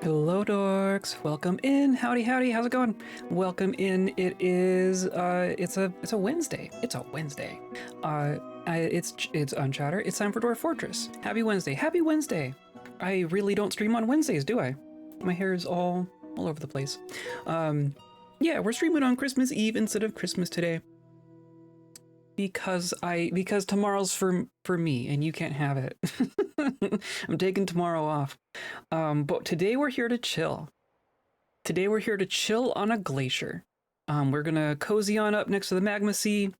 Hello, dorks. Welcome in. Howdy, howdy. How's it going? Welcome in. It is. It's a Wednesday. It's a Wednesday. It's on Chatter. It's time for Dwarf Fortress. Happy Wednesday. Happy Wednesday. I really don't stream on Wednesdays, do I? My hair is all over the place. Yeah, we're streaming on Christmas Eve instead of Christmas today. Because tomorrow's for me and you can't have it. I'm taking tomorrow off. But today we're here to chill. Today we're here to chill on a glacier. We're gonna cozy on up next to the magma sea.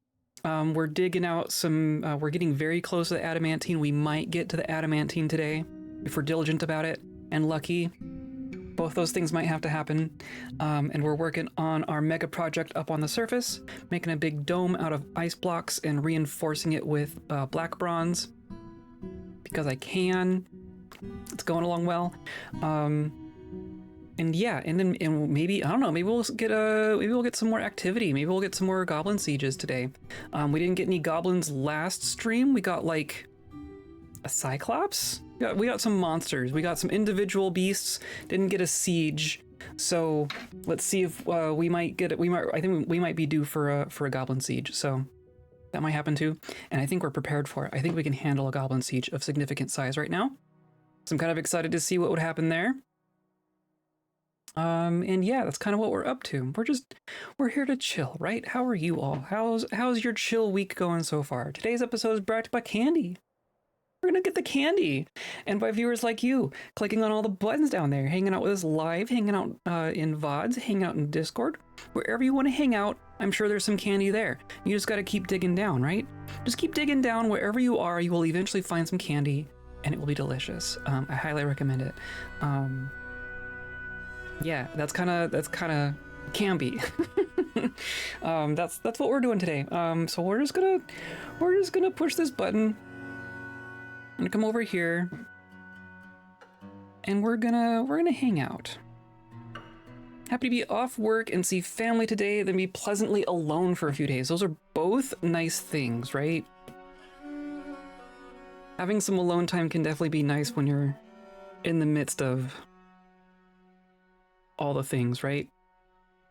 We're digging out some, we're getting very close to the adamantine. We might get to the adamantine today if we're diligent about it and lucky. Both those things might have to happen. And we're working on our mega project up on the surface, making a big dome out of ice blocks and reinforcing it with black bronze because I can. It's going along well. And yeah, and maybe, I don't know, maybe we'll get some more activity. Maybe we'll get some more goblin sieges today. We didn't get any goblins last stream. We got like a cyclops. We got some monsters. We got some individual beasts. Didn't get a siege. So let's see if we might get it. I think we might be due for a goblin siege. So that might happen too. And I think we're prepared for it. I think we can handle a goblin siege of significant size right now. So I'm kind of excited to see what would happen there. And yeah, that's kind of what we're up to. We're here to chill, right? How are you all? How's your chill week going so far? Today's episode is brought to you by candy. We're gonna get the candy, and by viewers like you, clicking on all the buttons down there, hanging out with us live, hanging out in VODs, hanging out in Discord, wherever you want to hang out. I'm sure there's some candy there. You just got to keep digging down, right? Just keep digging down wherever you are. You will eventually find some candy, and it will be delicious. I highly recommend it. Yeah, that's kind of can be. That's what we're doing today. So we're just gonna push this button. I'm gonna come over here and we're gonna hang out. Happy to be off work and see family today, then be pleasantly alone for a few days. Those are both nice things, right? Having some alone time can definitely be nice when you're in the midst of all the things, right?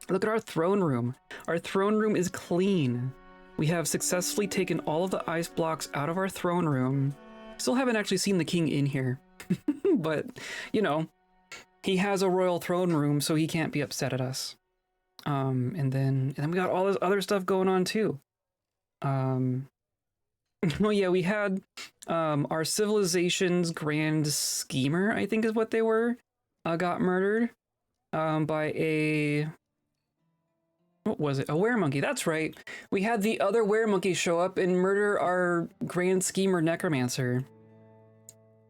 Look at our throne room. Our throne room is clean. We have successfully taken all of the ice blocks out of our throne room. Still haven't actually seen the king in here, but you know, he has a royal throne room, so he can't be upset at us. And then we got all this other stuff going on too. Oh yeah, we had our civilization's grand schemer, I think is what they were, got murdered by a, what was it? A weremonkey. That's right. We had the other weremonkey show up and murder our grand schemer necromancer.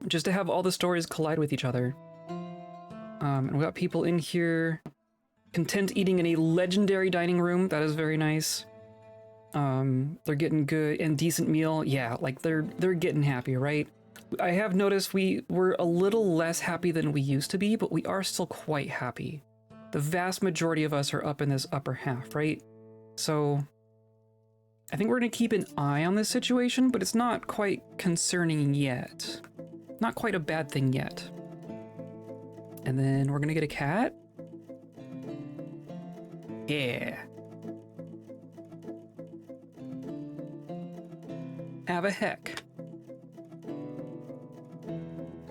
Just to have all the stories collide with each other. And we got people in here content eating in a legendary dining room. That is very nice. They're getting good and decent meal. Yeah, like they're getting happy, right? I have noticed we're a little less happy than we used to be, but we are still quite happy. The vast majority of us are up in this upper half, right? So I think we're going to keep an eye on this situation, but it's not quite concerning yet. Not quite a bad thing yet. And then we're going to get a cat. Yeah. Have a heck.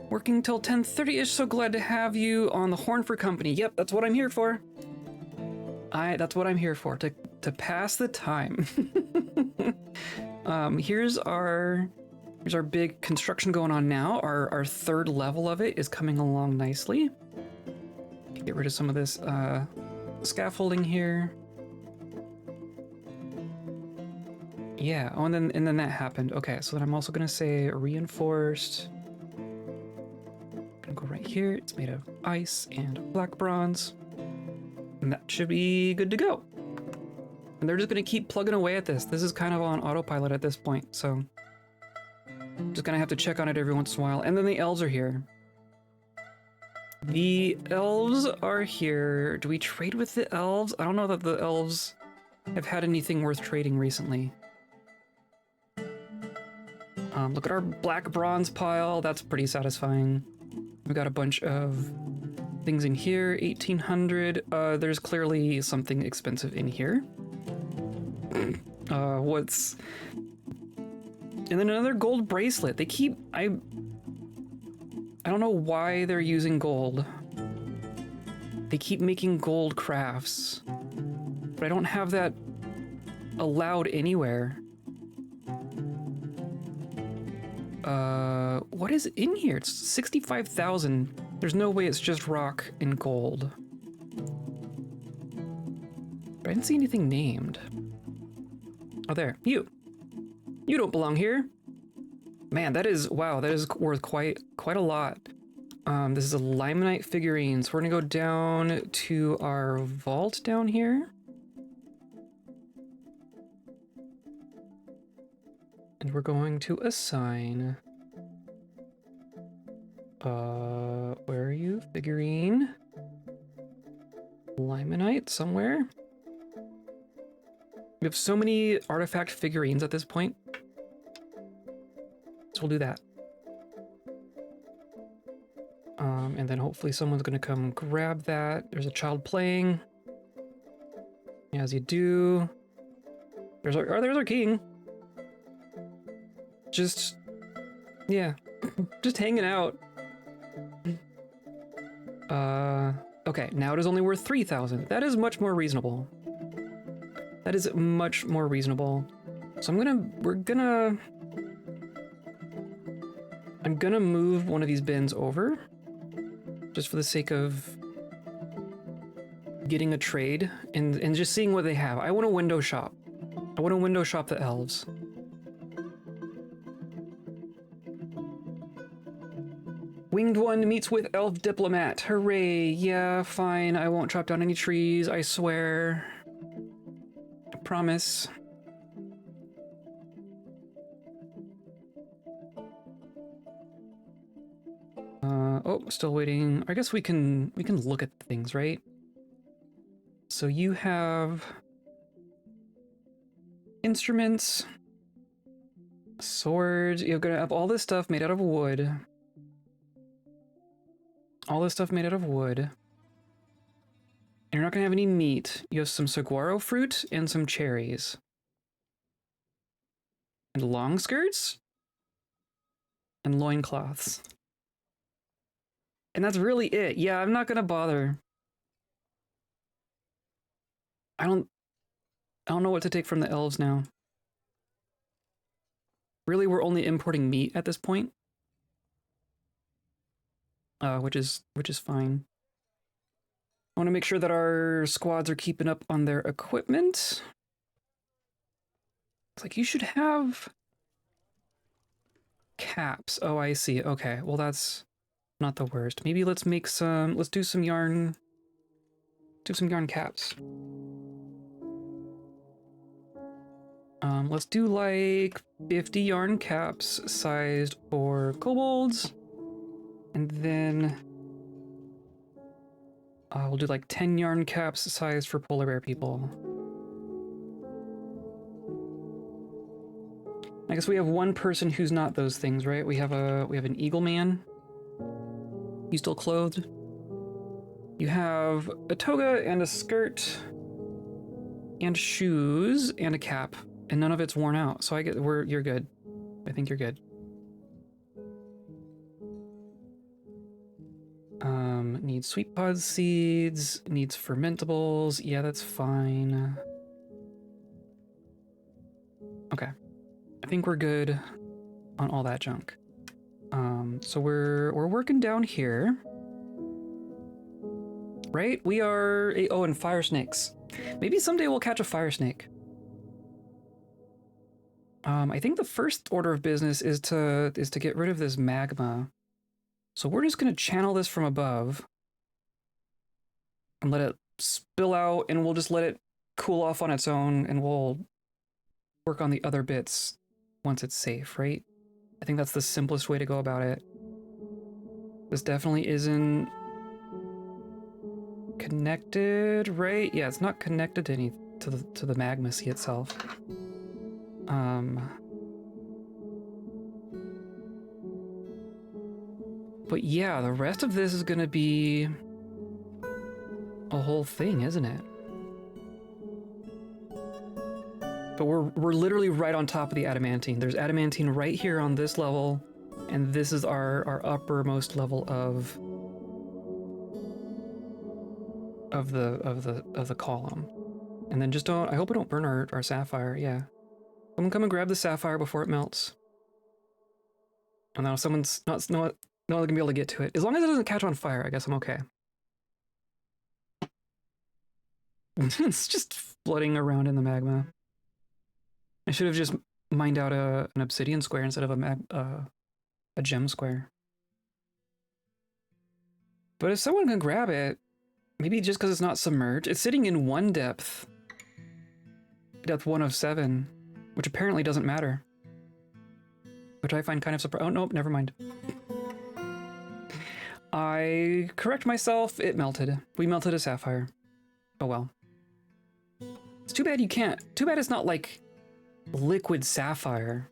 Working till 10:30-ish, so glad to have you on the horn for company. Yep, that's what I'm here for. That's what I'm here for, to pass the time. Here's our big construction going on now. Our third level of it is coming along nicely. Get rid of some of this scaffolding here. Yeah, oh, and then that happened. Okay, so then I'm also gonna say reinforced. Go right here. It's made of ice and black bronze, and that should be good to go. And they're just gonna keep plugging away at this. This is kind of on autopilot at this point, so just gonna have to check on it every once in a while. And then the elves are here. The elves are here. Do we trade with the elves? I don't know that the elves have had anything worth trading recently. Look at our black bronze pile. That's pretty satisfying. We got a bunch of Things in here, 1800. There's clearly something expensive in here. What's... And then another gold bracelet. They keep... I don't know why they're using gold. They keep making gold crafts. But I don't have that allowed anywhere. What is in here? It's 65,000. There's no way it's just rock and gold. But I didn't see anything named. Oh, there. You. You don't belong here. Man, that is, wow, that is worth quite a lot. This is a limonite figurine. So we're gonna go down to our vault down here. And we're going to assign... where are you? Figurine? Limonite somewhere? We have so many artifact figurines at this point. So we'll do that. And then hopefully someone's gonna come grab that. There's a child playing. As you do. There's our king. Just, yeah, just hanging out. Okay, now it is only worth 3,000. That is much more reasonable. That is much more reasonable. So I'm gonna move one of these bins over, just for the sake of getting a trade and just seeing what they have. I want to window shop. I want to window shop the elves. Winged one meets with elf diplomat. Hooray. Yeah, fine. I won't chop down any trees, I swear. I promise. Oh, still waiting. I guess we can look at things, right? So you have instruments, swords. You're gonna have all this stuff made out of wood. All this stuff made out of wood. And you're not gonna have any meat. You have some saguaro fruit and some cherries. And long skirts. And loincloths. And that's really it. Yeah, I'm not gonna bother. I don't know what to take from the elves now. Really, we're only importing meat at this point. Which is fine. I want to make sure that our squads are keeping up on their equipment. It's like you should have caps. Oh, I see. Okay, well that's not the worst. Maybe let's make some. Let's do some yarn. Do some yarn caps. Let's do like 50 yarn caps sized for kobolds. And then we'll do like 10 yarn caps sized for polar bear people. I guess we have one person who's not those things, right? We have an eagle man. He's still clothed. You have a toga and a skirt and shoes and a cap, and none of it's worn out. So you're good. I think you're good. Needs sweet pod seeds, needs fermentables. Yeah, that's fine. Okay. I think we're good on all that junk. So we're working down here. Right? We are oh, and fire snakes. Maybe someday we'll catch a fire snake. I think the first order of business is to get rid of this magma. So we're just gonna channel this from above and let it spill out, and we'll just let it cool off on its own, and we'll work on the other bits once it's safe, right? I think that's the simplest way to go about it. This definitely isn't connected, right? Yeah, it's not connected to the magma sea itself. But yeah, the rest of this is gonna be a whole thing, isn't it? But we're literally right on top of the adamantine. There's adamantine right here on this level, and this is our uppermost level of the column. And then just don't, I hope we don't burn our sapphire. Yeah. Someone come and grab the sapphire before it melts. And now someone's not gonna be able to get to it. As long as it doesn't catch on fire, I guess I'm okay. It's just floating around in the magma. I should have just mined out an obsidian square instead of a gem square. But if someone can grab it, maybe just because it's not submerged, it's sitting in 1 depth. Depth 1 of 7, which apparently doesn't matter. Which I find kind of surprising. Oh, nope, never mind. I correct myself, it melted. We melted a sapphire. Oh well. It's too bad you can't. Too bad it's not like liquid sapphire.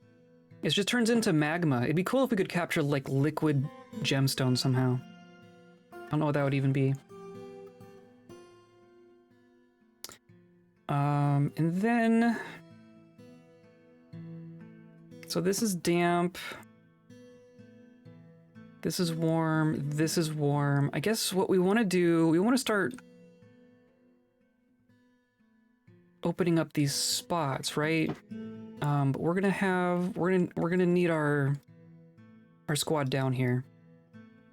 It just turns into magma. It'd be cool if we could capture like liquid gemstone somehow. I don't know what that would even be. And then... So this is damp. This is warm. This is warm. I guess what we want to do, we want to start opening up these spots, right? But we're gonna need our squad down here.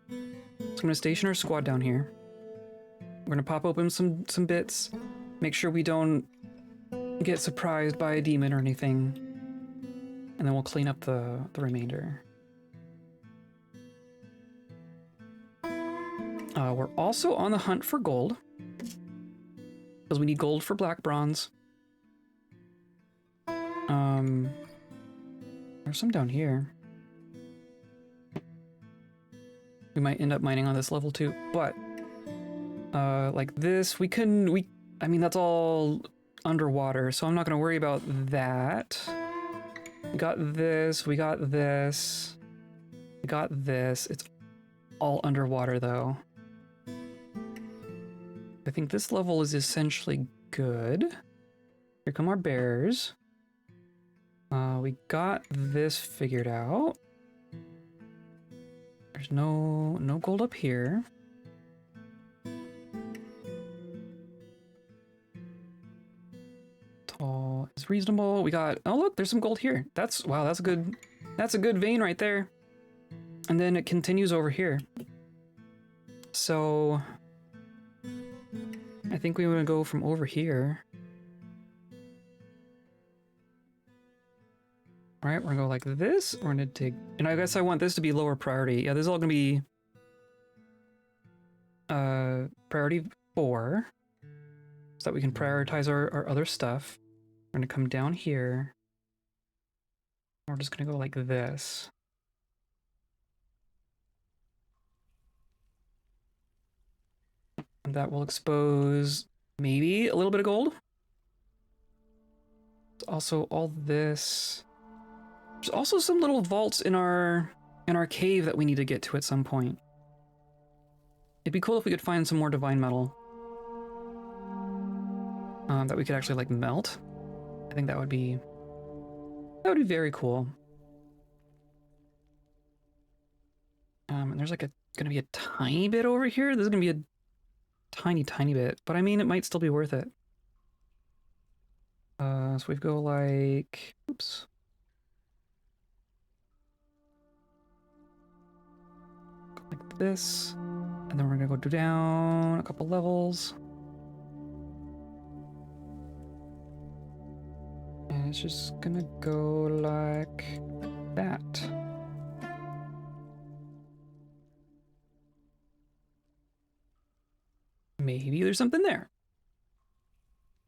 So I'm gonna station our squad down here. We're gonna pop open some bits, make sure we don't get surprised by a demon or anything, and then we'll clean up the remainder. We're also on the hunt for gold, because we need gold for black bronze. There's some down here. We might end up mining on this level too, but like this, I mean, that's all underwater, so I'm not gonna worry about that. We got this, we got this, we got this. It's all underwater though. I think this level is essentially good. Here come our bears. We got this figured out. There's no gold up here. Tall is reasonable. We got, oh look, there's some gold here. Wow, that's a good vein right there. And then it continues over here. So I think we want to go from over here. All right, we're gonna go like this. We're gonna dig, and I guess I want this to be lower priority. Yeah, this is all gonna be priority 4, so that we can prioritize our other stuff. We're gonna come down here. We're just gonna go like this. And that will expose maybe a little bit of gold. Also all this. There's also some little vaults in our cave that we need to get to at some point. It'd be cool if we could find some more divine metal that we could actually like melt. I think that would be very cool. And there's like gonna be a tiny bit over here. This is gonna be a tiny bit, but I mean it might still be worth it. So we go like, oops. Like this, and then we're gonna go down a couple levels, and it's just gonna go like that. Maybe there's something there.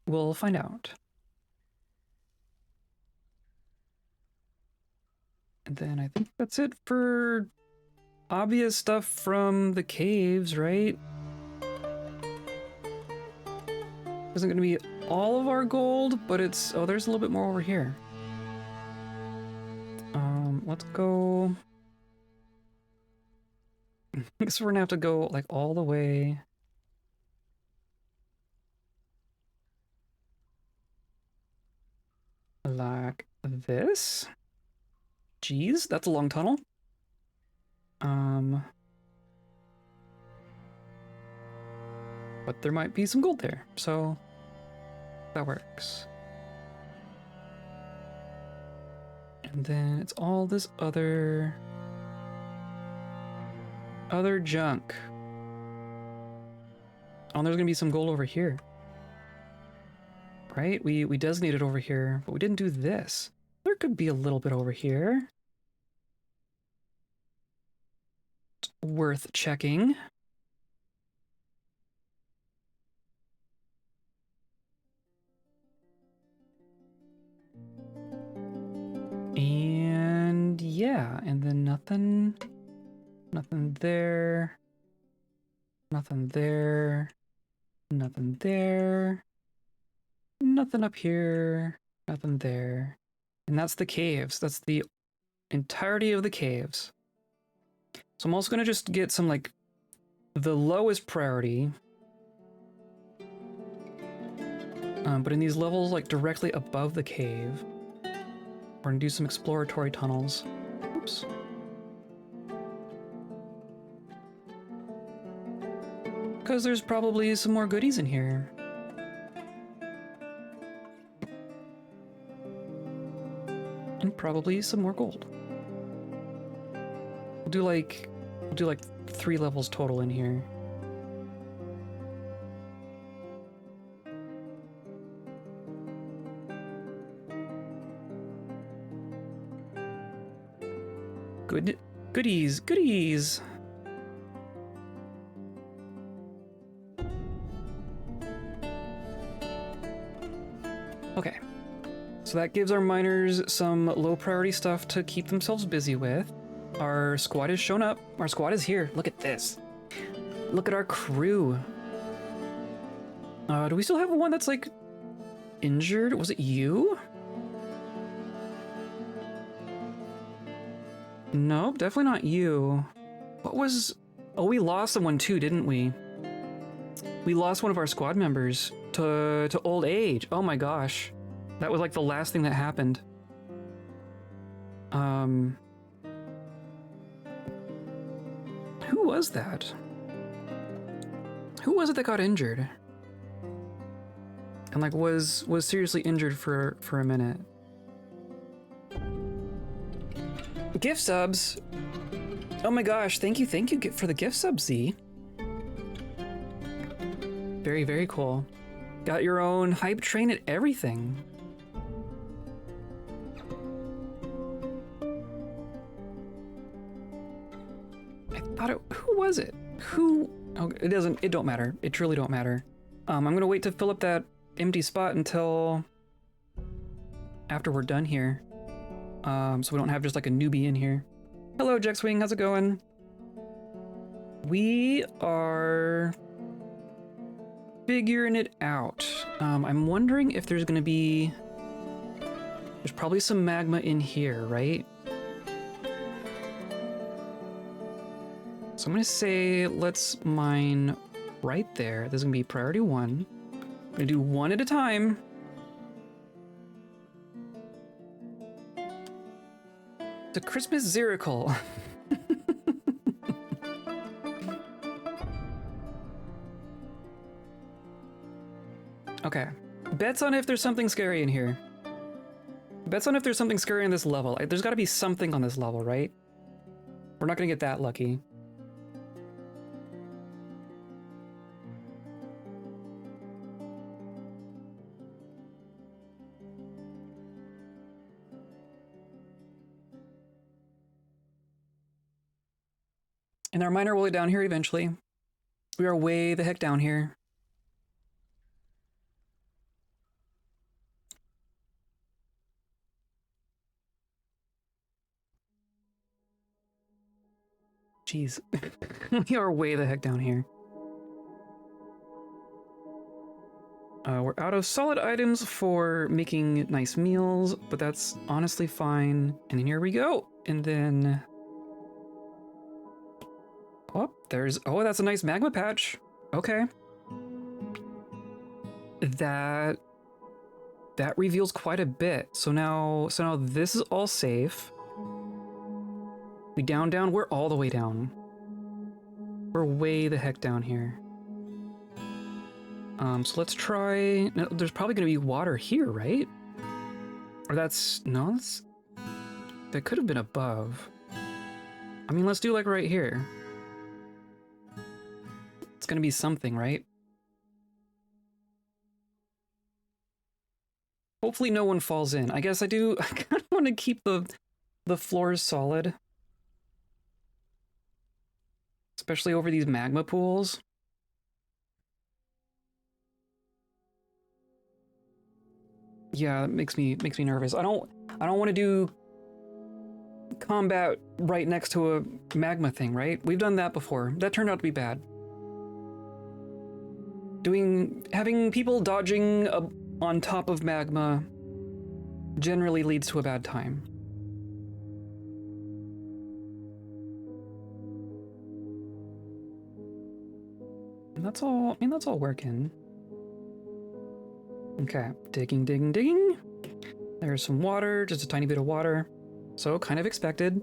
We'll find out. And then I think that's it for obvious stuff from the caves, right? Isn't gonna be all of our gold, but it's, oh, there's a little bit more over here. Let's go. I guess we're gonna have to go like all the way like this. Jeez, that's a long tunnel. But there might be some gold there, so that works. And then it's all this other junk. Oh, there's gonna be some gold over here. Right? We designated over here, but we didn't do this. There could be a little bit over here. It's worth checking. And yeah, and then nothing there, nothing there, nothing there, nothing up here, nothing there. And that's the caves. That's the entirety of the caves. So I'm also gonna just get some, like, the lowest priority. But in these levels, like, directly above the cave, we're gonna do some exploratory tunnels. Oops. Because there's probably some more goodies in here. And probably some more gold. We'll do like 3 levels total in here. Goodies. Okay. So that gives our miners some low priority stuff to keep themselves busy with. Our squad has shown up. Our squad is here. Look at this. Look at our crew. Do we still have one that's, like, injured? Was it you? Nope, definitely not you. What was... Oh, we lost someone too, didn't we? We lost one of our squad members to old age. Oh my gosh. That was like the last thing that happened. Who was that? Who was it that got injured? And, like, was seriously injured for a minute. Gift subs. Oh my gosh, thank you for the gift sub, Z. Very, very cool. Got your own hype train and everything. I thought it... Who was it? Who... Oh, it don't matter. It truly don't matter. I'm gonna wait to fill up that empty spot until after we're done here. So we don't have just like a newbie in here. Hello, Jexwing, how's it going? We are figuring it out. I'm wondering if there's gonna be... There's probably some magma in here, right? So I'm gonna say let's mine right there. This is gonna be priority 1. I'm gonna do one at a time. It's a Christmas Ziracle. Okay. Bets on if there's something scary in here. Bets on if there's something scary in this level. There's gotta be something on this level, right? We're not gonna get that lucky. And our miner will get down here eventually. We are way the heck down here. Jeez. We are way the heck down here. We're out of solid items for making nice meals, but that's honestly fine. And then here we go. And then... Oh, there's... Oh, that's a nice magma patch. Okay. That that reveals quite a bit. So now this is all safe. We down, we're all the way down. We're way the heck down here. So let's try, no, there's probably gonna be water here, right? Or no, that could have been above. I mean, let's do like right here. It's gonna be something, right? Hopefully no one falls in. I guess I kind of want to keep the floors solid. Especially over these magma pools. Yeah, that makes me nervous. I don't want to do combat right next to a magma thing, right? We've done that before. That turned out to be bad. Having people dodging on top of magma generally leads to a bad time. And that's all, I mean, that's all working. Okay, digging. There's some water, just a tiny bit of water. So, kind of expected.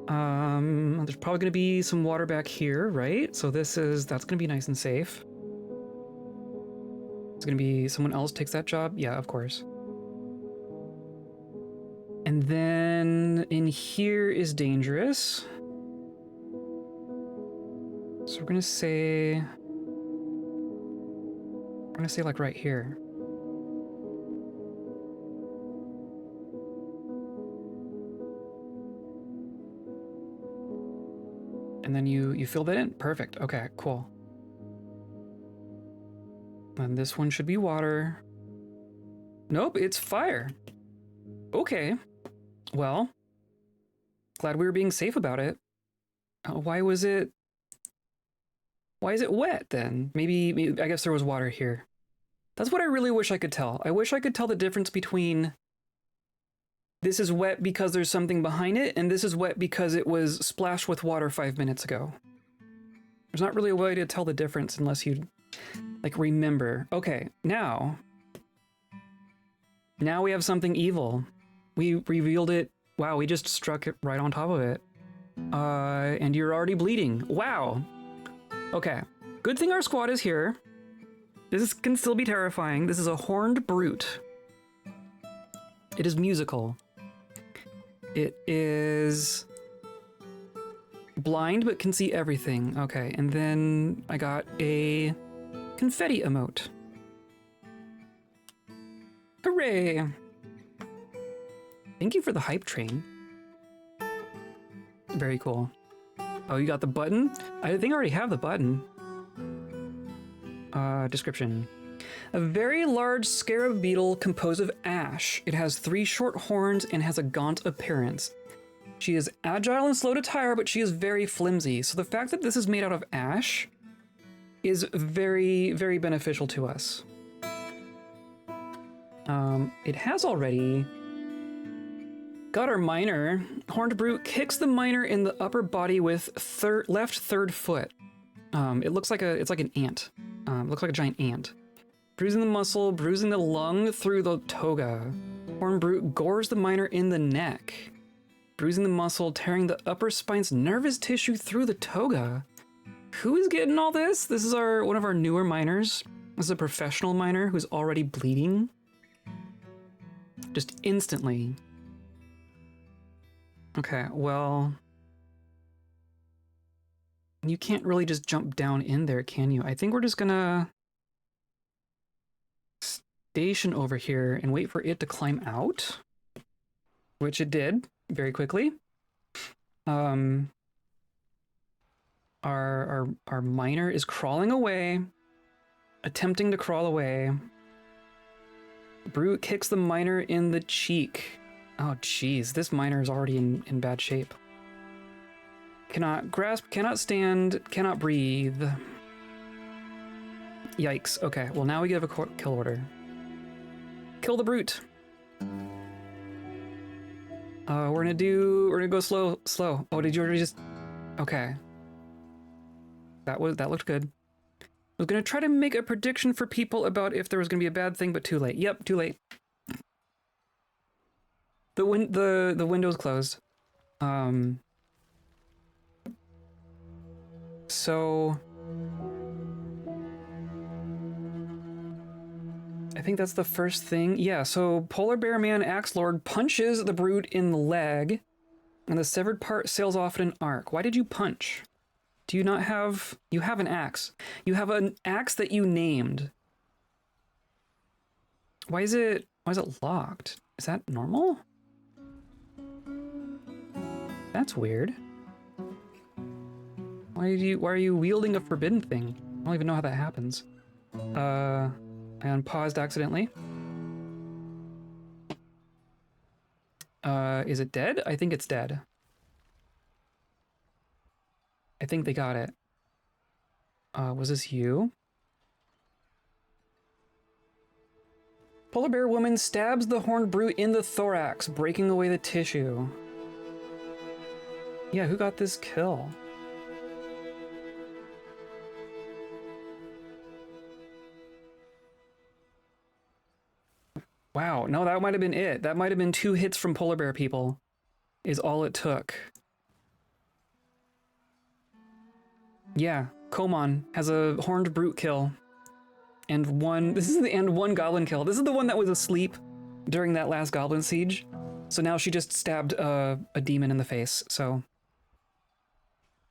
There's probably gonna be some water back here, right? So that's gonna be nice and safe. It's gonna be someone else takes that job? Yeah, of course. And then in here is dangerous. So we're gonna say like right here. And then you fill that in? Perfect. Okay, cool. And this one should be water. Nope, it's fire. Okay. Well, glad we were being safe about it. Why is it wet then? Maybe I guess there was water here. That's what I really wish I could tell. I wish I could tell the difference between this is wet because there's something behind it, and this is wet because it was splashed with water 5 minutes ago. There's not really a way to tell the difference unless you, like, remember. Okay, now we have something evil. We revealed it. Wow, we just struck it right on top of it. And you're already bleeding. Wow. Okay, good thing our squad is here. This can still be terrifying. This is a horned brute. It is musical. It is blind but can see everything. Okay, and then I got a confetti emote. Hooray! Thank you for the hype train. Very cool. Oh, you got the button? I think I already have the button. Description. A very large scarab beetle composed of ash. It has 3 short horns and has a gaunt appearance. She is agile and slow to tire, but she is very flimsy. So the fact that this is made out of ash is very, very beneficial to us. It has already got our miner. Horned brute kicks the miner in the upper body with left third foot. It looks like it's like an ant. Looks like a giant ant. Bruising the muscle, bruising the lung through the toga. Horned brute gores the miner in the neck. Bruising the muscle, tearing the upper spine's nervous tissue through the toga. Who is getting all this? This is one of our newer miners. This is a professional miner who's already bleeding. Just instantly. Okay, well, you can't really just jump down in there, can you? I think we're just gonna station over here and wait for it to climb out, which it did very quickly. Our miner is crawling away, attempting to crawl away. Brute kicks the miner in the cheek. Oh, jeez, this miner is already in bad shape. Cannot grasp, cannot stand, cannot breathe. Yikes. Okay, well now we give a kill order. Kill the brute. We're gonna go slow. Oh, did you already just... Okay. That looked good. was gonna try to make a prediction for people about if there was gonna be a bad thing, but too late. Yep, too late. The window's closed. So I think that's the first thing. Yeah, so Polar Bear Man Axe Lord punches the brute in the leg, and the severed part sails off in an arc. Why did you punch? Do you not have... You have an axe. You have an axe that you named. Why is it locked? Is that normal? That's weird. Why are you wielding a forbidden thing? I don't even know how that happens. I unpaused accidentally. Is it dead? I think it's dead. I think they got it. Was this you? Polar bear woman stabs the horned brute in the thorax, breaking away the tissue. Yeah, who got this kill? Wow, no, that might have been it. That might have been 2 hits from polar bear people, is all it took. Yeah, Komon has a horned brute kill. And one goblin kill. This is the one that was asleep during that last goblin siege. So now she just stabbed a demon in the face, so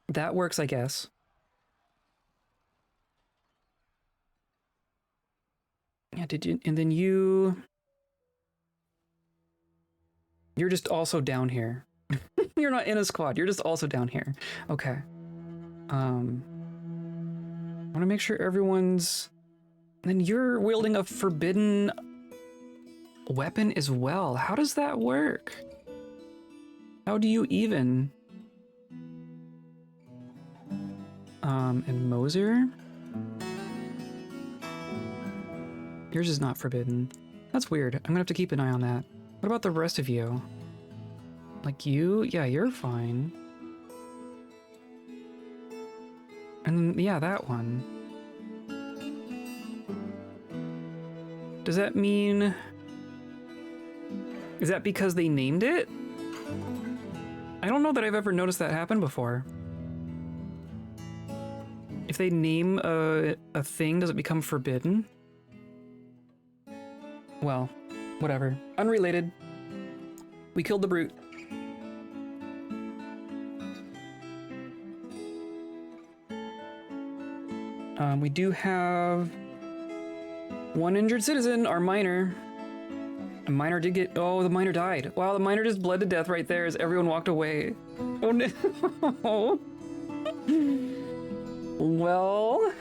that works, I guess. Yeah, did you, and then you're just also down here. You're not in a squad, you're just also down here. Okay. I want to make sure everyone's... Then you're wielding a forbidden weapon as well. How does that work? How do you even? And Moser? Yours is not forbidden. That's weird. I'm gonna have to keep an eye on that. What about the rest of you? Like you? Yeah, you're fine. And yeah, that one. Does that mean... Is that because they named it? I don't know that I've ever noticed that happen before. If they name a thing, does it become forbidden? Well, whatever. Unrelated. We killed the brute. We do have... 1 injured citizen, our miner. A miner did get... Oh, the miner died. Wow, the miner just bled to death right there as everyone walked away. Oh no. Well...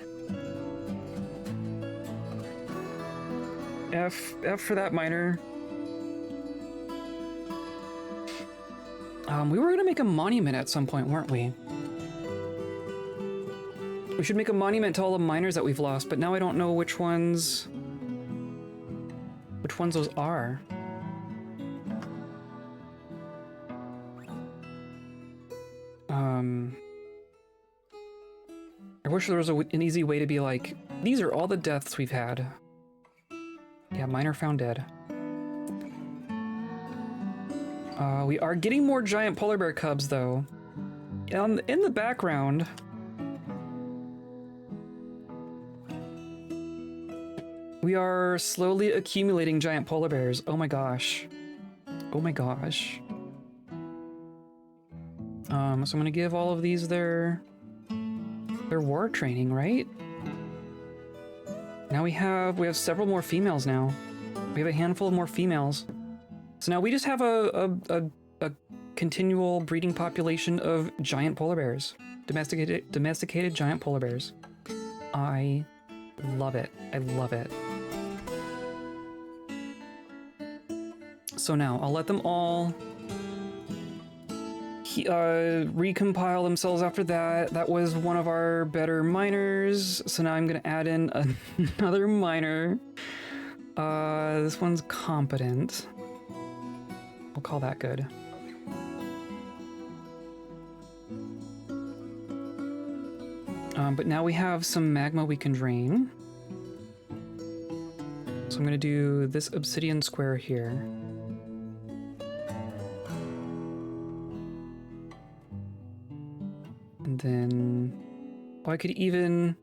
F for that miner. We were gonna make a monument at some point, weren't we? We should make a monument to all the miners that we've lost, but now I don't know which ones those are. I wish there was an easy way to be like, these are all the deaths we've had. Yeah, miner found dead. We are getting more giant polar bear cubs, though. In the background... We are slowly accumulating giant polar bears. Oh my gosh. Oh my gosh. So I'm gonna give all of these their war training, right? Now we have several more females now. We have a handful of more females. So now we just have a continual breeding population of giant polar bears. Domesticated giant polar bears. I love it. I love it. So now I'll let them all recompile themselves after that. That was one of our better miners. So now I'm gonna add in another miner. This one's competent. We'll call that good. But now we have some magma we can drain. So I'm gonna do this obsidian square here. And then, oh, I could even,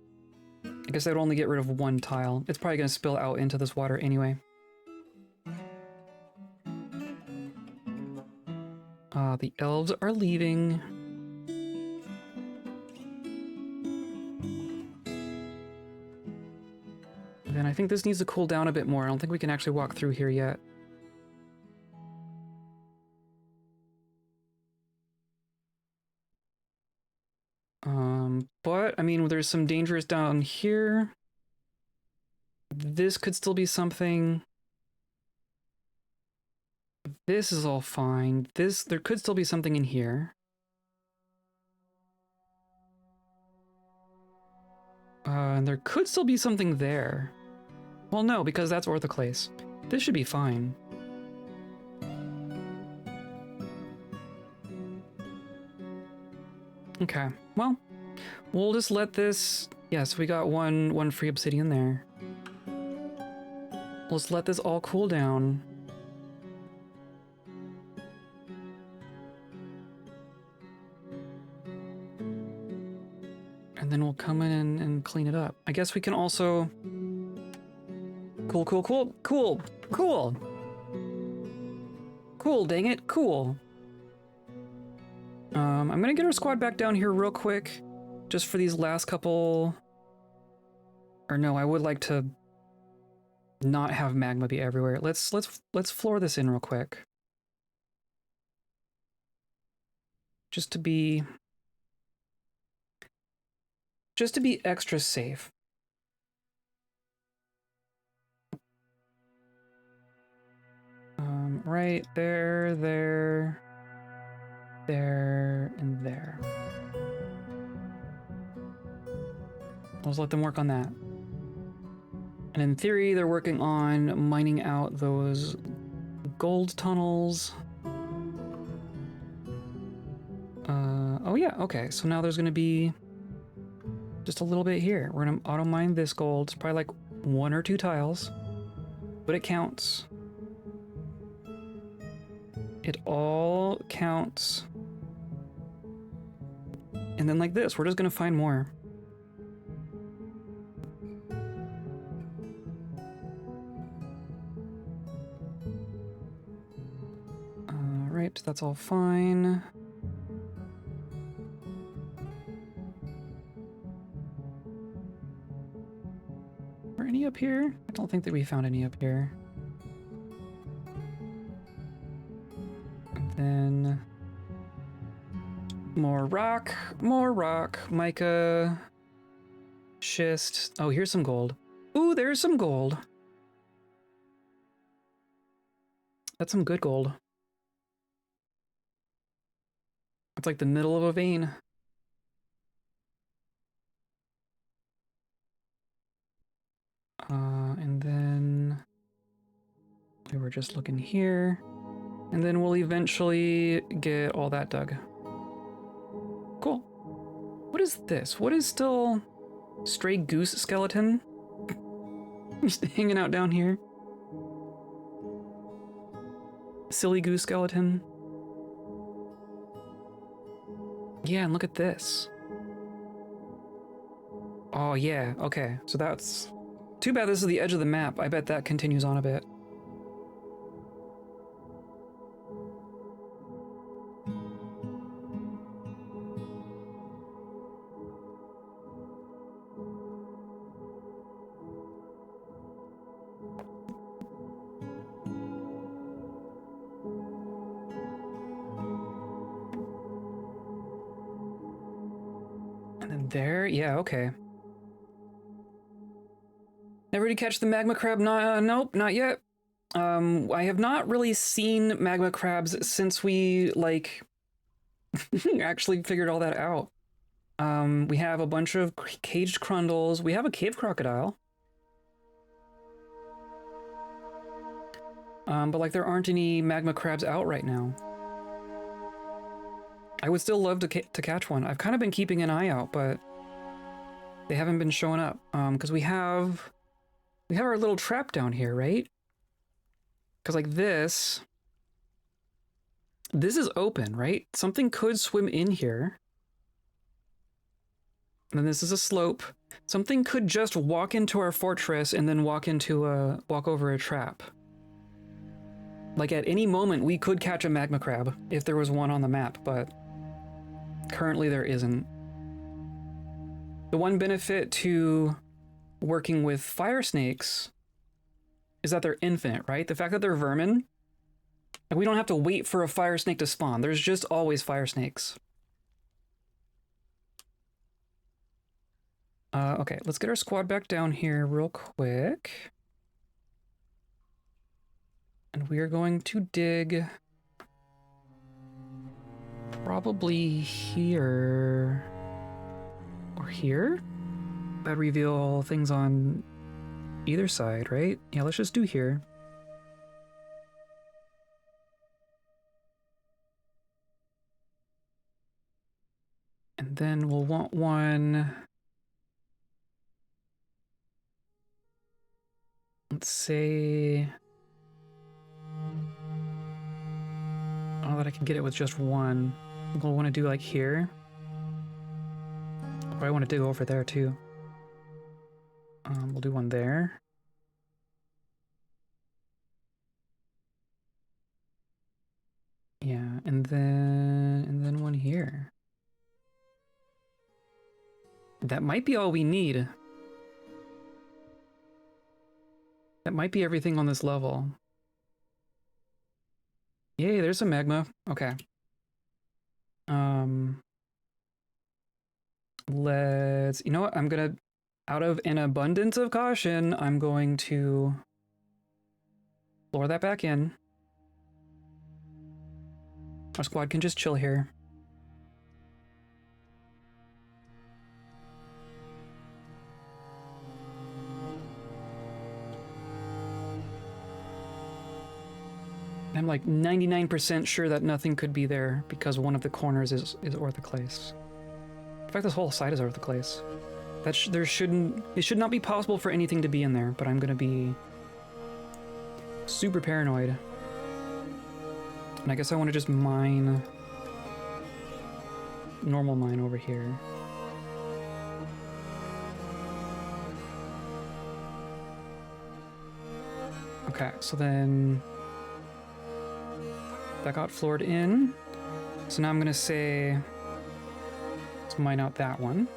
I guess I'd only get rid of one tile. It's probably gonna spill out into this water anyway. The elves are leaving. Then I think this needs to cool down a bit more. I don't think we can actually walk through here yet. But I mean, there's some dangers down here. This could still be something. This is all fine. There could still be something in here. And there could still be something there. Well, no, because that's orthoclase. This should be fine. Okay, well, we'll just let this... Yes, we got one free obsidian there. Let's let this all cool down. And then we'll come in and clean it up. I guess we can also... Cool. Cool, dang it, cool. I'm gonna get our squad back down here real quick, just for these last couple... Or no, I would like to not have magma be everywhere. Let's floor this in real quick. Just to be extra safe. Right there, and there. Let's let them work on that. And in theory, they're working on mining out those gold tunnels. Oh yeah, okay. So now there's gonna be just a little bit here. We're gonna auto mine this gold. It's probably like 1 or 2 tiles, but it counts. It all counts. And then like this, we're just gonna find more. Right, that's all fine. Are any up here? I don't think that we found any up here. And then more rock, mica, schist. Oh, here's some gold. Ooh, there's some gold. That's some good gold. It's like the middle of a vein. And then we were just looking here. And then we'll eventually get all that dug. Cool. What is this? What is still stray goose skeleton? Just hanging out down here. Silly goose skeleton. Yeah, and look at this. Oh yeah, okay. So that's... Too bad this is the edge of the map. I bet that continues on a bit. And then there, yeah, okay. Never to catch the magma crab? Nope, not yet. I have not really seen magma crabs since we, like, actually figured all that out. We have a bunch of caged crundles. We have a cave crocodile. But, like, there aren't any magma crabs out right now. I would still love to catch one. I've kind of been keeping an eye out, but They haven't been showing up. Because we have our little trap down here, right? Because like this is open, right? Something could swim in here. And then this is a slope. Something could just walk into our fortress and then walk over a trap. Like at any moment, we could catch a magma crab if there was one on the map, but currently there isn't. The one benefit to working with fire snakes is that they're infinite, right? The fact that they're vermin, like we don't have to wait for a fire snake to spawn. There's just always fire snakes. Okay, let's get our squad back down here real quick. And we are going to dig probably here or here. That reveal things on either side, right? Yeah, let's just do here. And then we'll want one. Let's say, oh, that I can get it with just one. We'll want to do like here. But I want to dig over there too. We'll do one there. Yeah, and then one here. That might be all we need. That might be everything on this level. Yay, there's some magma. Okay. Let's, you know what? I'm gonna, out of an abundance of caution, I'm going to lower that back in. Our squad can just chill here. I'm like 99% sure that nothing could be there because one of the corners is orthoclase. In fact, this whole side is orthoclase. It should not be possible for anything to be in there, but I'm gonna be super paranoid. And I guess I want to just mine normal mine over here. Okay, so then that got floored in. So now I'm gonna say, let's mine out that one.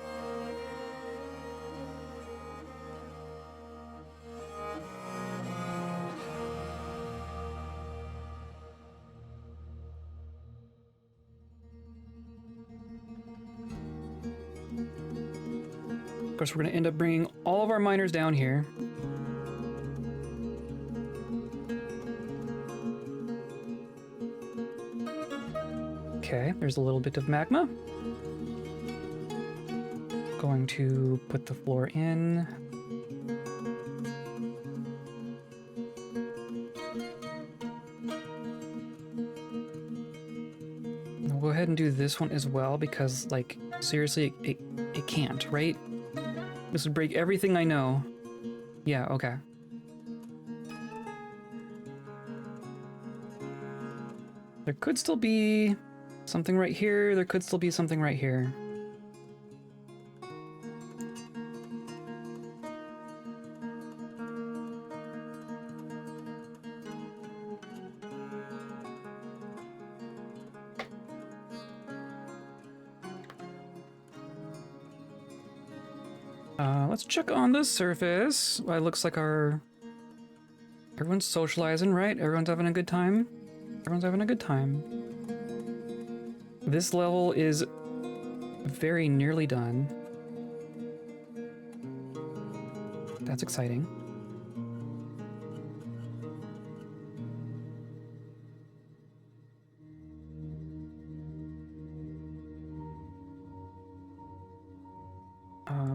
Of course, we're gonna end up bringing all of our miners down here. Okay, there's a little bit of magma. Going to put the floor in. We'll go ahead and do this one as well because, like, seriously, it can't, right? This would break everything I know. Yeah, okay. There could still be something right here. There could still be something right here. Let's check on the surface. Well, it looks like everyone's socializing, right? Everyone's having a good time. Everyone's having a good time. This level is very nearly done. That's exciting.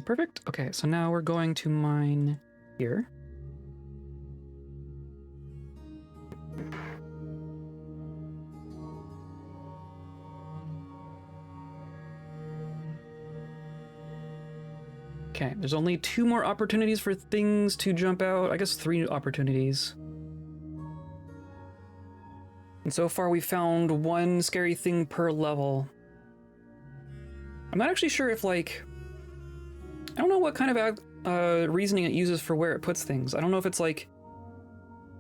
Perfect. Okay, so now we're going to mine here. Okay, Okay, there's only 2 more opportunities for things to jump out. I guess 3 opportunities. And so far we found 1 scary thing per level. I'm not actually sure if, like... I don't know what kind of reasoning it uses for where it puts things. I don't know if it's like...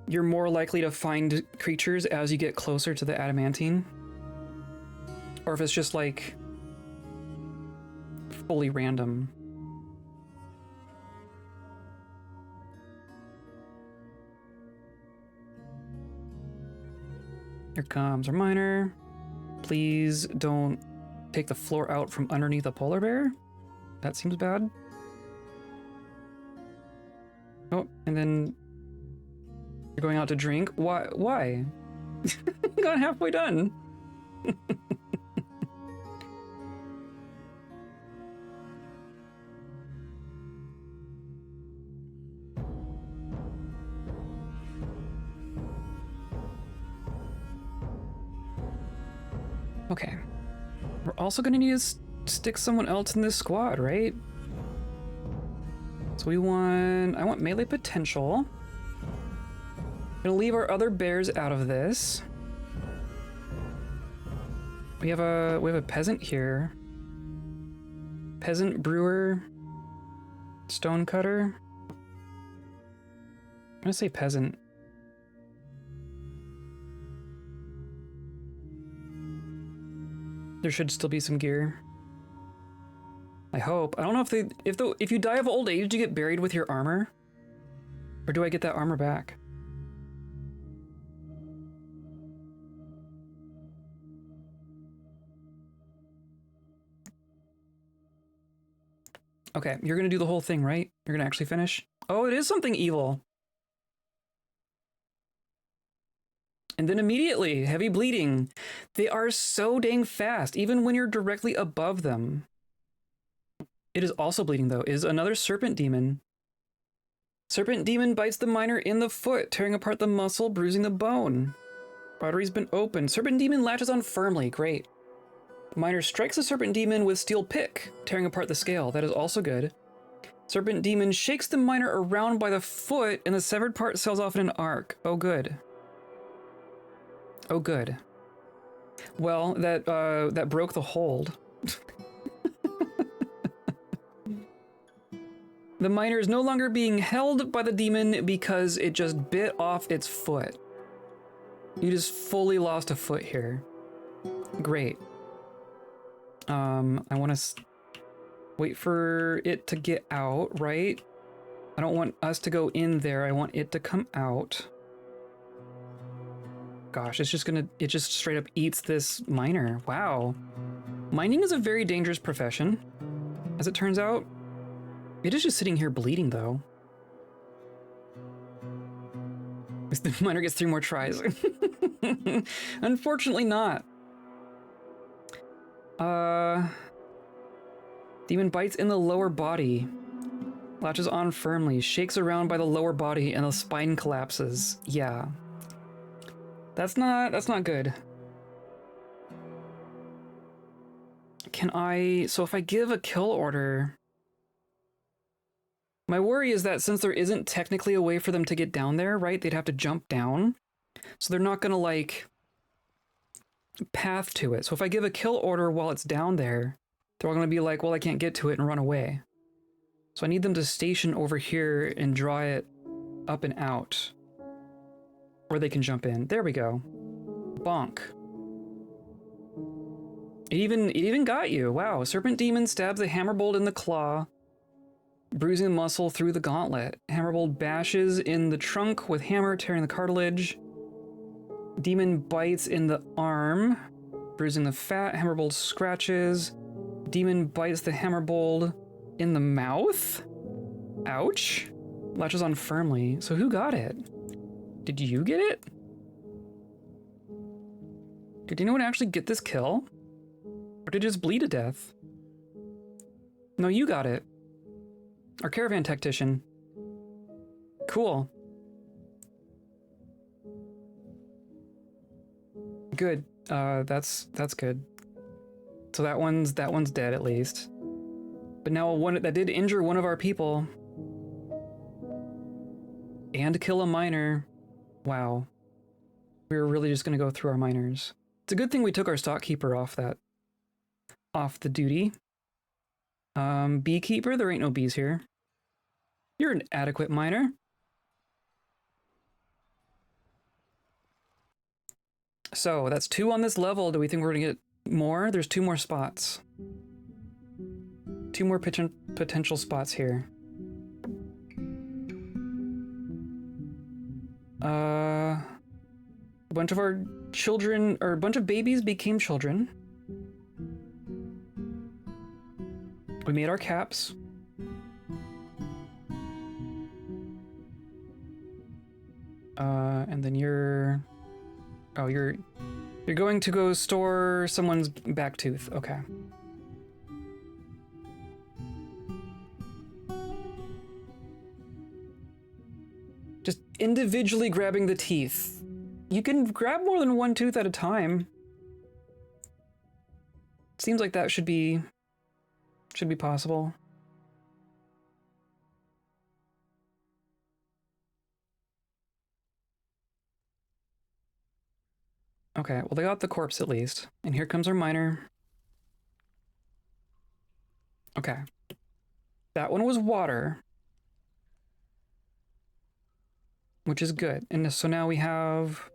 You're more likely to find creatures as you get closer to the adamantine. Or if it's just, like... fully random. Here comes our miner. Please don't take the floor out from underneath a polar bear. That seems bad. Oh, and then you're going out to drink. Why? Why? Got halfway done. Okay. We're also gonna need to stick someone else in this squad, right? So I want melee potential. Gonna leave our other bears out of this. We have a peasant here. Peasant brewer. Stonecutter. I'm gonna say peasant. There should still be some gear. I hope. I don't know if you die of old age, do you get buried with your armor? Or do I get that armor back? Okay, you're gonna do the whole thing, right? You're gonna actually finish? Oh, it is something evil. And then immediately, heavy bleeding. They are so dang fast, even when you're directly above them. It is also bleeding, though. It is another serpent demon. Serpent demon bites the miner in the foot, tearing apart the muscle, bruising the bone. Artery's been opened. Serpent demon latches on firmly. Great. Miner strikes the serpent demon with steel pick, tearing apart the scale. That is also good. Serpent demon shakes the miner around by the foot, and the severed part sails off in an arc. Oh, good. Oh, good. Well, that broke the hold. The miner is no longer being held by the demon because it just bit off its foot. You just fully lost a foot here. Great. I want to wait for it to get out, right? I don't want us to go in there. I want it to come out. Gosh, it just straight up eats this miner. Wow. Mining is a very dangerous profession, as it turns out. It is just sitting here bleeding, though. The miner gets 3 more tries. Unfortunately not. Demon bites in the lower body. Latches on firmly, shakes around by the lower body, and the spine collapses. Yeah. That's not good. So if I give a kill order... My worry is that since there isn't technically a way for them to get down there, right? They'd have to jump down. So they're not gonna, like, path to it. So if I give a kill order while it's down there, they're all gonna be like, well, I can't get to it, and run away. So I need them to station over here and draw it up and out. Where they can jump in. There we go. Bonk. It even got you. Wow. Serpent demon stabs the hammerbolt in the claw, bruising the muscle through the gauntlet. Hammerbolt bashes in the trunk with hammer, tearing the cartilage. Demon bites in the arm, bruising the fat. Hammerbolt scratches. Demon bites the hammerbolt in the mouth. Ouch. Latches on firmly. So who got it? Did you get it? Did anyone actually get this kill? Or did it just bleed to death? No, you got it. Our caravan tactician. Cool. Good. That's good. So that one's dead at least. But now one that did injure one of our people. And kill a miner. Wow. We were really just gonna go through our miners. It's a good thing we took our stockkeeper off the duty. Beekeeper, there ain't no bees here. You're an adequate miner. So that's 2 on this level. Do we think we're gonna get more? There's 2 more spots. 2 more potential spots here. A bunch of our children, or a bunch of babies became children. We made our caps. And then you're... Oh, you're going to go store someone's back tooth. Okay. Just individually grabbing the teeth. You can grab more than one tooth at a time. Seems like that should be possible. Okay, well, they got the corpse at least. And here comes our miner. Okay. That one was water. Which is good. And so now we have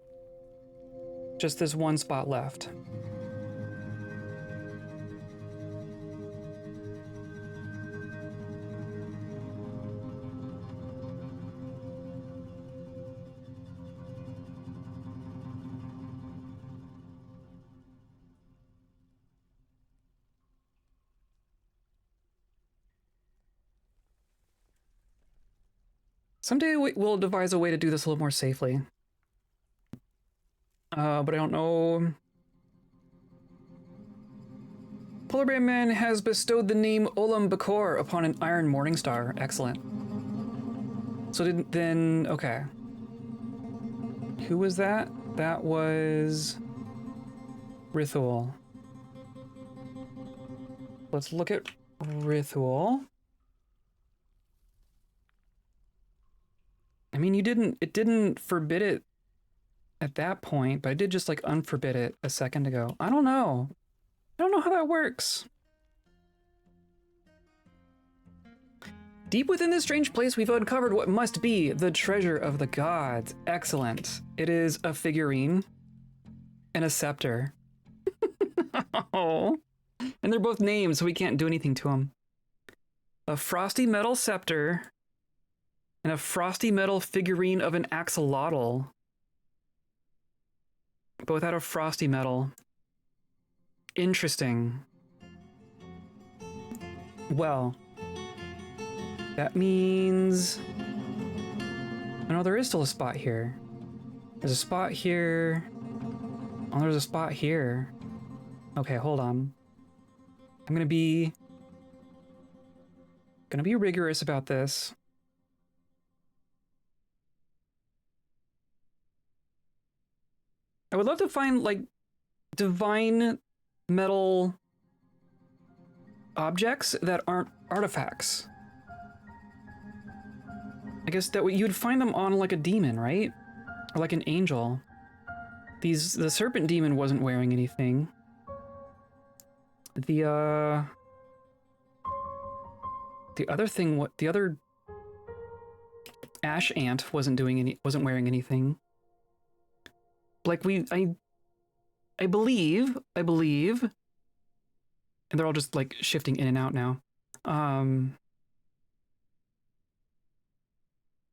just this one spot left. Someday we'll devise a way to do this a little more safely. But I don't know. Polar Bear Man has bestowed the name Olam Bakor upon an iron morning star. Excellent. So okay. Who was that? That was Rithul. Let's look at Rithul. I mean, it didn't forbid it at that point, but I did just like unforbid it a second ago. I don't know. I don't know how that works. Deep within this strange place, we've uncovered what must be the treasure of the gods. Excellent. It is a figurine and a scepter. Oh. And they're both names, so we can't do anything to them. A frosty metal scepter and a frosty metal figurine of an axolotl. Both out of frosty metal. Interesting. Well, that means... Oh, no, there is still a spot here. There's a spot here. Oh, there's a spot here. Okay, hold on. I'm gonna be rigorous about this. I would love to find, like, divine metal objects that aren't artifacts. I guess that you'd find them on, like, a demon, right? Or like an angel. The serpent demon wasn't wearing anything. The other ash ant wasn't wearing anything. Like I believe, and they're all just like shifting in and out now.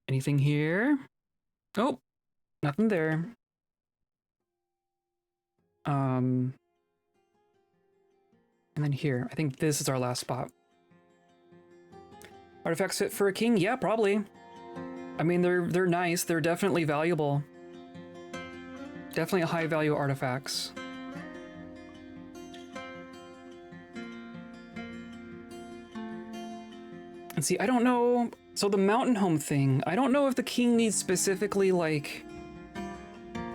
Anything here? Oh, nothing there. And then here, I think this is our last spot. Artifacts fit for a king? Yeah, probably. I mean, they're nice. They're definitely valuable. Definitely high value artifacts. And see, I don't know. So the mountain home thing, I don't know if the king needs specifically like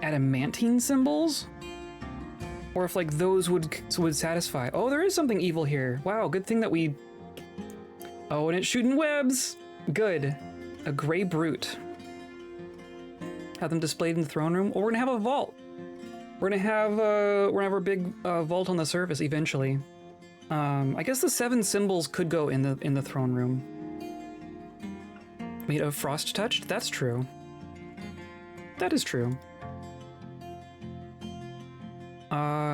adamantine symbols, or if like those would satisfy. Oh, there is something evil here. Wow, good thing that we Oh, and it's shooting webs! Good. A gray brute. Have them displayed in the throne room. Or we're gonna have a vault. We're gonna have our big vault on the surface eventually. I guess the 7 symbols could go in the throne room. Made of frost touched? That's true. That is true.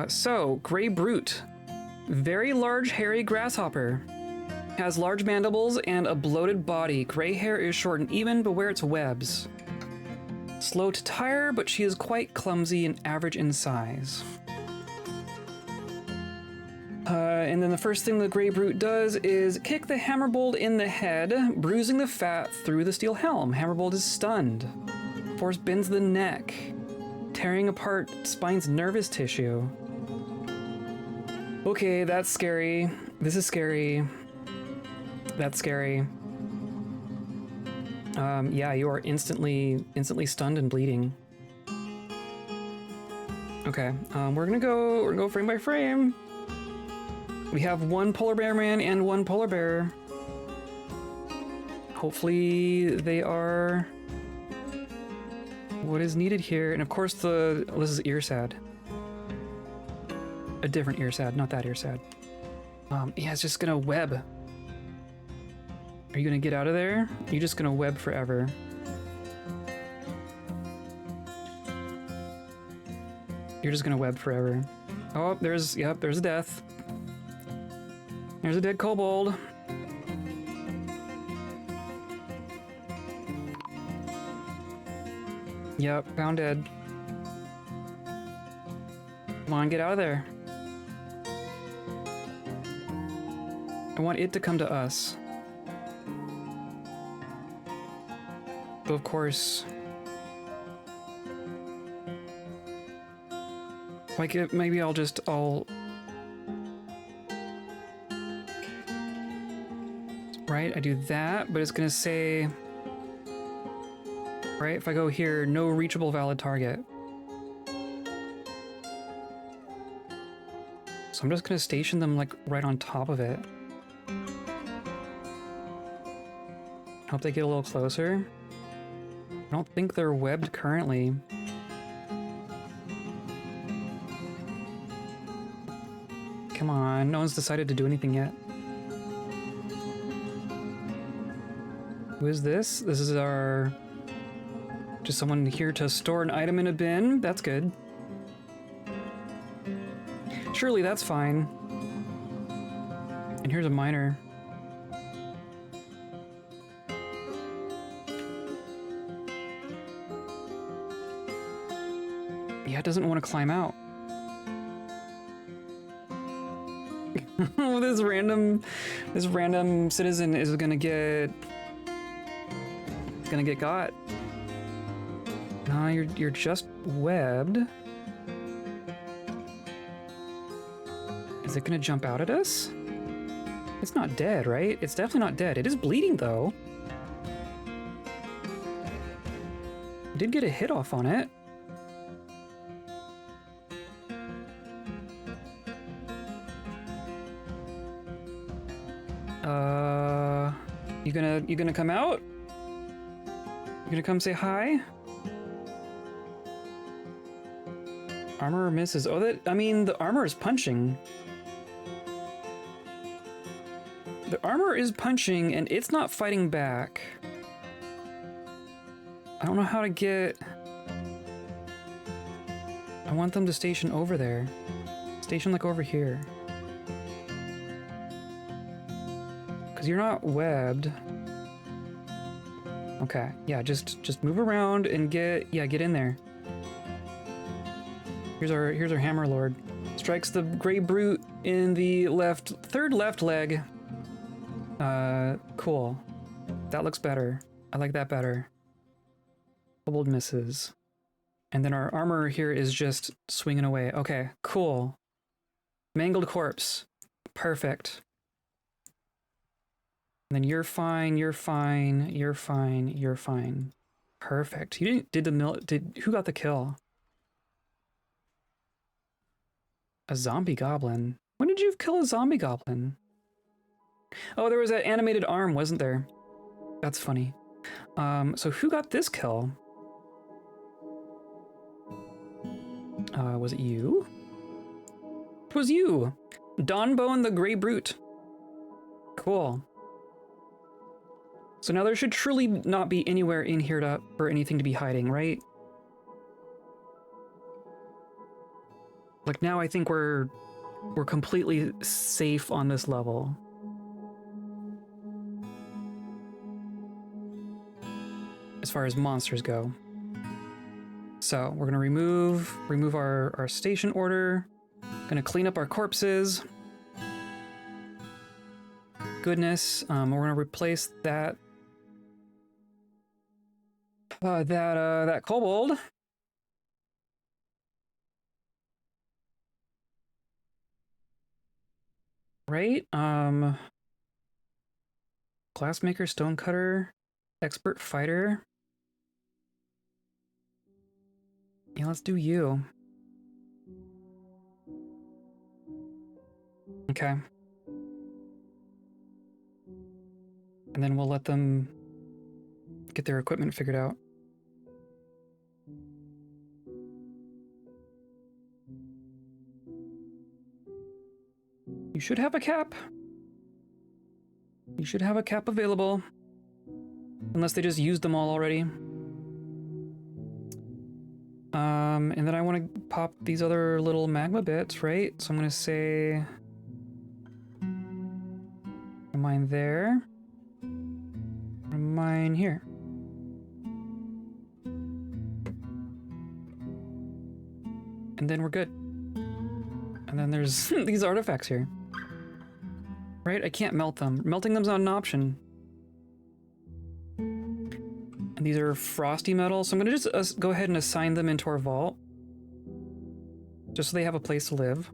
So, Gray Brute. Very large hairy grasshopper. Has large mandibles and a bloated body. Gray hair is short and even, but where its webs. Slow to tire, but she is quite clumsy and average in size. And then the first thing the Gray Brute does is kick the Hammerbold in the head, bruising the fat through the steel helm. Hammerbold is stunned. Force bends the neck, tearing apart Spine's nervous tissue. Okay, that's scary. This is scary. That's scary. Yeah, you are instantly stunned and bleeding. Okay, we're gonna go frame by frame. We have 1 polar bear man and 1 polar bear. Hopefully they are what is needed here. And of course this is ear sad. A different ear sad, not that ear sad. Yeah, it's just gonna web. Are you gonna get out of there? You're just gonna web forever. You're just gonna web forever. Oh, there's a death. There's a dead kobold. Yep, found dead. Come on, get out of there. I want it to come to us. But of course... like, maybe I'll... Right, I do that, but it's gonna say... Right, if I go here, no reachable valid target. So I'm just gonna station them, like, right on top of it. Hope they get a little closer. I don't think they're webbed currently. Come on, no one's decided to do anything yet. Who is this? This is our... just someone here to store an item in a bin. That's good. Surely that's fine. And here's a miner. Yeah, it doesn't want to climb out. this random citizen is gonna get got. No, you're just webbed. Is it gonna jump out at us? It's not dead, right? It's definitely not dead. It is bleeding though. Did get a hit off on it. You gonna come out? You gonna come say hi? Armor misses. Oh, I mean, the armor is punching. The armor is punching, and it's not fighting back. I don't know how to get... I want them to station over there. Station, like, over here. Because you're not webbed. Okay, yeah, just move around and get in there. Here's our hammer lord. Strikes the Gray Brute in the third left leg. Cool. That looks better. I like that better. Kobold misses. And then our armor here is just swinging away. Okay, cool. Mangled corpse. Perfect. And then you're fine, you're fine, you're fine, you're fine. Perfect. You didn't, who got the kill? A zombie goblin. When did you kill a zombie goblin? Oh, there was that animated arm, wasn't there? That's funny. So who got this kill? Was it you? It was you! Dawnbone the Grey Brute. Cool. So now there should truly not be anywhere in here for anything to be hiding, right? Like now I think we're completely safe on this level. As far as monsters go. So we're gonna remove our station order. Gonna clean up our corpses. Goodness, we're gonna replace that that kobold. Right? Glassmaker, stonecutter, expert fighter. Yeah, let's do you. Okay. And then we'll let them get their equipment figured out. You should have a cap. You should have a cap available. Unless they just used them all already. And then I want to pop these other little magma bits, right? So I'm going to say... mine there. Mine here. And then we're good. And then there's these artifacts here. Right? I can't melt them. Melting them's not an option. And these are frosty metal, so I'm gonna just go ahead and assign them into our vault. Just so they have a place to live.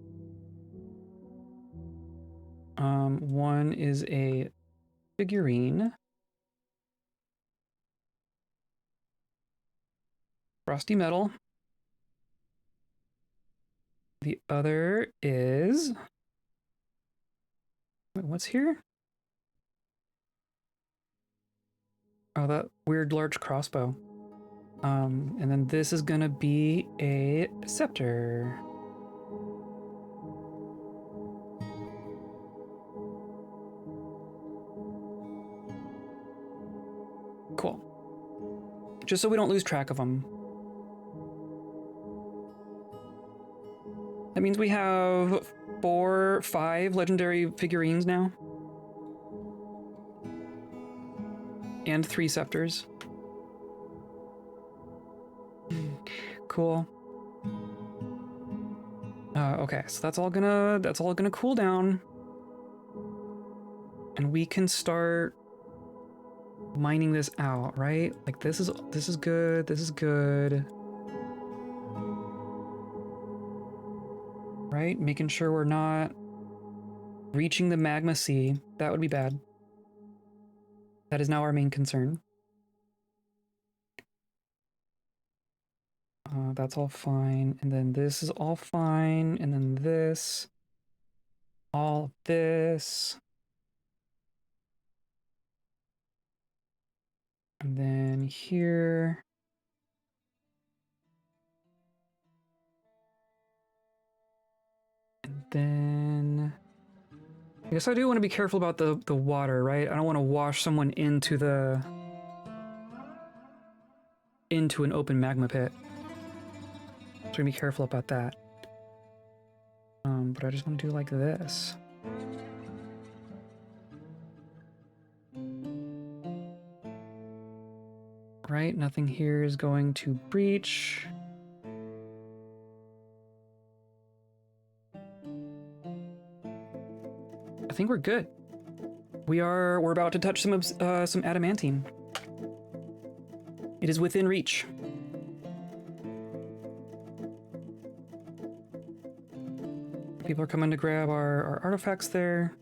One is a figurine. Frosty metal. The other is... wait, what's here? Oh, that weird large crossbow. And then this is gonna be a scepter. Cool. Just so we don't lose track of them. That means we have 5 legendary figurines now. And 3 scepters. Cool. Okay, so that's all gonna cool down. And we can start mining this out, right? Like this is good, this is good. Right? Making sure we're not reaching the magma sea. That would be bad. That is now our main concern. That's all fine. And then this is all fine. And then this. All this. And then here. And then... I guess I do want to be careful about the water, right? I don't want to wash someone into an open magma pit. So I'm gonna be careful about that. But I just want to do like this. Right, nothing here is going to breach. I think we're good. We're about to touch some adamantine. It is within reach. People are coming to grab our artifacts there.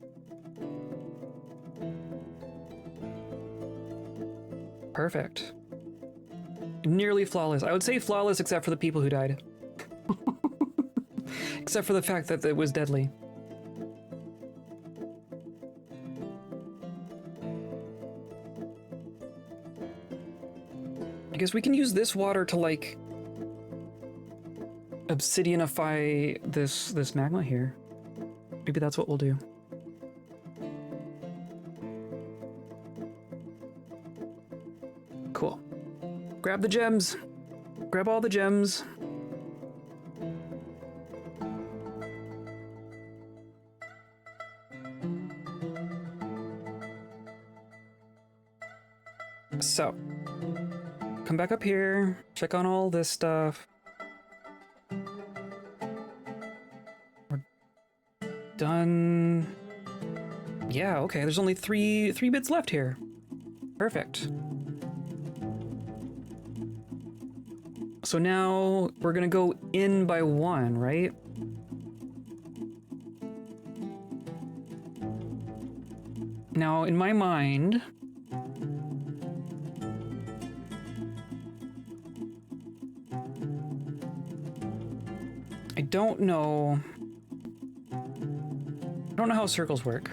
Perfect. Nearly flawless. I would say flawless except for the people who died. Except for the fact that it was deadly. guess we can use this water to, like, obsidianify this magma here. Maybe that's what we'll do. Cool. Grab the gems. Grab all the gems. So, come back up here, check on all this stuff. We're done. Yeah, okay, there's only three bits left here. Perfect. So now we're gonna go in by one, right? Now, in my mind, I don't know how circles work.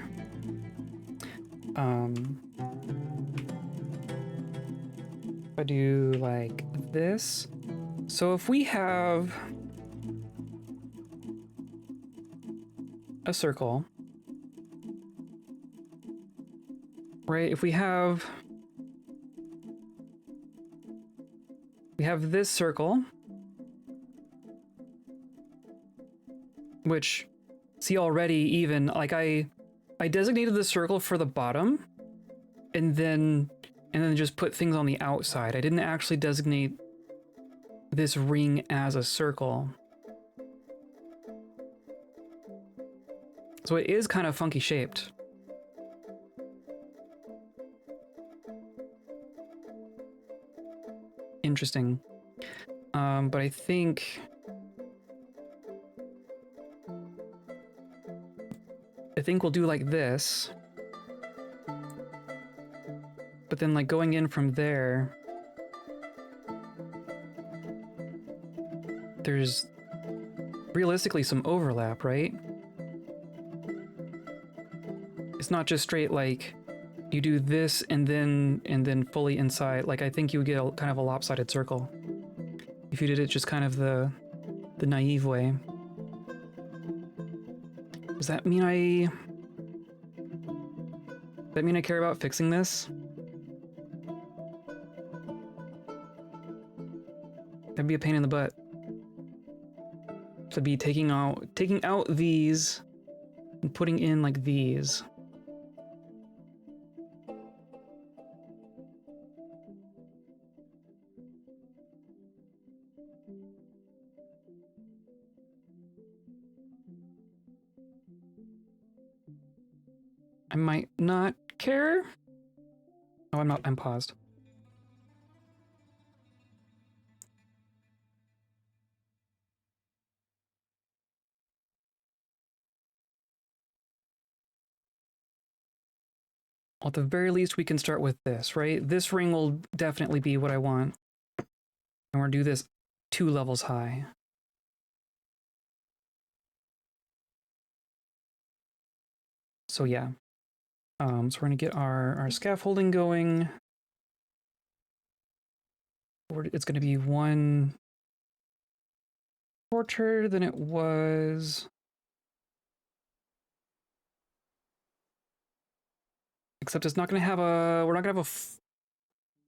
If I do like this. So if we have a circle, right? If we have this circle, which, see, already even, like, I designated the circle for the bottom, and then just put things on the outside. I didn't actually designate this ring as a circle. So it is kind of funky shaped. Interesting. But I think we'll do like this. But then, like, going in from there, there's realistically some overlap, right? It's not just straight, like, you do this and then fully inside. Like, I think you would get a kind of a lopsided circle if you did it just kind of the naive way. Does that mean I care about fixing this? That'd be a pain in the butt. To be taking out these and putting in like these. I might not care. Oh, I'm paused. Well, at the very least, we can start with this, right? This ring will definitely be what I want. And we're gonna do this 2 levels high. So yeah. So we're gonna get our scaffolding going. It's gonna be 1 shorter than it was. Except it's not gonna have we're not gonna have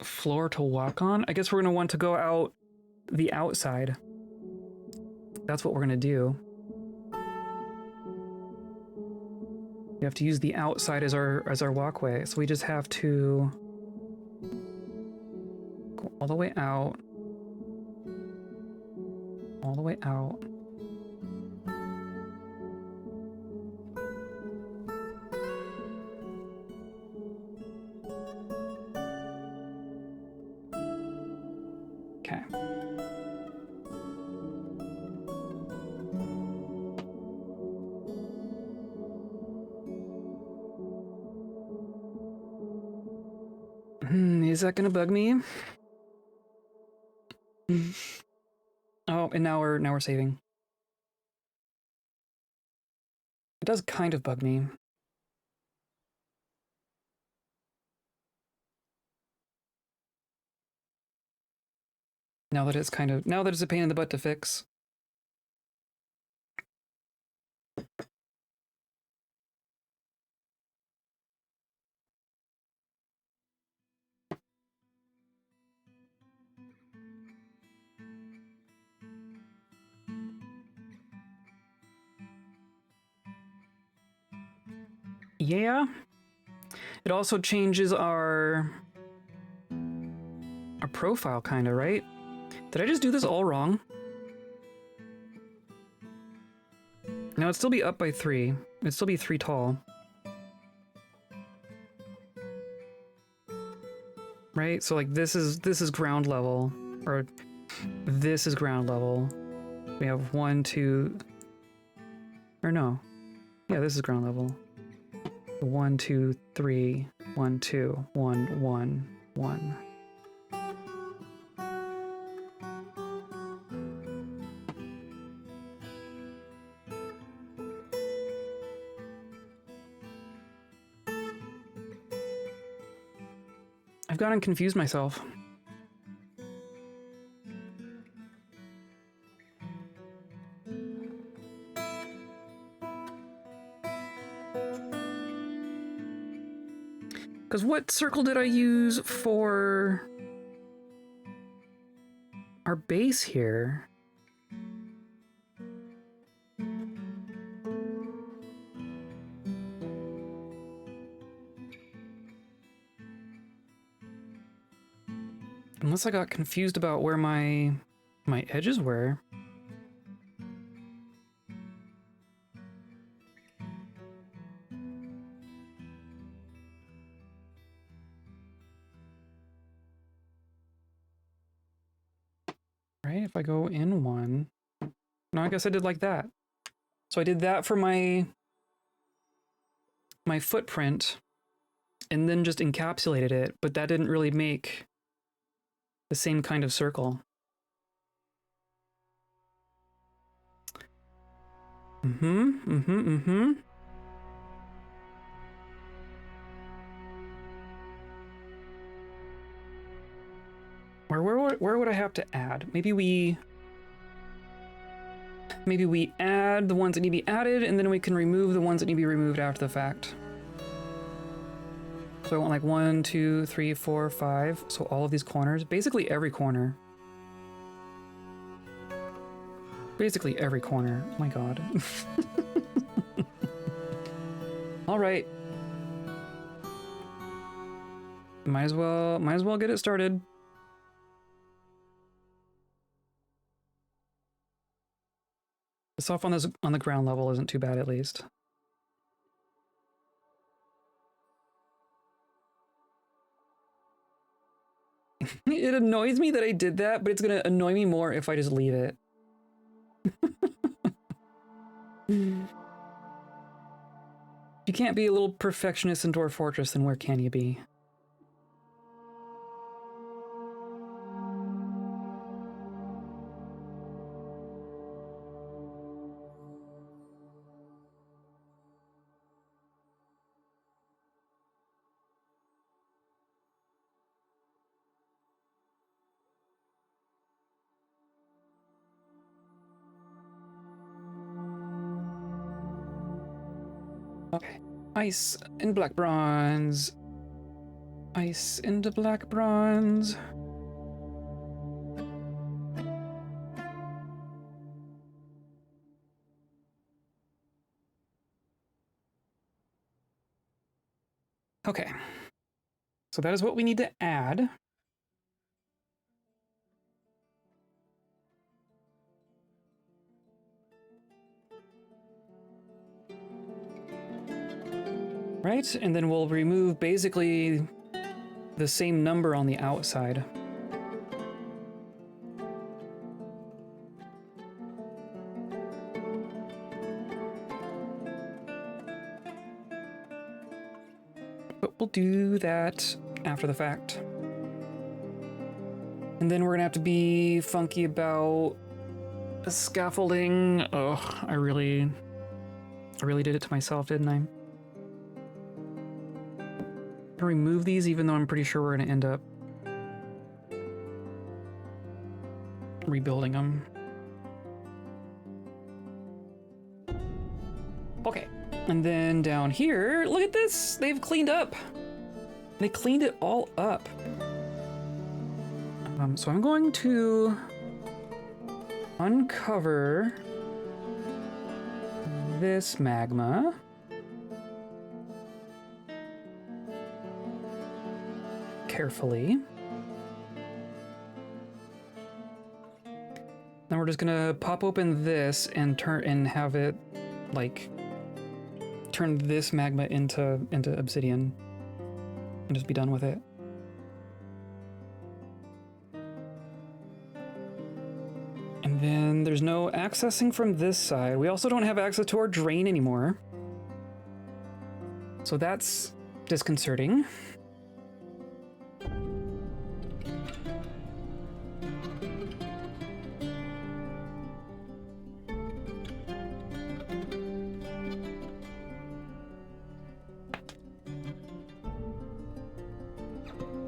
a floor to walk on. I guess we're gonna want to go out the outside. That's what we're gonna do. We have to use the outside as our walkway. So we just have to go all the way out. All the way out. Okay. Is that gonna bug me? Oh, and now we're saving. It does kind of bug me. Now that it's a pain in the butt to fix. Yeah. It also changes our profile, kind of, right? Did I just do this all wrong? No, it'd still be up by 3. It'd still be 3 tall. Right? So like this is ground level. Or this is ground level. We have 1, 2... Or no. Yeah, this is ground level. 1, 2, 3, 1, 2, 1, 1, 1. I've gotten confused myself. Because what circle did I use for our base here? Unless I got confused about where my edges were. Right, if I go in 1... No, I guess I did like that. So I did that for my footprint, and then just encapsulated it, but that didn't really make the same kind of circle. Where would I have to add? Maybe we add the ones that need to be added, and then we can remove the ones that need to be removed after the fact. So I want like 1, 2, 3, 4, 5. So all of these corners, basically every corner. Basically every corner. Oh my god. All right. Might as well get it started. The stuff on the ground level isn't too bad, at least. It annoys me that I did that, but it's gonna annoy me more if I just leave it. If you can't be a little perfectionist in Dwarf Fortress, then where can you be? Okay. Ice and black bronze. Ice into black bronze. Okay. So that is what we need to add. Right? And then we'll remove basically the same number on the outside. But we'll do that after the fact. And then we're gonna have to be funky about scaffolding. Oh, I really did it to myself, didn't I? Remove these, even though I'm pretty sure we're gonna end up rebuilding them. Okay. And then down here, look at this. They've cleaned up. They cleaned it all up. So I'm going to uncover this magma. Carefully. Then we're just gonna pop open this and have it like turn this magma into obsidian and just be done with it. And then there's no accessing from this side. We also don't have access to our drain anymore. So that's disconcerting.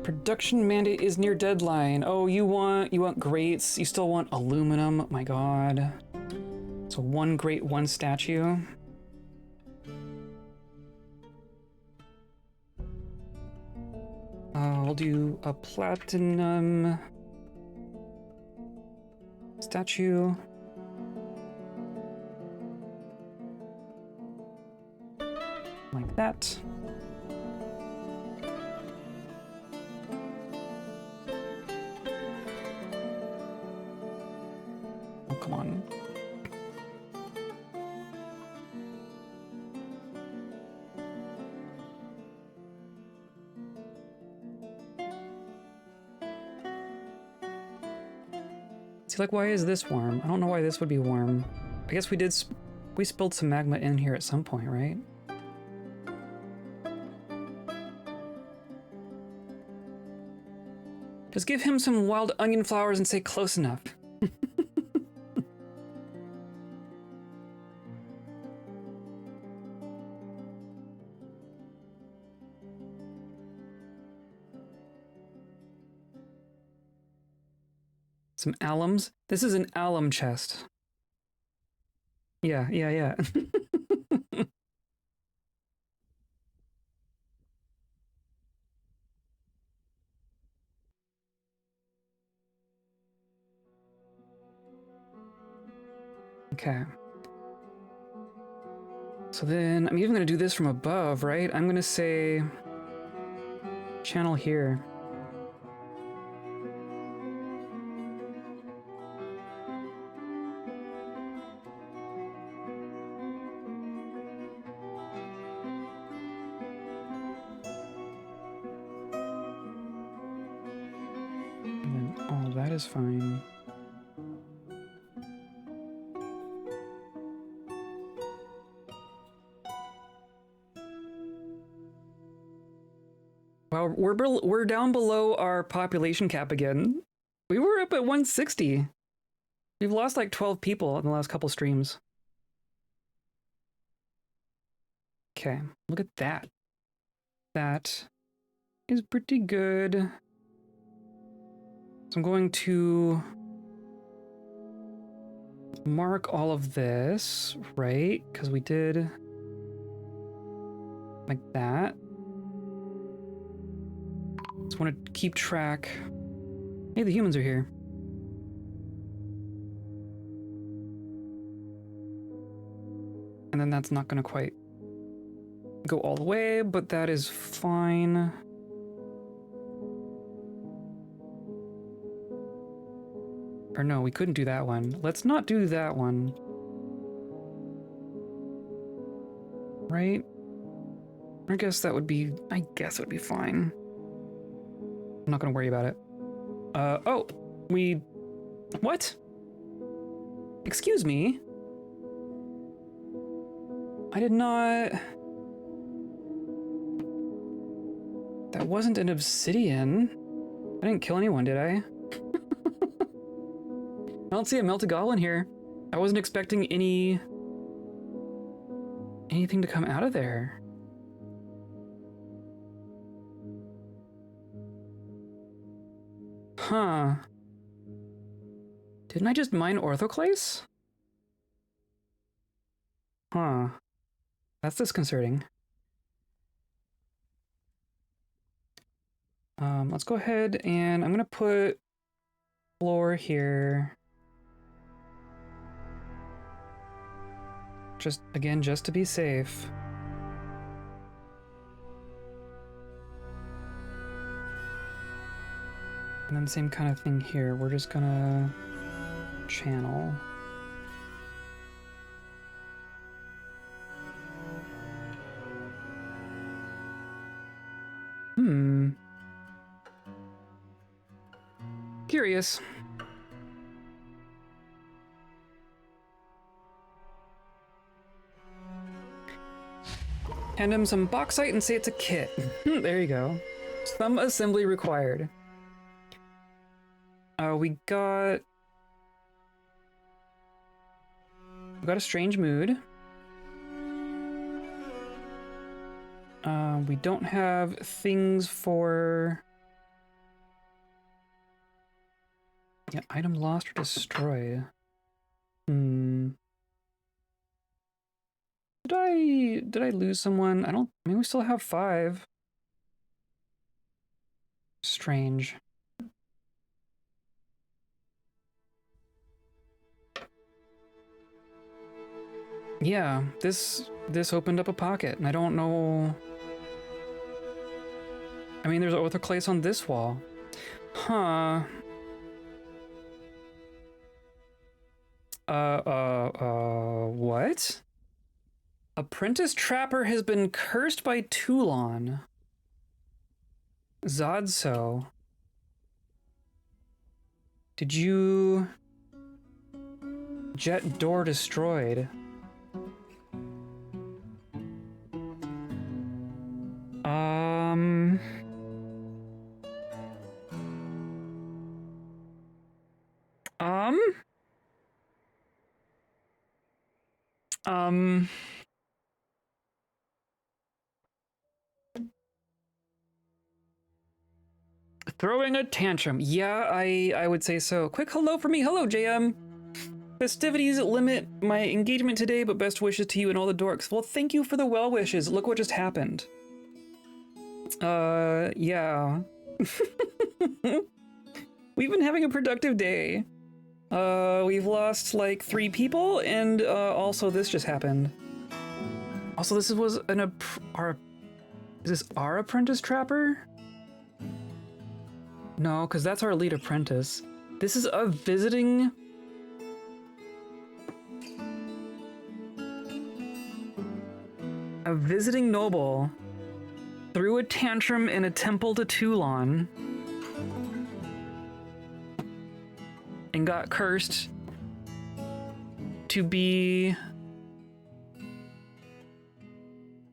Production mandate is near deadline. Oh, you want grates? You still want aluminum? Oh my god. So one grate, one statue. We'll do a platinum statue. Like that. Oh, come on. See, like, why is this warm? I don't know why this would be warm. I guess we spilled some magma in here at some point, right? Just give him some wild onion flowers and say close enough. Some alums. This is an alum chest. Yeah. Okay. So then I'm even gonna do this from above, right? I'm gonna say channel here. And then all that is fine. Wow, we're down below our population cap again. We were up at 160. We've lost like 12 people in the last couple streams. Okay, look at that. That is pretty good. So I'm going to mark all of this, right? Because we did like that. Just want to keep track. Hey, the humans are here. And then that's not going to quite go all the way, but that is fine. Or no, we couldn't do that one. Let's not do that one. Right? I guess it would be fine. I'm not gonna worry about it. Oh, what? Excuse me? I did not... That wasn't an obsidian. I didn't kill anyone, did I? I don't see a melted goblin here. I wasn't expecting anything to come out of there. Huh. Didn't I just mine orthoclase? Huh. That's disconcerting. Let's go ahead and I'm gonna put floor here. Just, again, just to be safe. And then same kind of thing here. We're just gonna channel. Curious. Hand him some bauxite and say it's a kit. There you go. Some assembly required. We got a strange mood. We don't have things for... Yeah, item lost or destroyed. Did I lose someone? I mean, we still have 5. Strange. Yeah, this opened up a pocket, and I don't know... I mean, there's orthoclase on this wall. Huh. What? Apprentice Trapper has been cursed by Tulon. Zodso. Did you... Jet door destroyed. Throwing a tantrum. Yeah, I would say so. Quick hello for me. Hello, JM. Festivities limit my engagement today, but best wishes to you and all the dorks. Well, thank you for the well wishes. Look what just happened. Yeah. We've been having a productive day. We've lost like 3 people, and also this just happened. Also, this was is this our apprentice trapper? No, because that's our lead apprentice. This is a visiting... A visiting noble threw a tantrum in a temple to Tulon and got cursed to be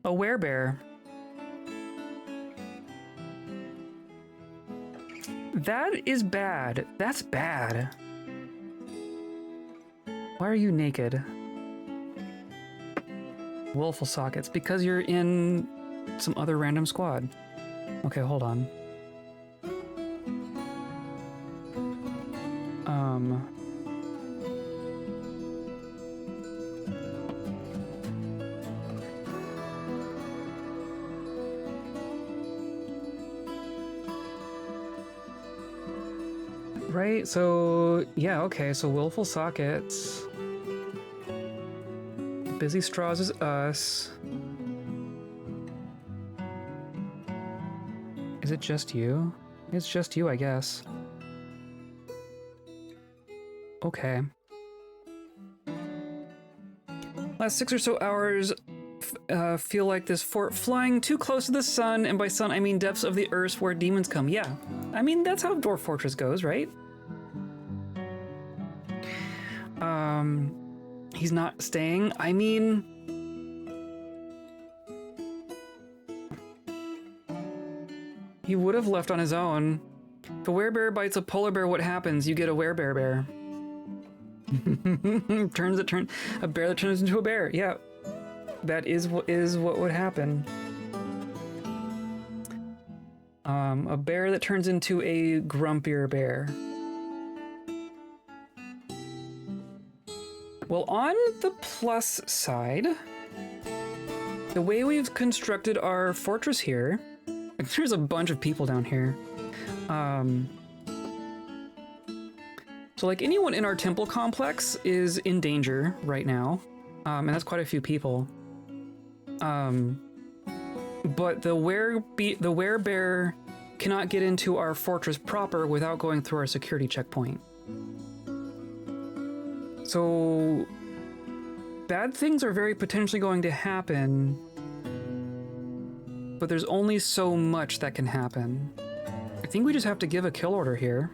a werebear. That is bad. That's bad. Why are you naked? Willful sockets. Because you're in some other random squad. Okay, hold on. Right, so yeah, okay, so willful sockets. Busy straws is us. Is it just you? It's just you, I guess. Okay. Last 6 or so hours feel like this fort flying too close to the sun, and by sun I mean depths of the earth where demons come. Yeah, I mean that's how Dwarf Fortress goes, right? He's not staying. I mean... He would have left on his own. If a werebear bites a polar bear, what happens? You get a werebear bear. A bear that turns into a bear. Yeah, that is what would happen. A bear that turns into a grumpier bear. Well, on the plus side, the way we've constructed our fortress here, there's a bunch of people down here. So like anyone in our temple complex is in danger right now, and that's quite a few people. But the werebear cannot get into our fortress proper without going through our security checkpoint. So bad things are very potentially going to happen, but there's only so much that can happen. I think we just have to give a kill order here.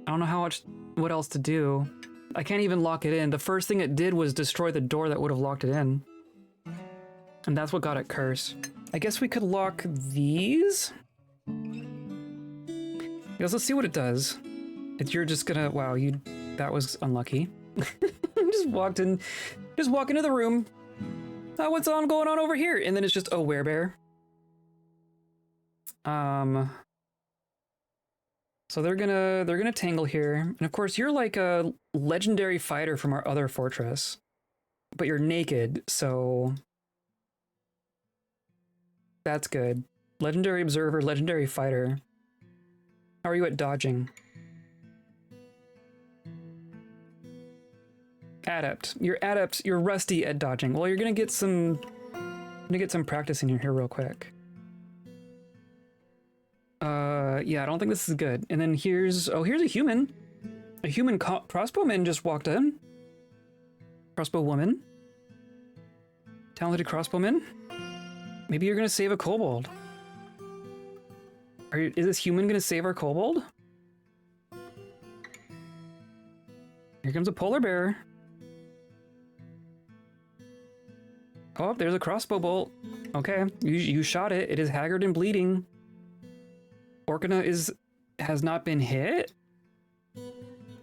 I don't know what else to do. I can't even lock it in. The first thing it did was destroy the door that would have locked it in. And that's what got it cursed. I guess we could lock these. Yes, let's see what it does. You're just gonna, wow, that was unlucky. Just walk into the room. Oh, what's going on over here? And then it's just a werebear. So they're gonna tangle here. And of course you're like a legendary fighter from our other fortress, but you're naked, so that's good. Legendary observer, legendary fighter. How are you at dodging? Adept. You're adept. You're rusty at dodging. Well, you're gonna get some practice in here real quick. Yeah, I don't think this is good. And then here's a human. A human crossbowman just walked in. Crossbow woman. Talented crossbowman. Maybe you're gonna save a kobold. Is this human gonna save our kobold? Here comes a polar bear. Oh, there's a crossbow bolt. Okay, you shot it. It is haggard and bleeding. Orkana has not been hit?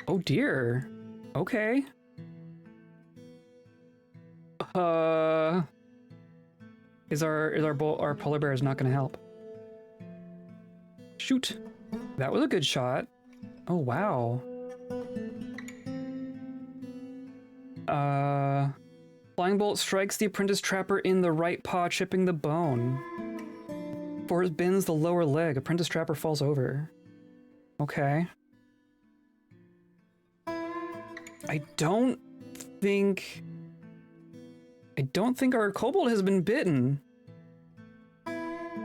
Oh dear. Okay. Is our polar bear is not gonna help? Shoot. That was a good shot. Oh wow. Flying bolt strikes the apprentice trapper in the right paw, chipping the bone. Force bends the lower leg. Apprentice trapper falls over. Okay. I don't think our kobold has been bitten.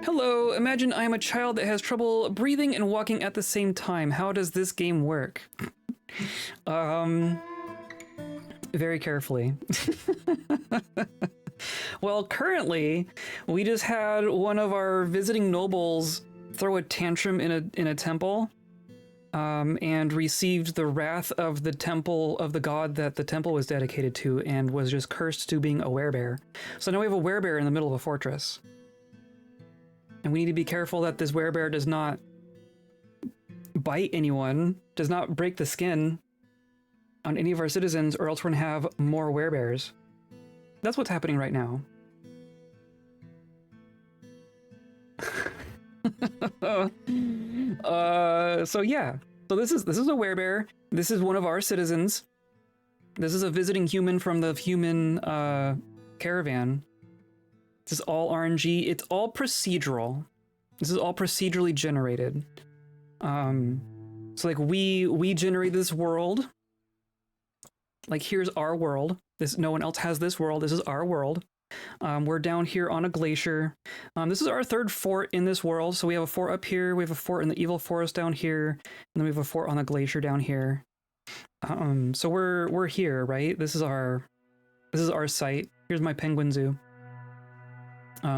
Hello, imagine I am a child that has trouble breathing and walking at the same time. How does this game work? Very carefully. Well, currently, we just had one of our visiting nobles throw a tantrum in a temple, and received the wrath of the temple of the god that the temple was dedicated to, and was just cursed to being a werebear. So now we have a werebear in the middle of a fortress. And we need to be careful that this werebear does not bite anyone, does not break the skin on any of our citizens, or else we're gonna have more werebears. That's what's happening right now. So yeah. So this is a werebear. This is one of our citizens. This is a visiting human from the human caravan. This is all RNG. It's all procedural. This is all procedurally generated. So like we generate this world. Like here's our world. No one else has this world. This is our world. We're down here on a glacier. This is our third fort in this world. So we have a fort up here. We have a fort in the evil forest down here, and then we have a fort on the glacier down here. So we're here, right? This is our site. Here's my penguin zoo.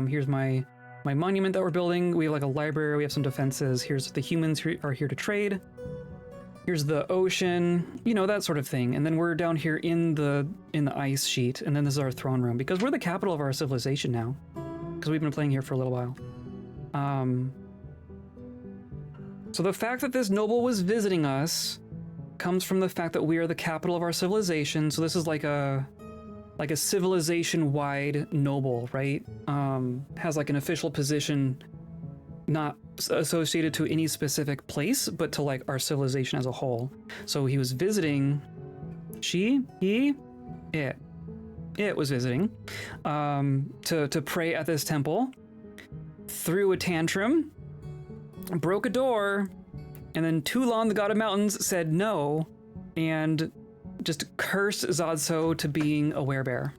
Here's my monument that we're building. We have like a library. We have some defenses. Here's the humans who are here to trade. Here's the ocean, you know, that sort of thing. And then we're down here in the ice sheet, and then this is our throne room, because we're the capital of our civilization now, because we've been playing here for a little while. So the fact that this noble was visiting us comes from the fact that we are the capital of our civilization. So this is like a civilization-wide noble, right? Has like an official position not associated to any specific place, but to like our civilization as a whole. So he was visiting. It was visiting to pray at this temple, threw a tantrum, broke a door, and then Tulon, the god of mountains, said no, and just cursed Zodso to being a werebear.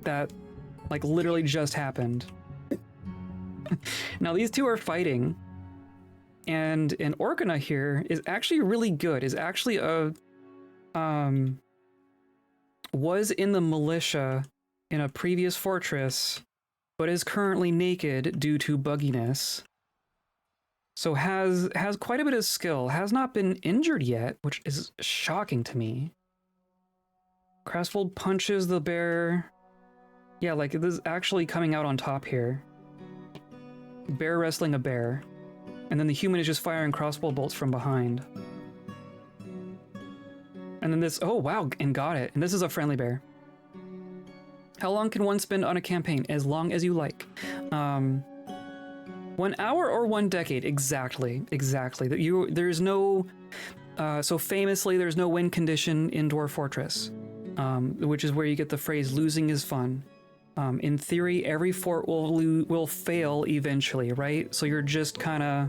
That, like, literally just happened. Now these two are fighting, and Orkana here is actually really good. Is actually a was in the militia in a previous fortress, but is currently naked due to bugginess. So has quite a bit of skill. Has not been injured yet, which is shocking to me. Crestfold punches the bear. Yeah, like this is actually coming out on top here. Bear wrestling a bear. And then the human is just firing crossbow bolts from behind. And then this, oh wow, and got it. And this is a friendly bear. How long can one spend on a campaign? As long as you like. 1 hour or 1 decade? Exactly. There's no, so famously, there's no win condition in Dwarf Fortress, which is where you get the phrase, losing is fun. In theory, every fort will fail eventually, right? So you're just kind of,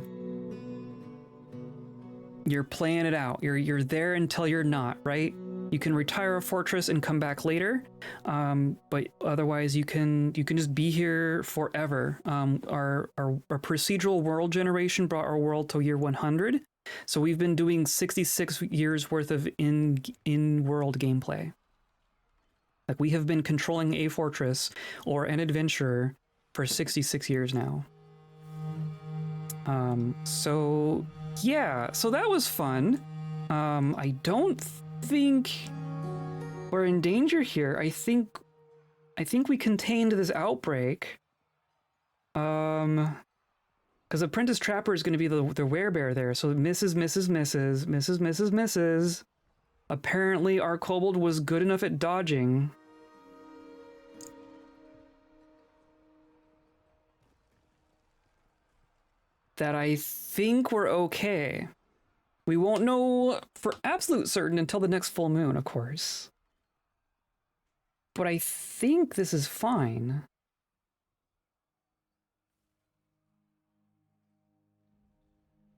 you're playing it out. You're there until you're not, right? You can retire a fortress and come back later, but otherwise you can just be here forever. Our procedural world generation brought our world to year 100, so we've been doing 66 years worth of in-world gameplay. Like, we have been controlling a fortress or an adventurer for 66 years now. So yeah, so that was fun. I don't think we're in danger here. I think we contained this outbreak. Because Apprentice Trapper is going to be the werebear there. So misses. Apparently our kobold was good enough at dodging. That I think we're okay. We won't know for absolute certain until the next full moon, of course. But I think this is fine.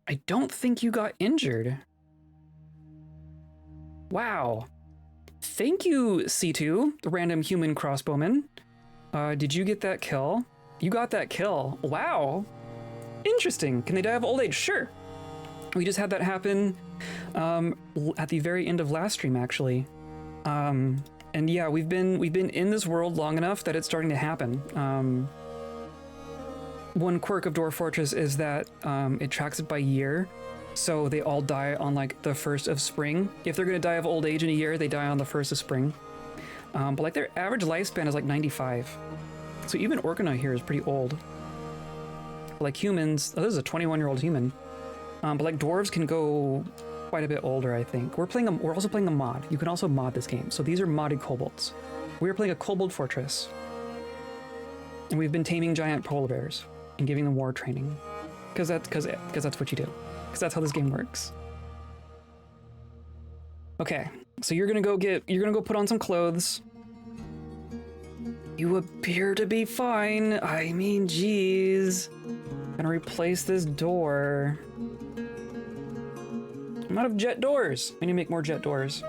I don't think you got injured. Wow. Thank you, C2, the random human crossbowman. Did you get that kill? You got that kill. Wow. Interesting. Can they die of old age? Sure. We just had that happen at the very end of last stream, actually. And yeah, we've been in this world long enough that it's starting to happen. One quirk of Dwarf Fortress is that it tracks it by year, so they all die on like the 1st of spring. If they're gonna die of old age in a year, they die on the 1st of spring. But like their average lifespan is like 95. So even Orkana here is pretty old. Like humans, oh, this is a 21-year-old human. But like dwarves can go quite a bit older, I think. We're also playing a mod. You can also mod this game. So these are modded kobolds. We are playing a kobold fortress. And we've been taming giant polar bears and giving them war training. Because that's what you do. Because that's how this game works. Okay, so you're gonna go put on some clothes. You appear to be fine. I mean, geez. Gonna replace this door. I'm out of jet doors. I need to make more jet doors.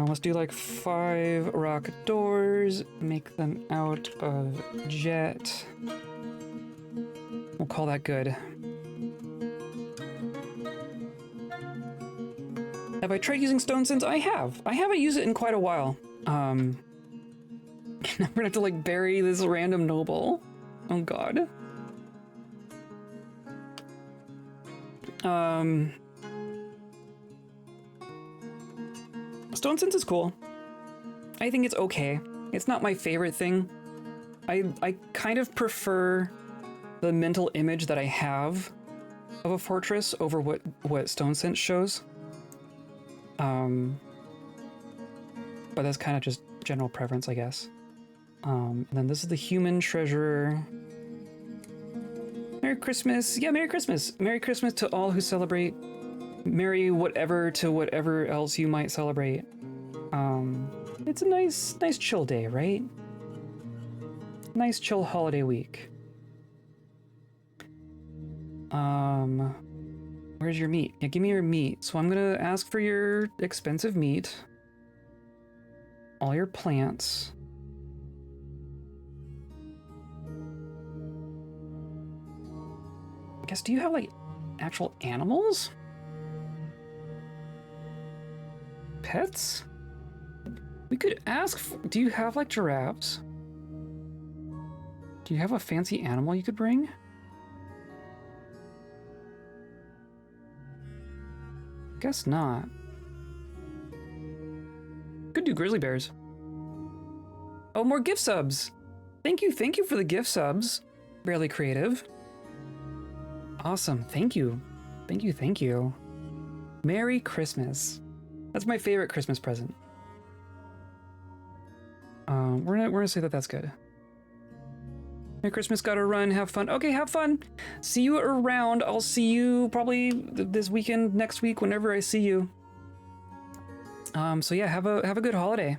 Let's do like 5 rock doors. Make them out of jet. We'll call that good. Have I tried using stone since? I have. I haven't used it in quite a while. Now we're gonna have to like bury this random noble. Oh god. Stone Sense is cool. I think it's okay. It's not my favorite thing. I kind of prefer the mental image that I have of a fortress over what Stone Sense shows. But but that's kind of just general preference, I guess. And then this is the human treasurer. Merry Christmas. Yeah, Merry Christmas. Merry Christmas to all who celebrate. Merry whatever to whatever else you might celebrate. It's a nice chill day, right? Nice chill holiday week. Where's your meat? Yeah, give me your meat. So I'm gonna ask for your expensive meat. All your plants. I guess, do you have like actual animals? Pets? We could ask, do you have like giraffes? Do you have a fancy animal you could bring? Guess not. Could do grizzly bears. Oh, more gift subs. Thank you for the gift subs. Barely creative. Awesome, thank you. Thank you. Merry Christmas. That's my favorite Christmas present. We're gonna say that that's good. Merry Christmas, gotta run, have fun. Okay, have fun. See you around. I'll see you probably this weekend, next week, whenever I see you. So yeah, have a good holiday.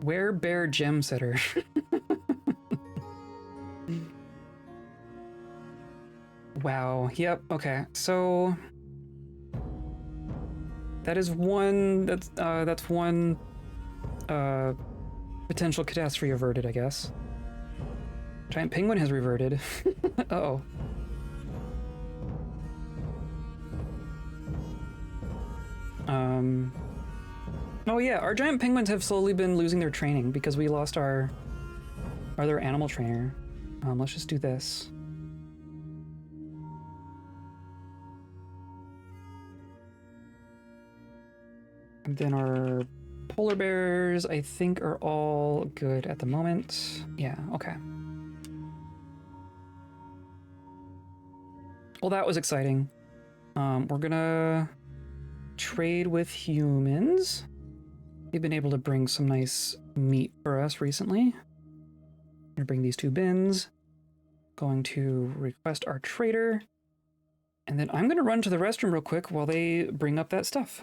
Where bear gem setter? Wow. Yep. Okay. So that is one. That's one potential catastrophe averted, I guess. Giant penguin has reverted. Uh-oh. Oh yeah, our giant penguins have slowly been losing their training because we lost our other animal trainer. Let's just do this. And then our polar bears, I think, are all good at the moment. Yeah, okay. Well, that was exciting. We're gonna trade with humans. They've been able to bring some nice meat for us recently. I'm gonna bring these 2 bins. Going to request our trader. And then I'm gonna run to the restroom real quick while they bring up that stuff.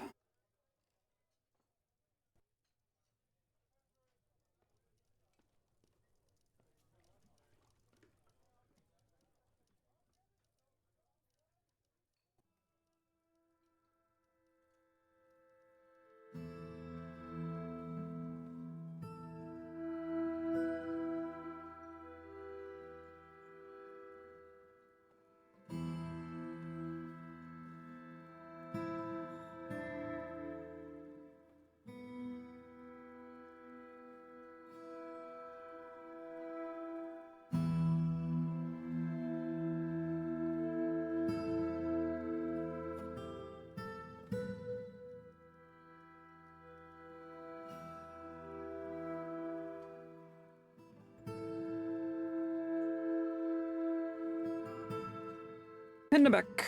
Heading back.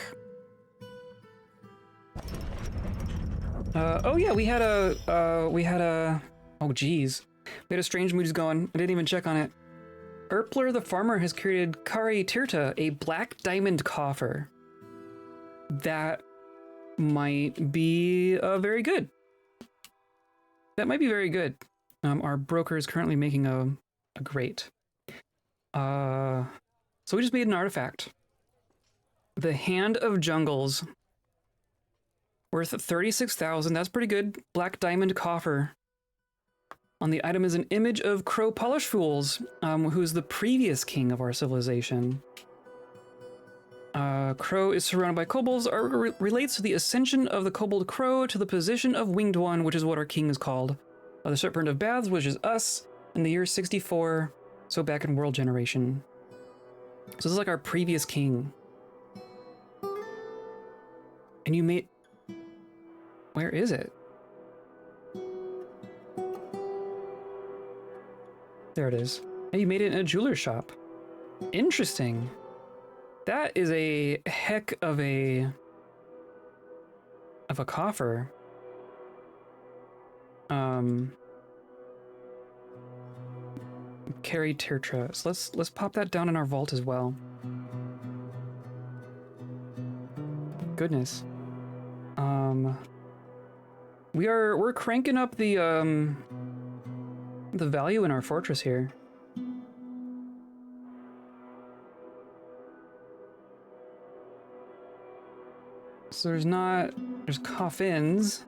Oh yeah, we had a, oh geez. We had a strange mood going. I didn't even check on it. Erpler the farmer has created Kari Tirta, a black diamond coffer. That might be very good. That might be very good. Our broker is currently making a grate. So we just made an artifact. The Hand of Jungles. Worth 36,000. That's pretty good. Black diamond coffer. On the item is an image of Crow Polish Fools, who's the previous king of our civilization. Crow is surrounded by kobolds. Relates to the ascension of the kobold crow to the position of winged one, which is what our king is called. The Serpent of Baths, which is us, in the year 64, so back in world generation. So this is like our previous king. And you made... Where is it? There it is. Hey, you made it in a jeweler's shop. Interesting. That is a heck of a of a coffer. Carry Tertra. So let's pop that down in our vault as well. Goodness. We're cranking up the value in our fortress here. So there's coffins.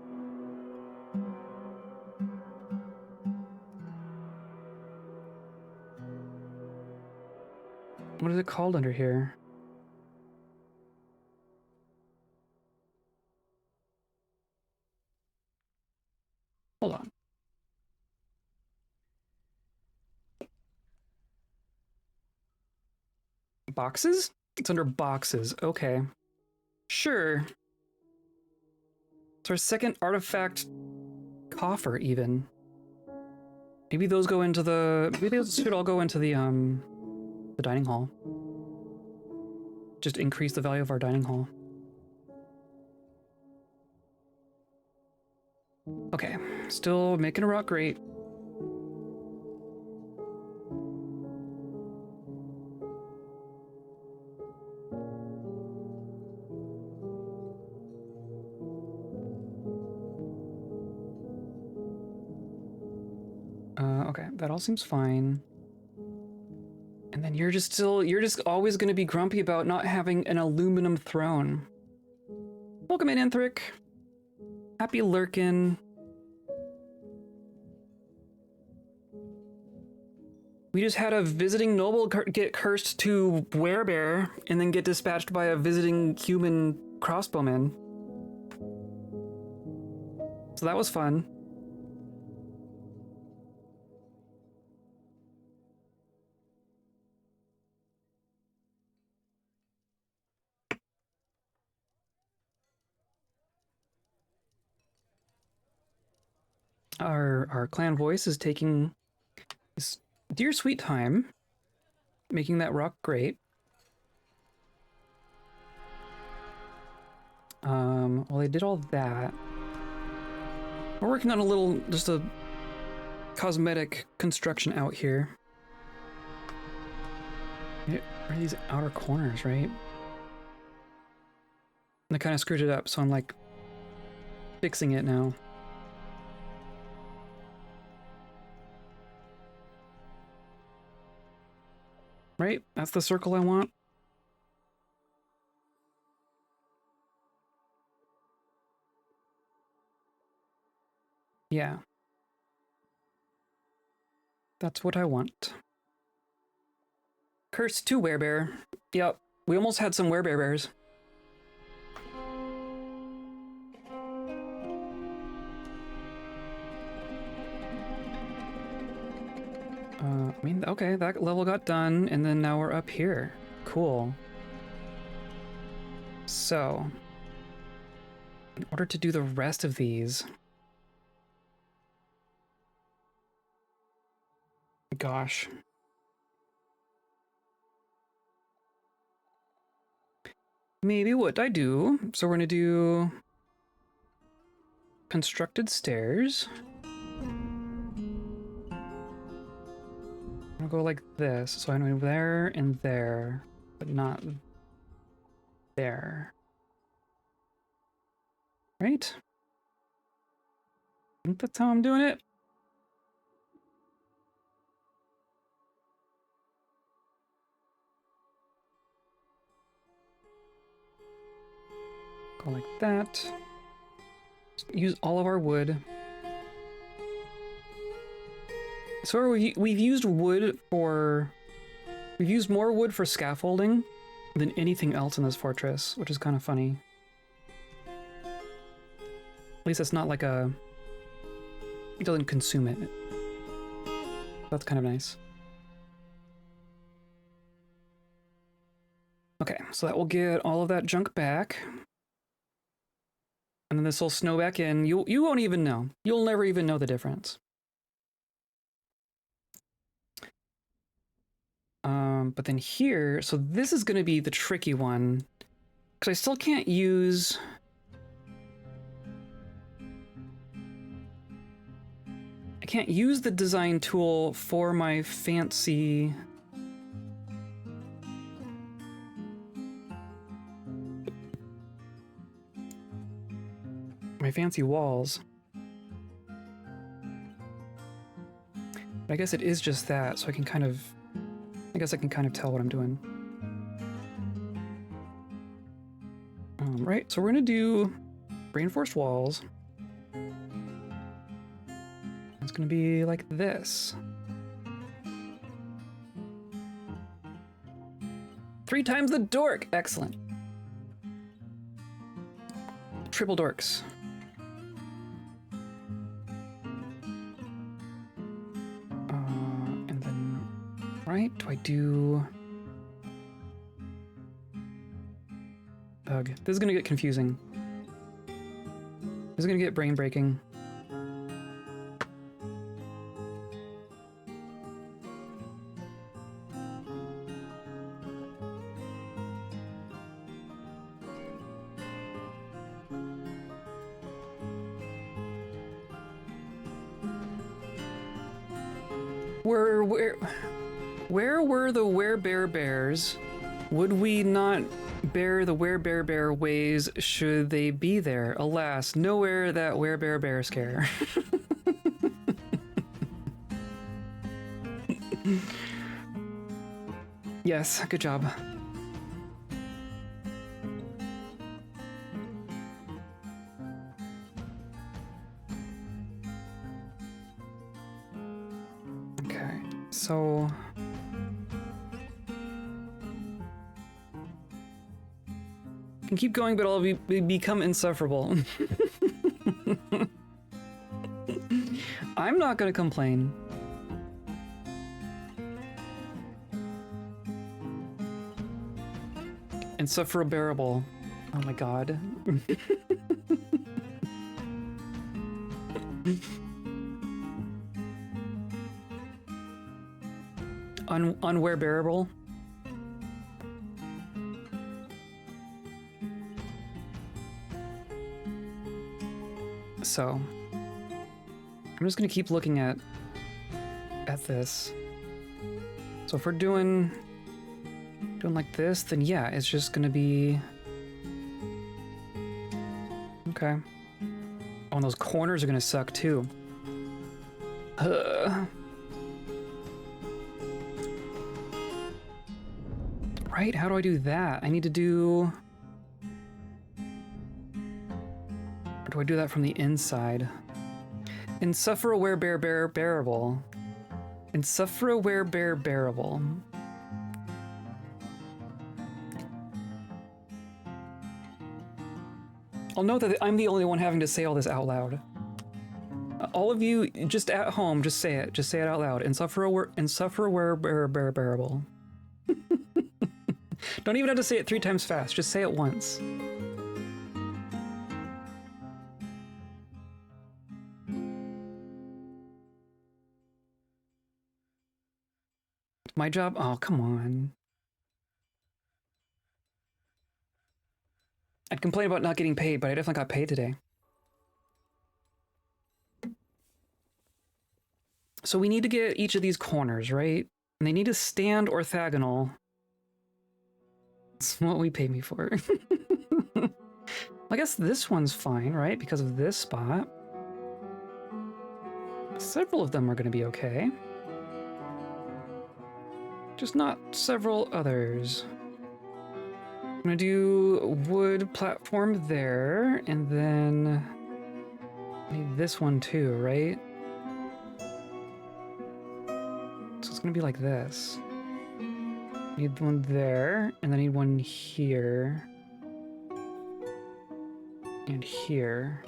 What is it called under here? Hold on. Boxes? It's under boxes. Okay. Sure. It's our second artifact coffer, even. Maybe those go into the... Maybe those should all go into the dining hall. Just increase the value of our dining hall. Okay. Still making a rock grate. Okay, that all seems fine. And then you're just always going to be grumpy about not having an aluminum throne. Welcome in, Anthric. Happy lurkin'. We just had a visiting noble get cursed to werebear and then get dispatched by a visiting human crossbowman. So that was fun. Our clan voice is taking his dear sweet time, making that rock great. Well, they did all that. We're working on just a cosmetic construction out here. Are these outer corners, right? And I kind of screwed it up, so I'm like fixing it now. Right? That's the circle I want. Yeah. That's what I want. Curse to werebear. Yep. We almost had some werebear bears. I mean, okay, that level got done, and then now we're up here. Cool. So, in order to do the rest of these... Gosh. Maybe what I do... So we're gonna do... constructed stairs. I'll go like this, so I know there and there, but not there. Right? I think that's how I'm doing it. Go like that. Just use all of our wood. So we've used wood for... We've used more wood for scaffolding than anything else in this fortress, which is kind of funny. At least it's not like a... It doesn't consume it. That's kind of nice. Okay, so that will get all of that junk back. And then this will snow back in. You won't even know. You'll never even know the difference. But then here, so this is going to be the tricky one. Because I still can't use... I can't use the design tool for my fancy... my fancy walls. But I guess it is just that, so I can kind of... I guess I can kind of tell what I'm doing. Right, so we're gonna do reinforced walls. It's gonna be like this. 3 times the dork! Excellent. Triple dorks. And then, right, do I do... Ugh, this is gonna get confusing. This is gonna get brain breaking. Where were the werebear bears? Would we not bear the werebear ways should they be there? Alas, nowhere that werebear scare. Yes, good job. Okay, so... I can keep going, but I'll become insufferable. I'm not gonna complain. Insufferable. Oh my god. Unwearable. So, I'm just gonna keep looking at this. So if we're doing like this, then yeah, it's just gonna be okay. Oh, and those corners are gonna suck too. Right? How do I do that? I need to do... Or do I do that from the inside? Insufferable bearable. Insufferable bearable. I'll note that I'm the only one having to say all this out loud. All of you, just at home, just say it. Just say it out loud. Insufferable bearable. Don't even have to say it 3 times fast. Just say it once. My job? Oh, come on. I'd complain about not getting paid, but I definitely got paid today. So we need to get each of these corners, right? And they need to stand orthogonal. That's what we pay me for. I guess this one's fine, right? Because of this spot. Several of them are going to be okay. Just not several others. I'm going to do wood platform there, and then I need this one too, right? So it's going to be like this. Need one there, and then I need one here. And here.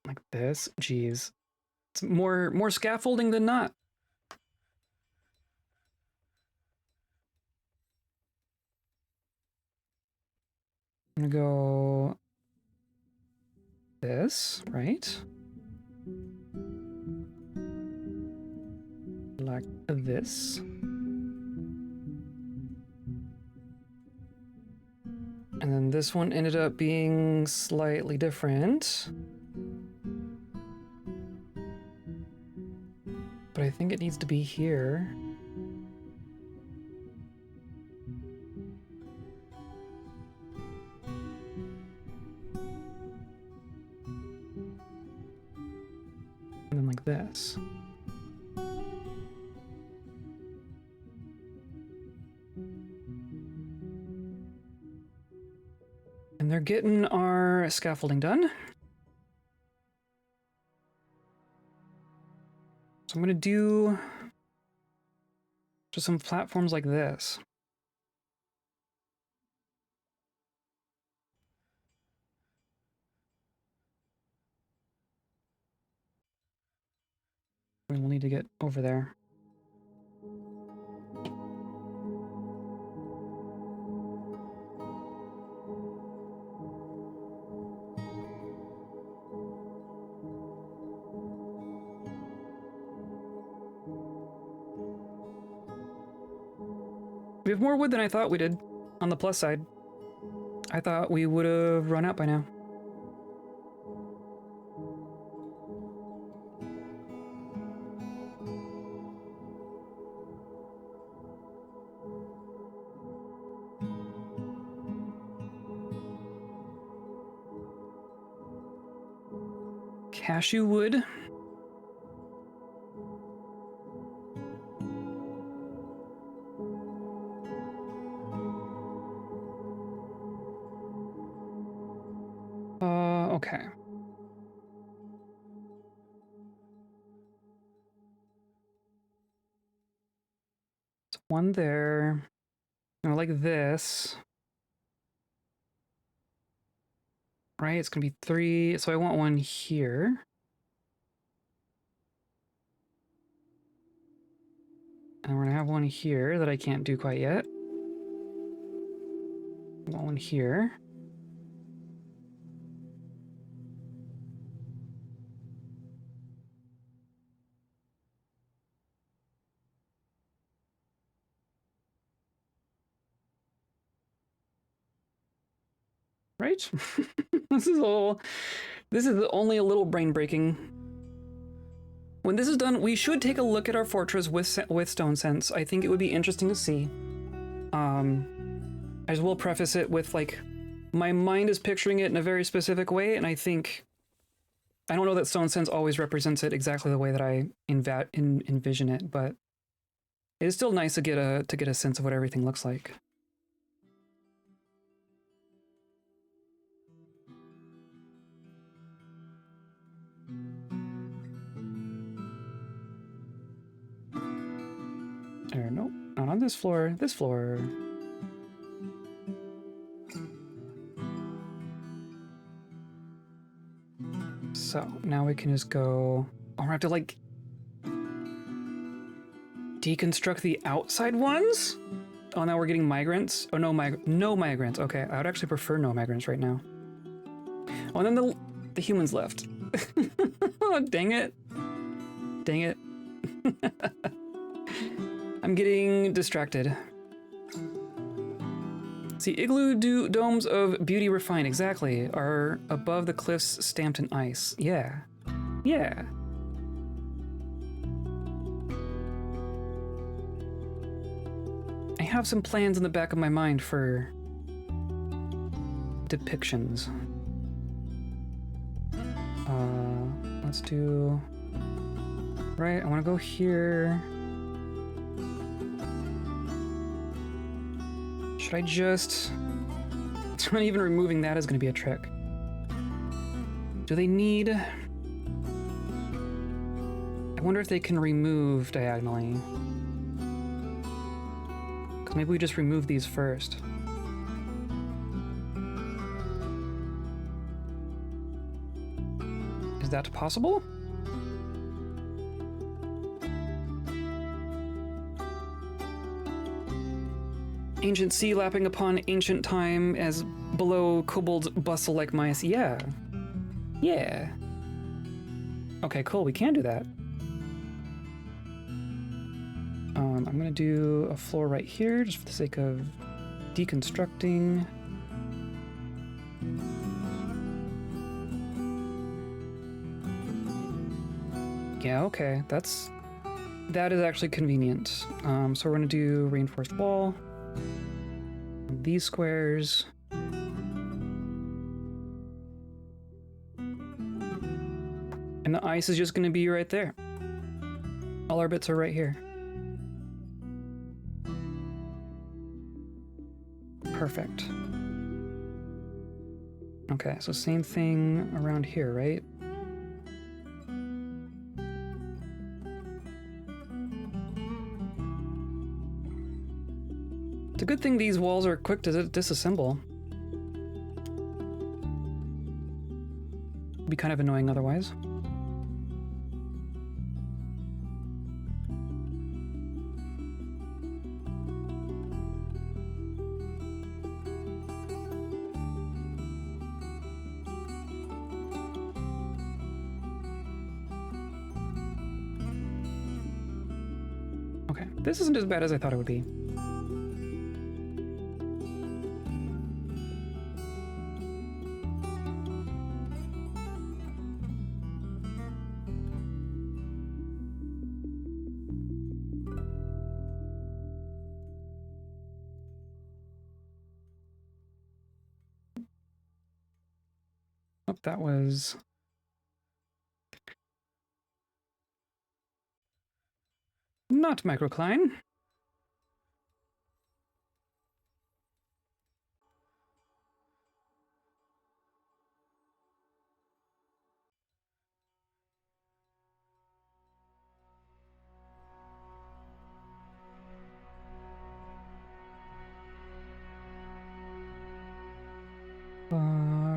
Like this? Jeez. It's more scaffolding than not. I'm gonna go this, right? Like this. And this one ended up being slightly different. But I think it needs to be here. And then like this. And they're getting our scaffolding done. So I'm gonna do just some platforms like this. We'll need to get over there. We have more wood than I thought we did, on the plus side. I thought we would have run out by now. Cashew wood. Okay. It's one there. I like this. Right, it's gonna be 3, so I want one here. And we're gonna have one here that I can't do quite yet. I want one here. Right? This is only a little brain breaking. When this is done, we should take a look at our fortress with Stone Sense. I think it would be interesting to see. I just will preface it with, like, my mind is picturing it in a very specific way, and I don't know that Stone Sense always represents it exactly the way that I envision it, but it is still nice to get a sense of what everything looks like. Nope, not on this floor. This floor. So now we can just go. Oh, we have to like deconstruct the outside ones. Oh, now we're getting migrants. Oh no, no migrants. Okay, I would actually prefer no migrants right now. Oh, and then the humans left. Oh, dang it! Dang it! I'm getting distracted. See, igloo domes of beauty refined, exactly, are above the cliffs stamped in ice. Yeah. Yeah. I have some plans in the back of my mind for depictions. Let's do... Right, I want to go here. Should I just... Not even removing that is going to be a trick. Do they need... I wonder if they can remove diagonally. Because maybe we just remove these first. Is that possible? Ancient sea lapping upon ancient time as below kobolds bustle like mice. Yeah. Yeah. Okay, cool. We can do that. I'm gonna do a floor right here just for the sake of deconstructing. Yeah, okay. That is actually convenient. So we're gonna do reinforced wall. These squares. And the ice is just gonna be right there. All our bits are right here. Perfect. Okay, so same thing around here, right? It's a good thing these walls are quick to disassemble. It'd be kind of annoying otherwise. Okay, this isn't as bad as I thought it would be. Oh, that was... not microcline.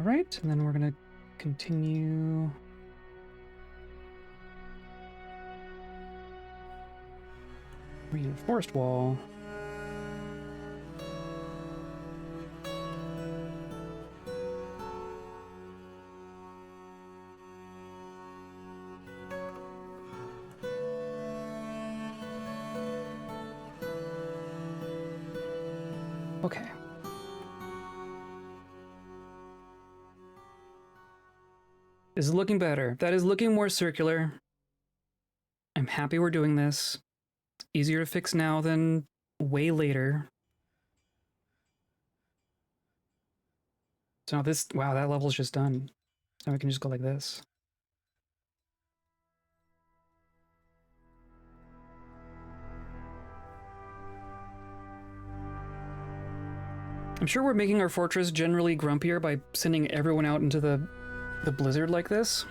Right, and then we're gonna continue. Reinforced wall. Okay. This is looking better. That is looking more circular. I'm happy we're doing this. It's easier to fix now than way later. So now this, wow, that level's just done. Now we can just go like this. I'm sure we're making our fortress generally grumpier by sending everyone out into the blizzard like this.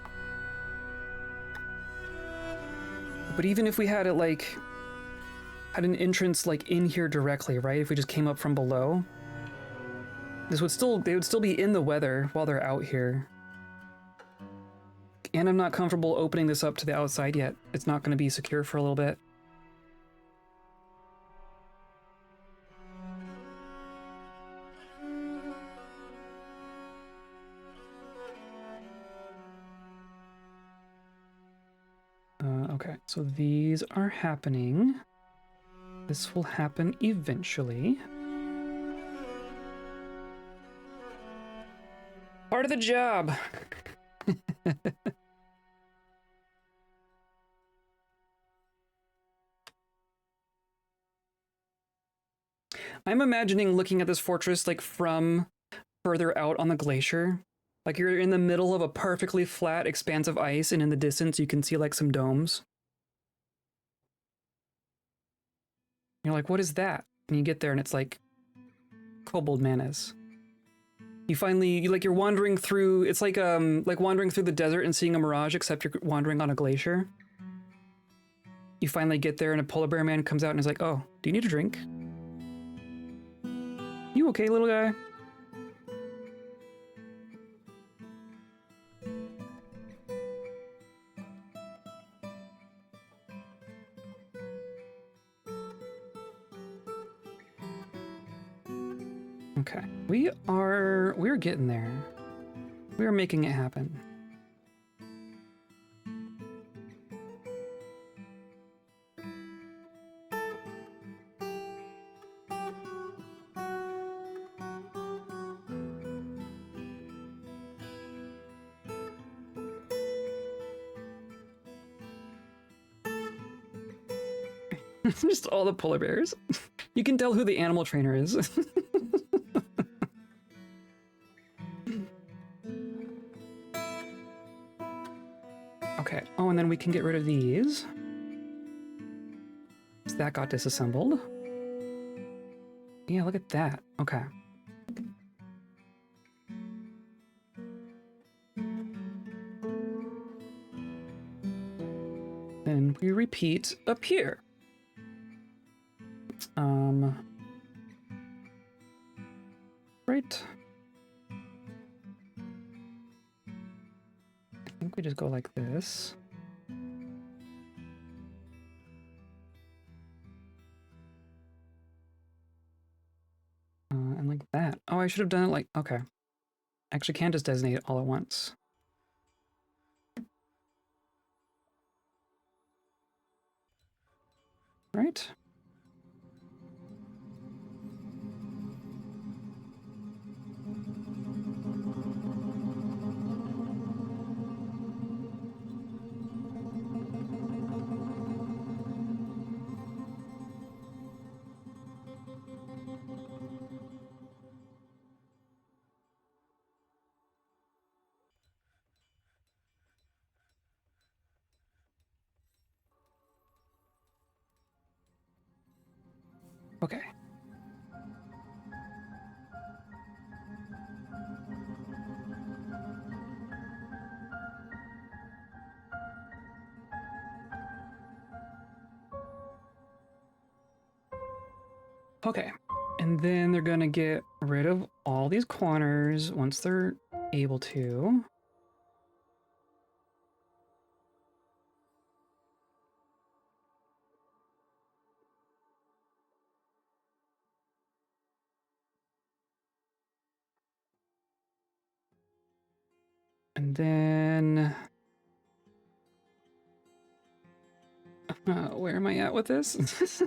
But even if we had it like, had an entrance like in here directly, right? If we just came up from below, they would still be in the weather while they're out here. And I'm not comfortable opening this up to the outside yet. It's not going to be secure for a little bit. Okay, so these are happening. This will happen eventually. Part of the job. I'm imagining looking at this fortress like from further out on the glacier. Like you're in the middle of a perfectly flat expanse of ice, and in the distance you can see like some domes. You're like, what is that? And you get there and it's like kobold manas. You finally, you're wandering through, it's like wandering through the desert and seeing a mirage, except you're wandering on a glacier. You finally get there and a polar bear man comes out and is like, oh, do you need a drink? You okay, little guy? Okay, we're getting there. We are making it happen. Just all the polar bears. You can tell who the animal trainer is. Okay. Oh, and then we can get rid of these. So that got disassembled. Yeah, look at that. Okay. Then we repeat up here. Right. I think we just go like this. And like that. Oh, I should have done it like, okay. Actually, can't just designate it all at once. Right? Okay. Okay. And then they're gonna get rid of all these corners once they're able to. And then... where am I at with this?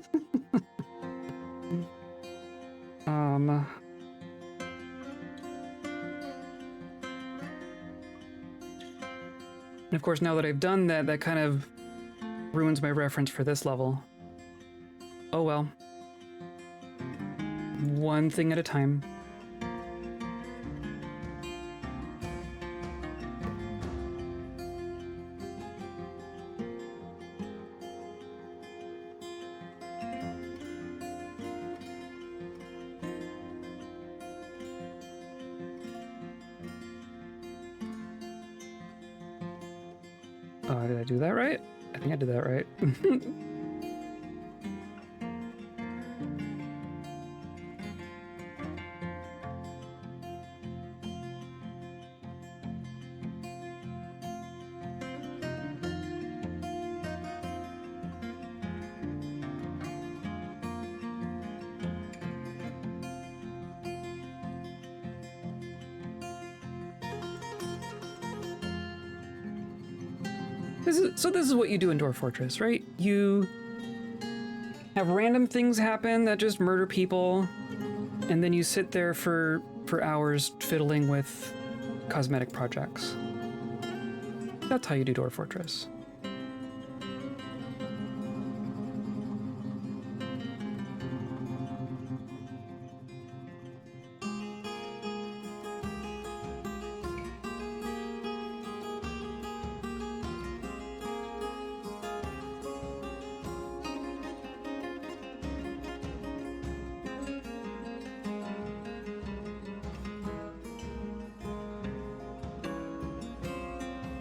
And of course, now that I've done that, that kind of ruins my reference for this level. Oh well. One thing at a time. Did I do that right? I think I did that right. This is what you do in Dwarf Fortress, right? You have random things happen that just murder people, and then you sit there for hours fiddling with cosmetic projects. That's how you do Dwarf Fortress.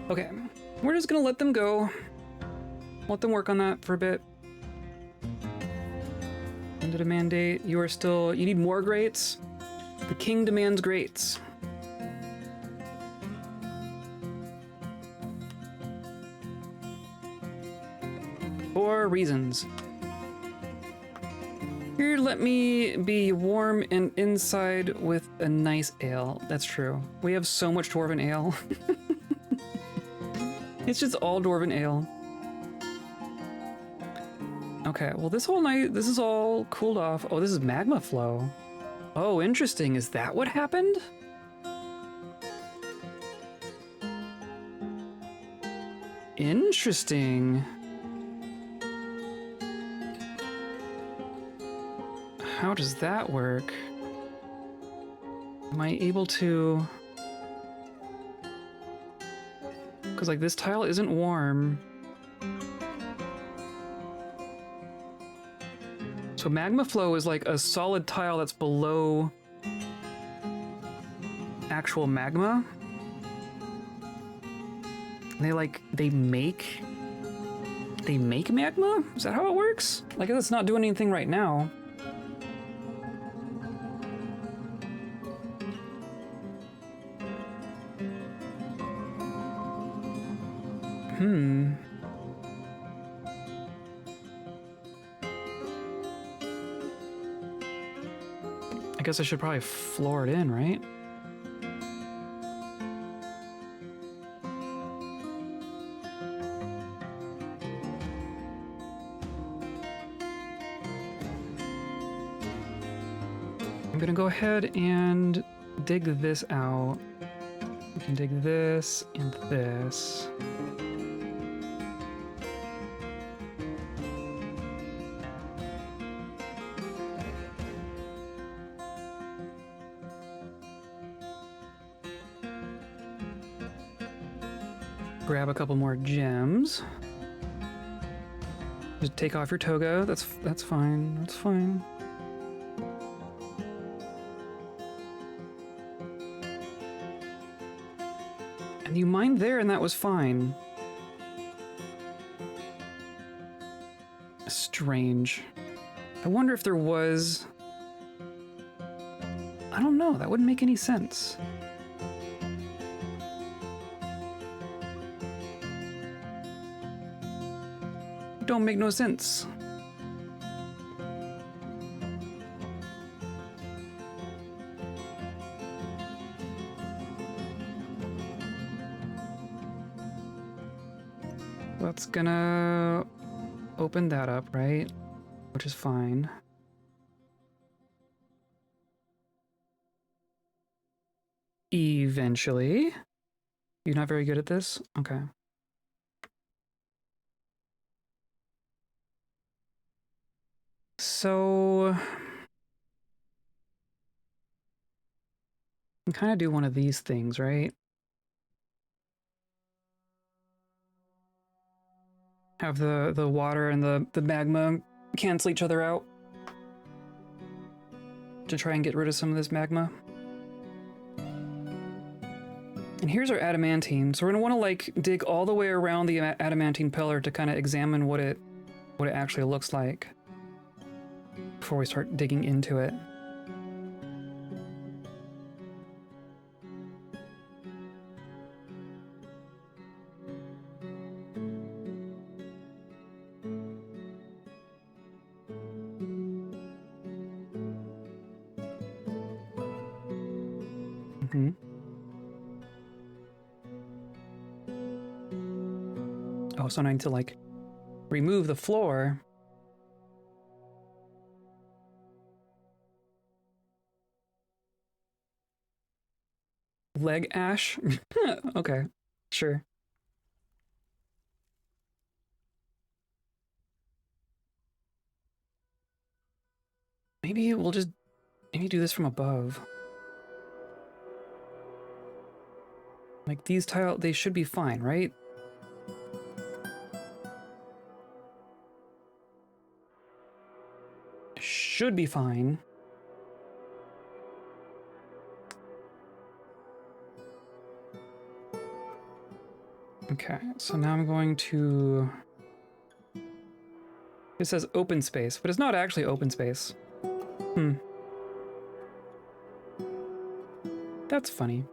Okay, we're just gonna let them go. Let them work on that for a bit. Ended a mandate. You need more grates. The king demands grates. For reasons. Here, let me be warm and inside with a nice ale. That's true. We have so much dwarven ale. It's just all dwarven ale. Okay, well this whole night, this is all cooled off. Oh, this is magma flow. Oh, interesting. Is that what happened? Interesting. how does that work? Am I able to... Because, like, this tile isn't warm. So magma flow is like a solid tile that's below actual magma. And they make magma? Is that how it works? Like, it's not doing anything right now. I guess I should probably floor it in, right? I'm gonna go ahead and dig this out. We can dig this and this. Grab a couple more gems. Just take off your toga. That's fine. That's fine. And you mined there, and that was fine. Strange. I wonder if there was... I don't know. That wouldn't make any sense. Don't make no sense. That's gonna open that up, right? Which is fine. Eventually. You're not very good at this? Okay. So... I can kind of do one of these things, right? Have the water and the magma cancel each other out to try and get rid of some of this magma. And here's our adamantine. So we're gonna want to like dig all the way around the adamantine pillar to kind of examine what it actually looks like before we start digging into it. Oh, so I need to like remove the floor. Leg ash? Okay, sure. Maybe we'll just do this from above. Like these tile, they should be fine, right? Should be fine. Okay, so now I'm going to... It says open space, but it's not actually open space. That's funny.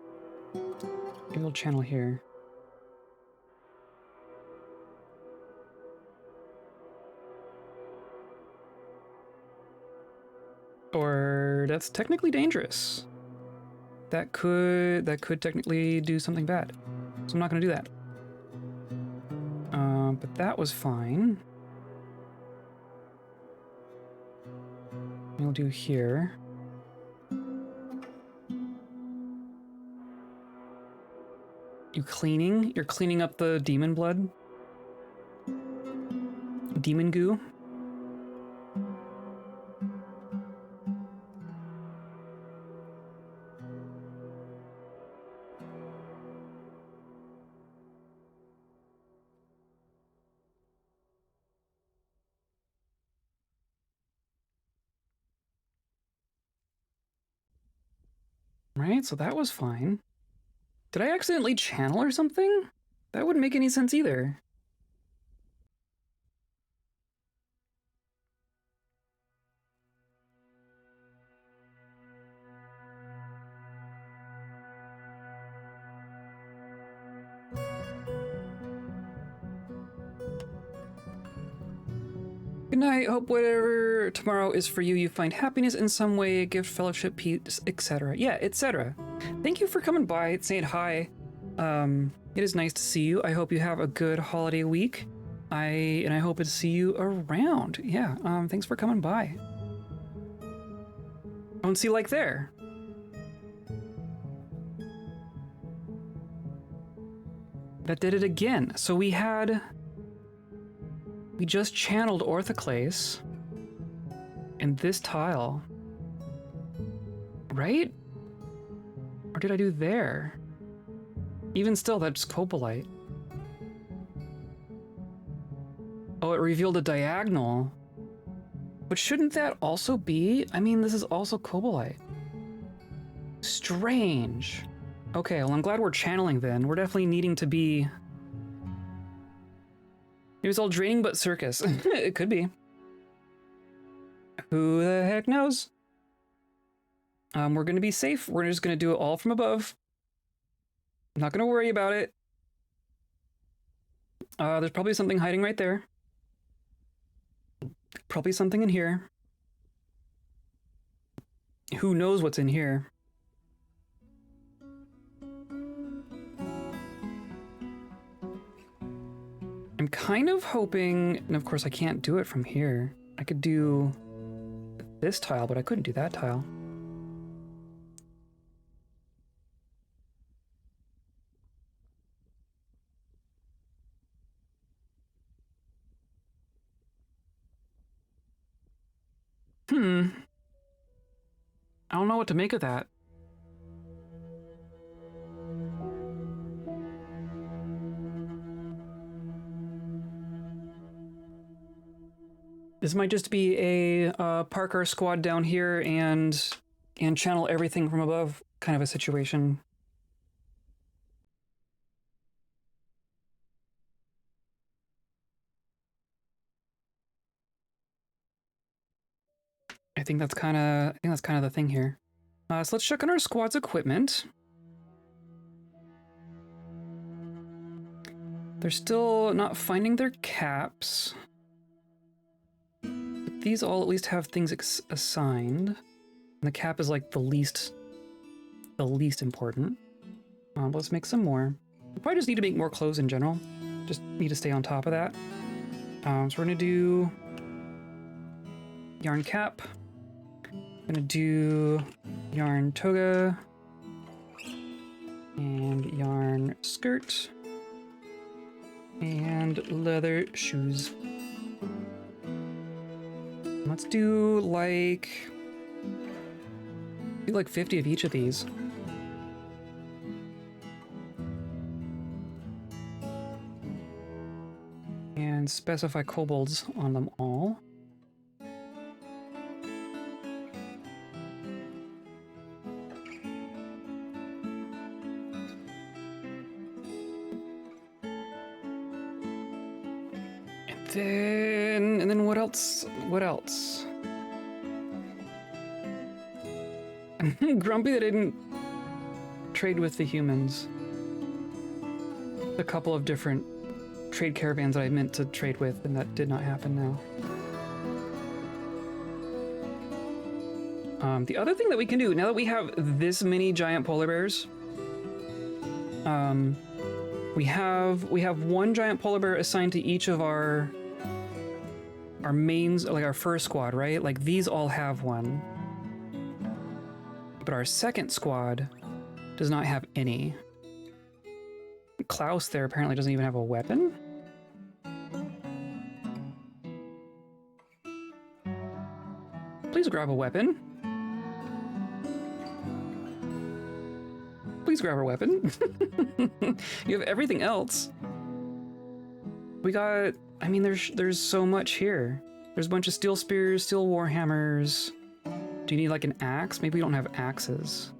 Maybe we'll channel here. Or that's technically dangerous. That could technically do something bad. So I'm not gonna do that. But that was fine. We'll do here. You're cleaning up the demon blood? Demon goo? Right, so that was fine. Did I accidentally channel or something? That wouldn't make any sense either. Good night. Hope whatever tomorrow is for you, you find happiness in some way, gift, fellowship, peace, etc. Yeah, etc. Thank you for coming by, saying hi. It is nice to see you. I hope you have a good holiday week. I hope to see you around. Yeah, thanks for coming by. Oh, and see, like there. That did it again. So we just channeled Orthoclase in this tile. Right? Or did I do there? Even still, that's Cobalite. Oh, it revealed a diagonal. But shouldn't that also be? I mean, this is also Cobalite. Strange. Okay, well, I'm glad we're channeling then. We're definitely needing to be... It was all draining but circus. It could be. Who the heck knows? We're gonna be safe. We're just gonna do it all from above. I'm not gonna worry about it. There's probably something hiding right there. Probably something in here. Who knows what's in here? I'm kind of hoping, and of course I can't do it from here. I could do this tile, but I couldn't do that tile. I don't know what to make of that. This might just be a park our squad down here and channel everything from above kind of a situation. I think that's kind of the thing here. So let's check on our squad's equipment. They're still not finding their caps. But these all at least have things assigned. And the cap is like the least important. Let's make some more. We probably just need to make more clothes in general. Just need to stay on top of that. So we're gonna do yarn cap. Gonna do yarn toga and yarn skirt and leather shoes. Let's do like 50 of each of these. And specify kobolds on them all. And then what else? What else? I'm grumpy that I didn't trade with the humans. A couple of different trade caravans that I meant to trade with, and that did not happen now. The other thing that we can do, now that we have this many giant polar bears, we have one giant polar bear assigned to each of our mains, like our first squad, right? Like these all have one. But our second squad does not have any. Klaus there apparently doesn't even have a weapon. Please grab a weapon. Please grab a weapon. You have everything else. We got, I mean, there's so much here. There's a bunch of steel spears, steel warhammers. Do you need like an axe? Maybe we don't have axes.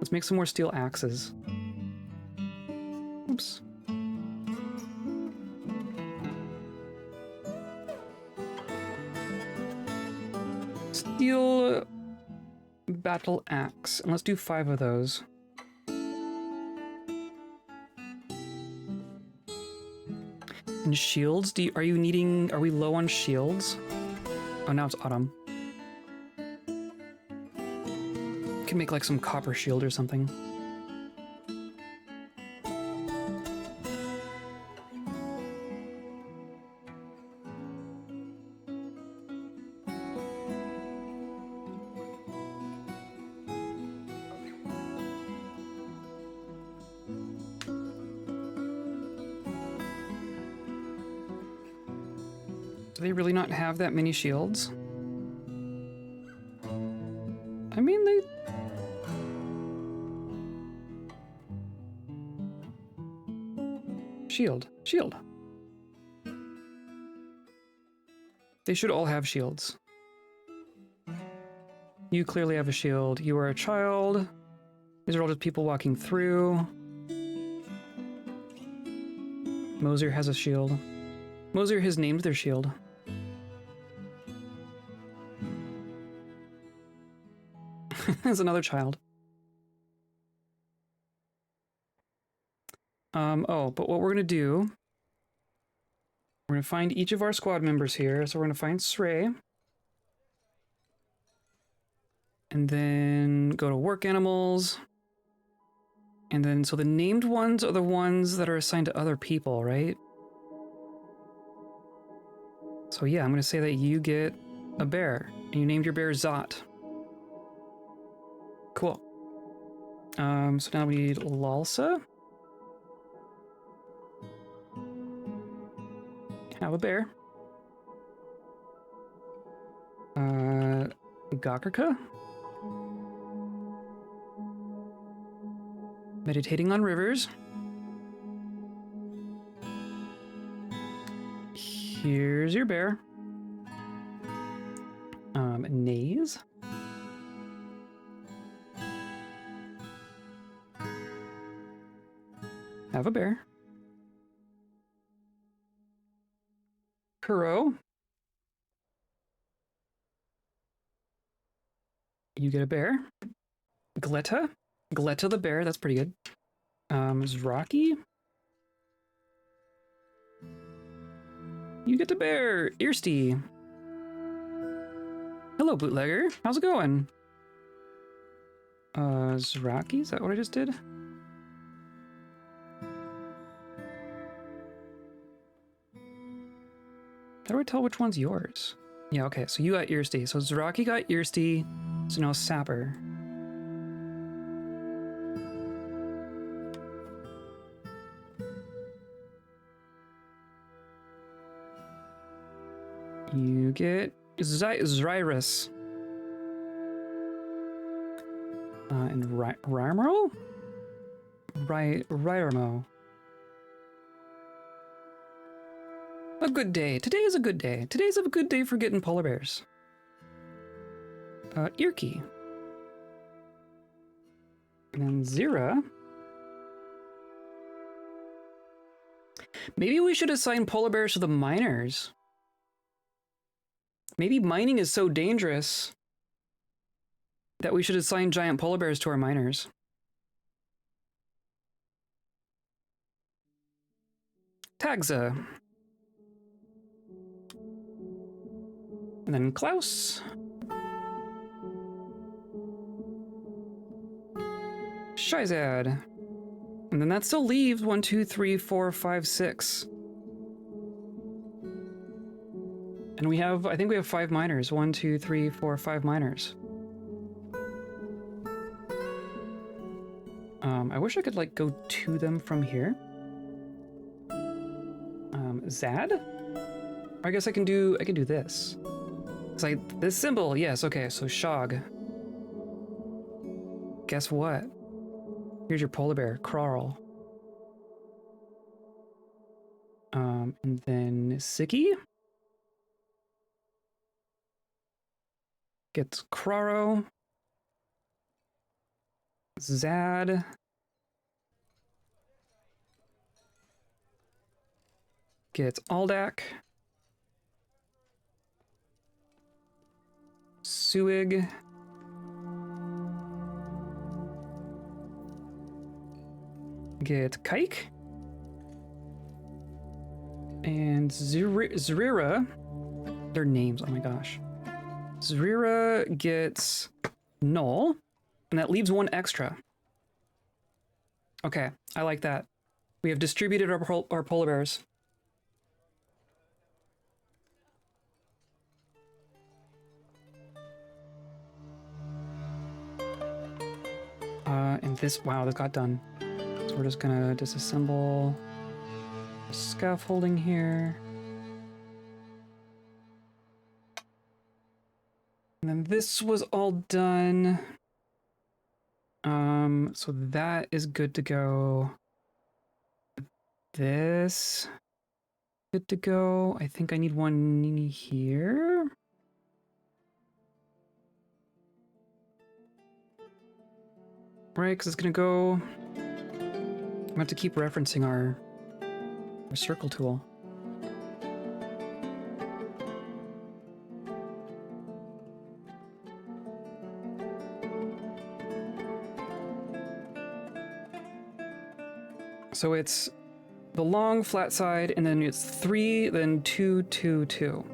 Let's make some more steel axes. Oops. Steel battle axe. And let's do 5 of those. And shields? Are we low on shields? Oh, now it's autumn. Can make like some copper shield or something. Do they really not have that many shields? I mean, they... Shield. Shield. They should all have shields. You clearly have a shield. You are a child. These are all just people walking through. Mosier has a shield. Mosier has named their shield. There's another child. Oh, but what we're gonna do, we're gonna find each of our squad members here. So we're gonna find Srey. And then go to work animals. And then, so the named ones are the ones that are assigned to other people, right? So yeah, I'm gonna say that you get a bear. And you named your bear Zot. Cool. So now we need Lalsa. Have a bear. Gakrika. Meditating on rivers. Here's your bear. Naze. Have a bear. Kuro. You get a bear. Gletta. Gletta the bear, that's pretty good. Zrocky. You get the bear. Earsty. Hello, bootlegger. How's it going? Zrocky, is that what I just did? How do I tell which one's yours? Yeah, okay, so you got Earsty. So Zrocky got Earsty, so now Sapper. You get Zyrus. And Ryrmo? Ryrmo. A good day. Today is a good day. Today's a good day for getting polar bears. Irki. And then Zira. Maybe we should assign polar bears to the miners. Maybe mining is so dangerous that we should assign giant polar bears to our miners. Tagza. And then Klaus. Shizad. And then that still leaves 1, 2, 3, 4, 5, 6. And we have, I think we have 5 miners. 1, 2, 3, 4, 5 miners. I wish I could like go to them from here. Zad? Or I guess I can do this. It's like this symbol, yes, okay, so Shog. Guess what? Here's your polar bear, Krarl. And then Siki gets Kraro. Zad. Gets Aldak. Suig. Get Kike. And Zrira. Their names, oh my gosh. Zrira gets Null, and that leaves one extra. Okay, I like that. We have distributed our polar bears. And this, wow, this got done. So we're just gonna disassemble the scaffolding here. And then this was all done. So that is good to go. This, good to go. I think I need one here. Right, because it's gonna go. I'm gonna have to keep referencing our circle tool. So it's the long flat side, and then it's 3, then 2, 2, 2.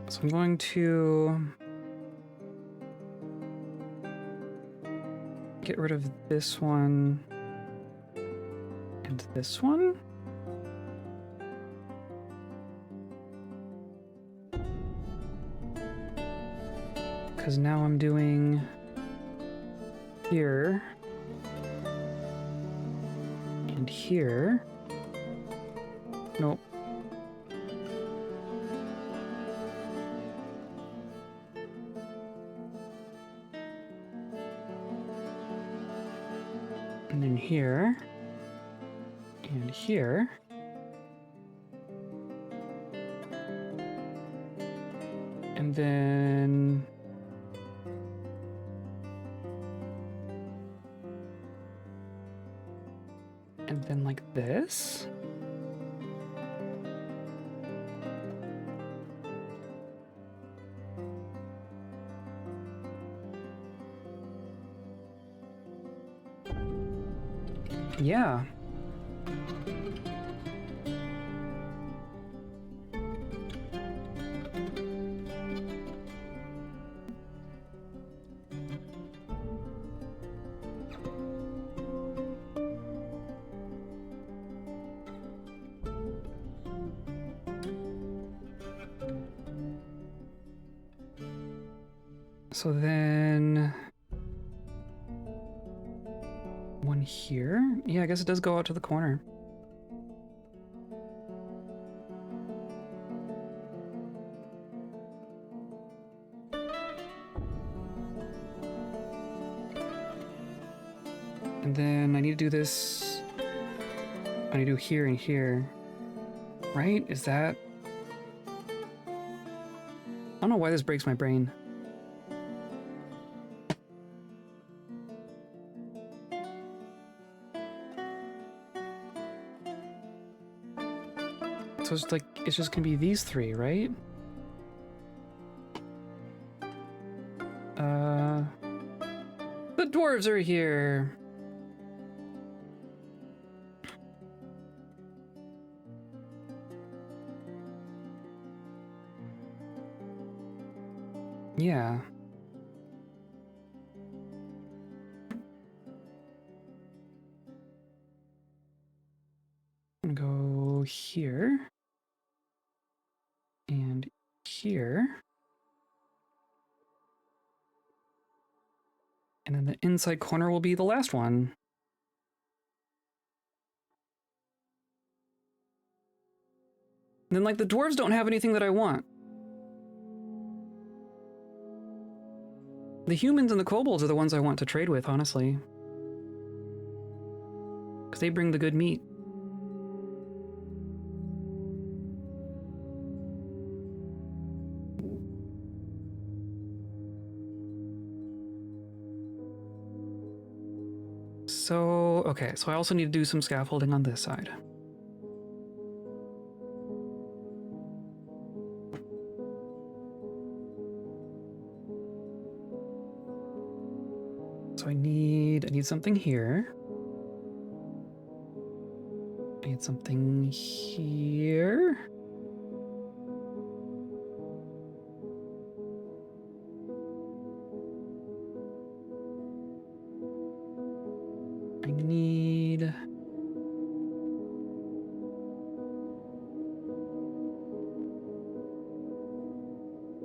So I'm going to get rid of this one and this one. Because now I'm doing here and here. Nope. And then here and here. And then like this. Yeah. So then one here. Yeah, I guess it does go out to the corner. And then I need to do this. I need to do here and here. Right? Is that? I don't know why this breaks my brain. So it's like, it's just gonna be these three, right? The dwarves are here. Yeah. I'm gonna go here. And here. And then the inside corner will be the last one. And then, like, the dwarves don't have anything that I want. The humans and the kobolds are the ones I want to trade with, honestly. Because they bring the good meat. So, okay, so I also need to do some scaffolding on this side. So I need something here. I need something here. I need...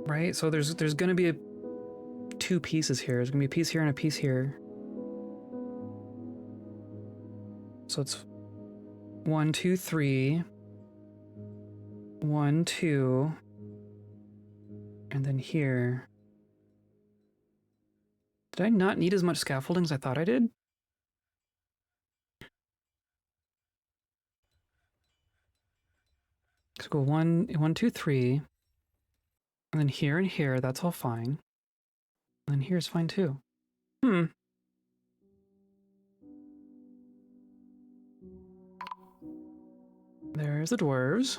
Right, so there's gonna be two pieces here. There's gonna be a piece here and a piece here. So it's 1, 2, 3. 1, 2. And then here. Did I not need as much scaffolding as I thought I did? Let's go 1, 1, 2, 3. And then here and here, that's all fine. And then here's fine too. There's the dwarves.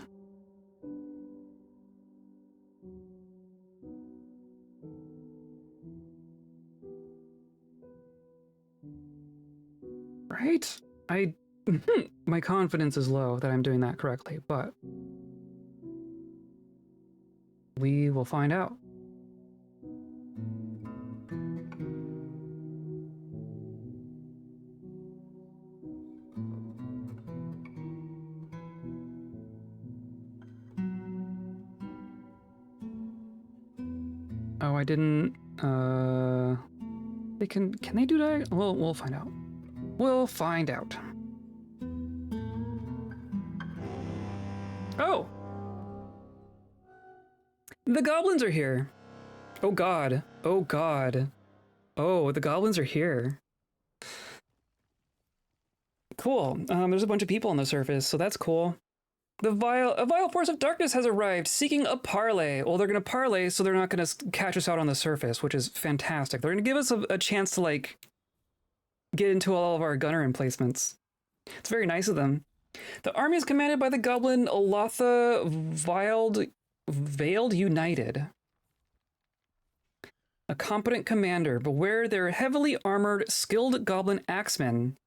Right? My confidence is low that I'm doing that correctly, but we will find out. Oh, I didn't, can they do that? Well, we'll find out. We'll find out. Oh! The goblins are here! Oh god. Oh god. Oh, the goblins are here. Cool. There's a bunch of people on the surface, so that's cool. A vile force of darkness has arrived, seeking a parley. Well, they're gonna parley, so they're not gonna catch us out on the surface, which is fantastic. They're gonna give us a chance to, like, get into all of our gunner emplacements. It's very nice of them. The army is commanded by the goblin Olatha Veiled United. A competent commander. Beware their heavily armored, skilled goblin axemen.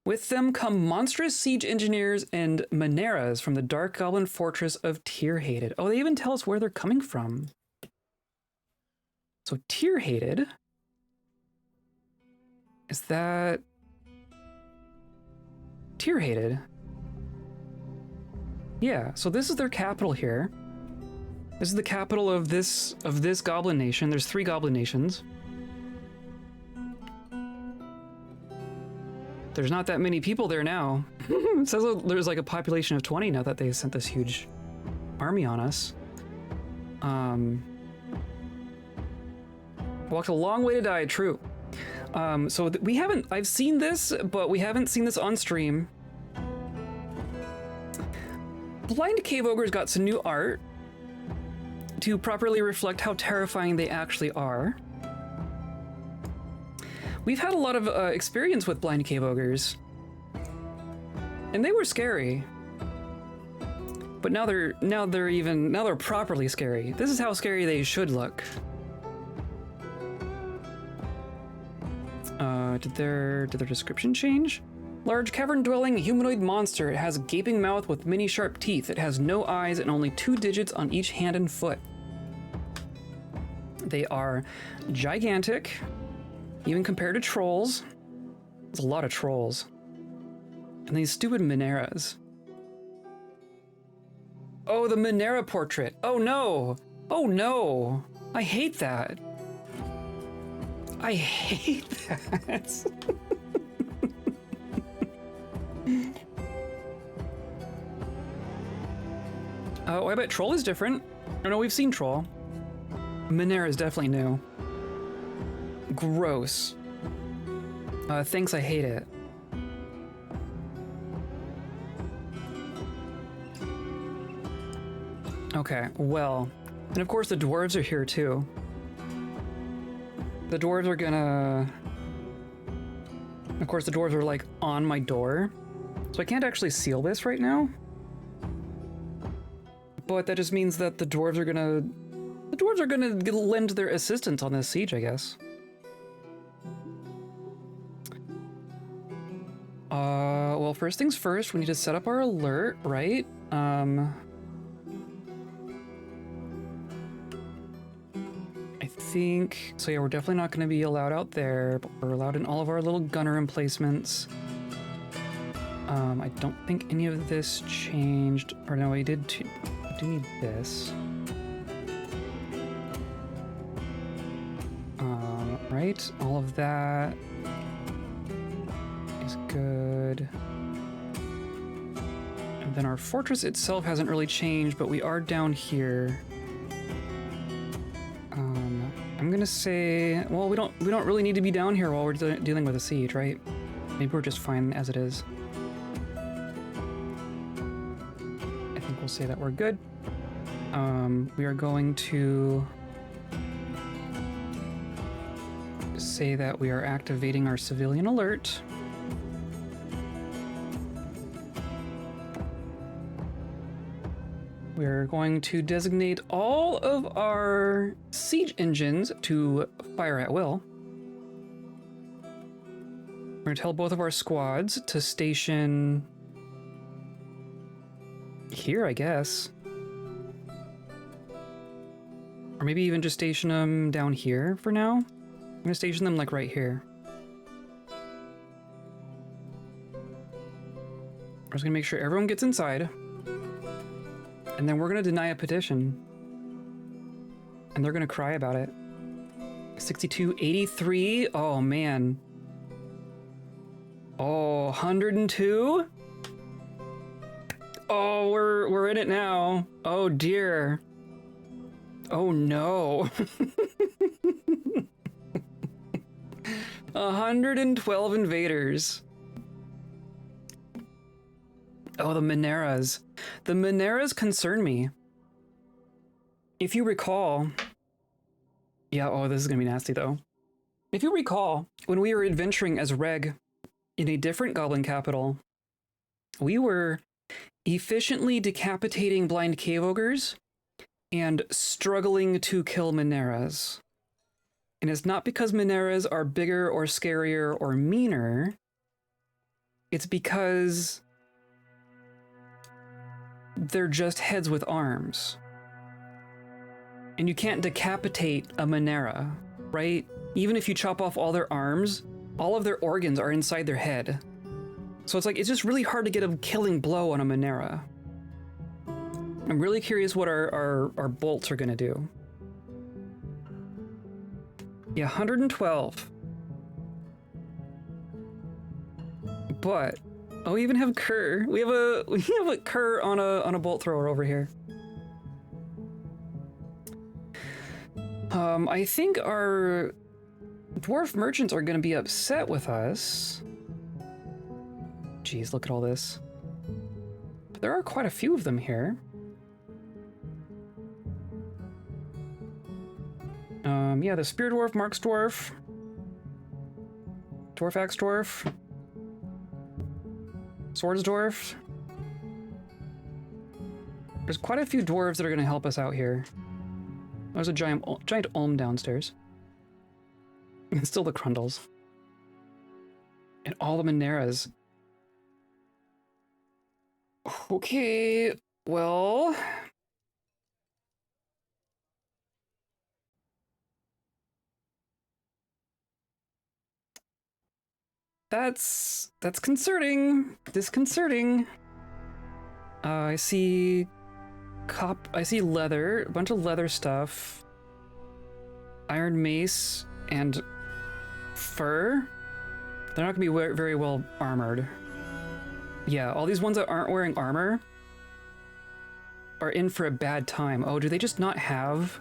With them come monstrous siege engineers and Maneras from the dark goblin fortress of Tear-Hated. Oh, they even tell us where they're coming from. So Tear-Hated. Is that... Tear-Hated? Yeah, so this is their capital here. This is the capital of this goblin nation. There's 3 goblin nations. There's not that many people there now. It says there's like a population of 20 now that they sent this huge army on us. Walked a long way to die, true. So we haven't, I've seen this, but we haven't seen this on stream. Blind Cave Ogres got some new art to properly reflect how terrifying they actually are. We've had a lot of experience with Blind Cave Ogres, and they were scary. But now they're properly scary. This is how scary they should look. Did their description change? Large cavern-dwelling humanoid monster. It has a gaping mouth with many sharp teeth. It has no eyes and only 2 digits on each hand and foot. They are gigantic, even compared to trolls. There's a lot of trolls. And these stupid Maneras. Oh, the Manera portrait. Oh no! Oh no! I hate that. I hate that. Oh, I bet Troll is different. Oh no, we've seen Troll. Manera is definitely new. Gross. Thanks, I hate it. Okay, well, and of course the dwarves are here too. The dwarves are gonna Of course, the dwarves are like on my door, so I can't actually seal this right now. But that just means that the dwarves are gonna lend their assistance on this siege, I guess. Well, first things first, we need to set up our alert, right? I think, so yeah, we're definitely not gonna be allowed out there, but we're allowed in all of our little gunner emplacements. I don't think any of this changed, or no, we do need this. Right, all of that is good. And then our fortress itself hasn't really changed, but we are down here. I'm gonna say, well, we don't really need to be down here while we're dealing with a siege, right? Maybe we're just fine as it is. I think we'll say that we're good. We are going to say that we are activating our civilian alert. We're going to designate all of our siege engines to fire at will. We're going to tell both of our squads to station here, I guess. Or maybe even just station them down here for now. I'm going to station them like right here. I'm just going to make sure everyone gets inside. And then we're going to deny a petition. And they're going to cry about it. 6283. Oh, man. Oh, 102? Oh, we're in it now. Oh, dear. Oh, no. 112 invaders. Oh, the Mineras. The Mineras concern me. If you recall... Yeah, oh, this is gonna be nasty, though. If you recall, when we were adventuring as Reg in a different goblin capital, we were efficiently decapitating blind cave ogres and struggling to kill Mineras. And it's not because Mineras are bigger or scarier or meaner. It's because they're just heads with arms. And you can't decapitate a Minera, right? Even if you chop off all their arms, all of their organs are inside their head. So it's like, it's just really hard to get a killing blow on a Minera. I'm really curious what our bolts are gonna do. Yeah, 112. But oh, we even have Kerr. We have a Kerr on a bolt thrower over here. I think our dwarf merchants are going to be upset with us. Jeez, look at all this. But there are quite a few of them here. Yeah, the Spear Dwarf, Marks Dwarf, Dwarf Axe Dwarf, Swords Dwarf. There's quite a few dwarves that are going to help us out here. There's a giant Olm downstairs. And still the Crundles. And all the Mineras. Okay, well... That's concerning. Disconcerting. I see leather, a bunch of leather stuff. Iron mace and fur. They're not gonna be very well armored. Yeah, all these ones that aren't wearing armor are in for a bad time. Oh, do they just not have...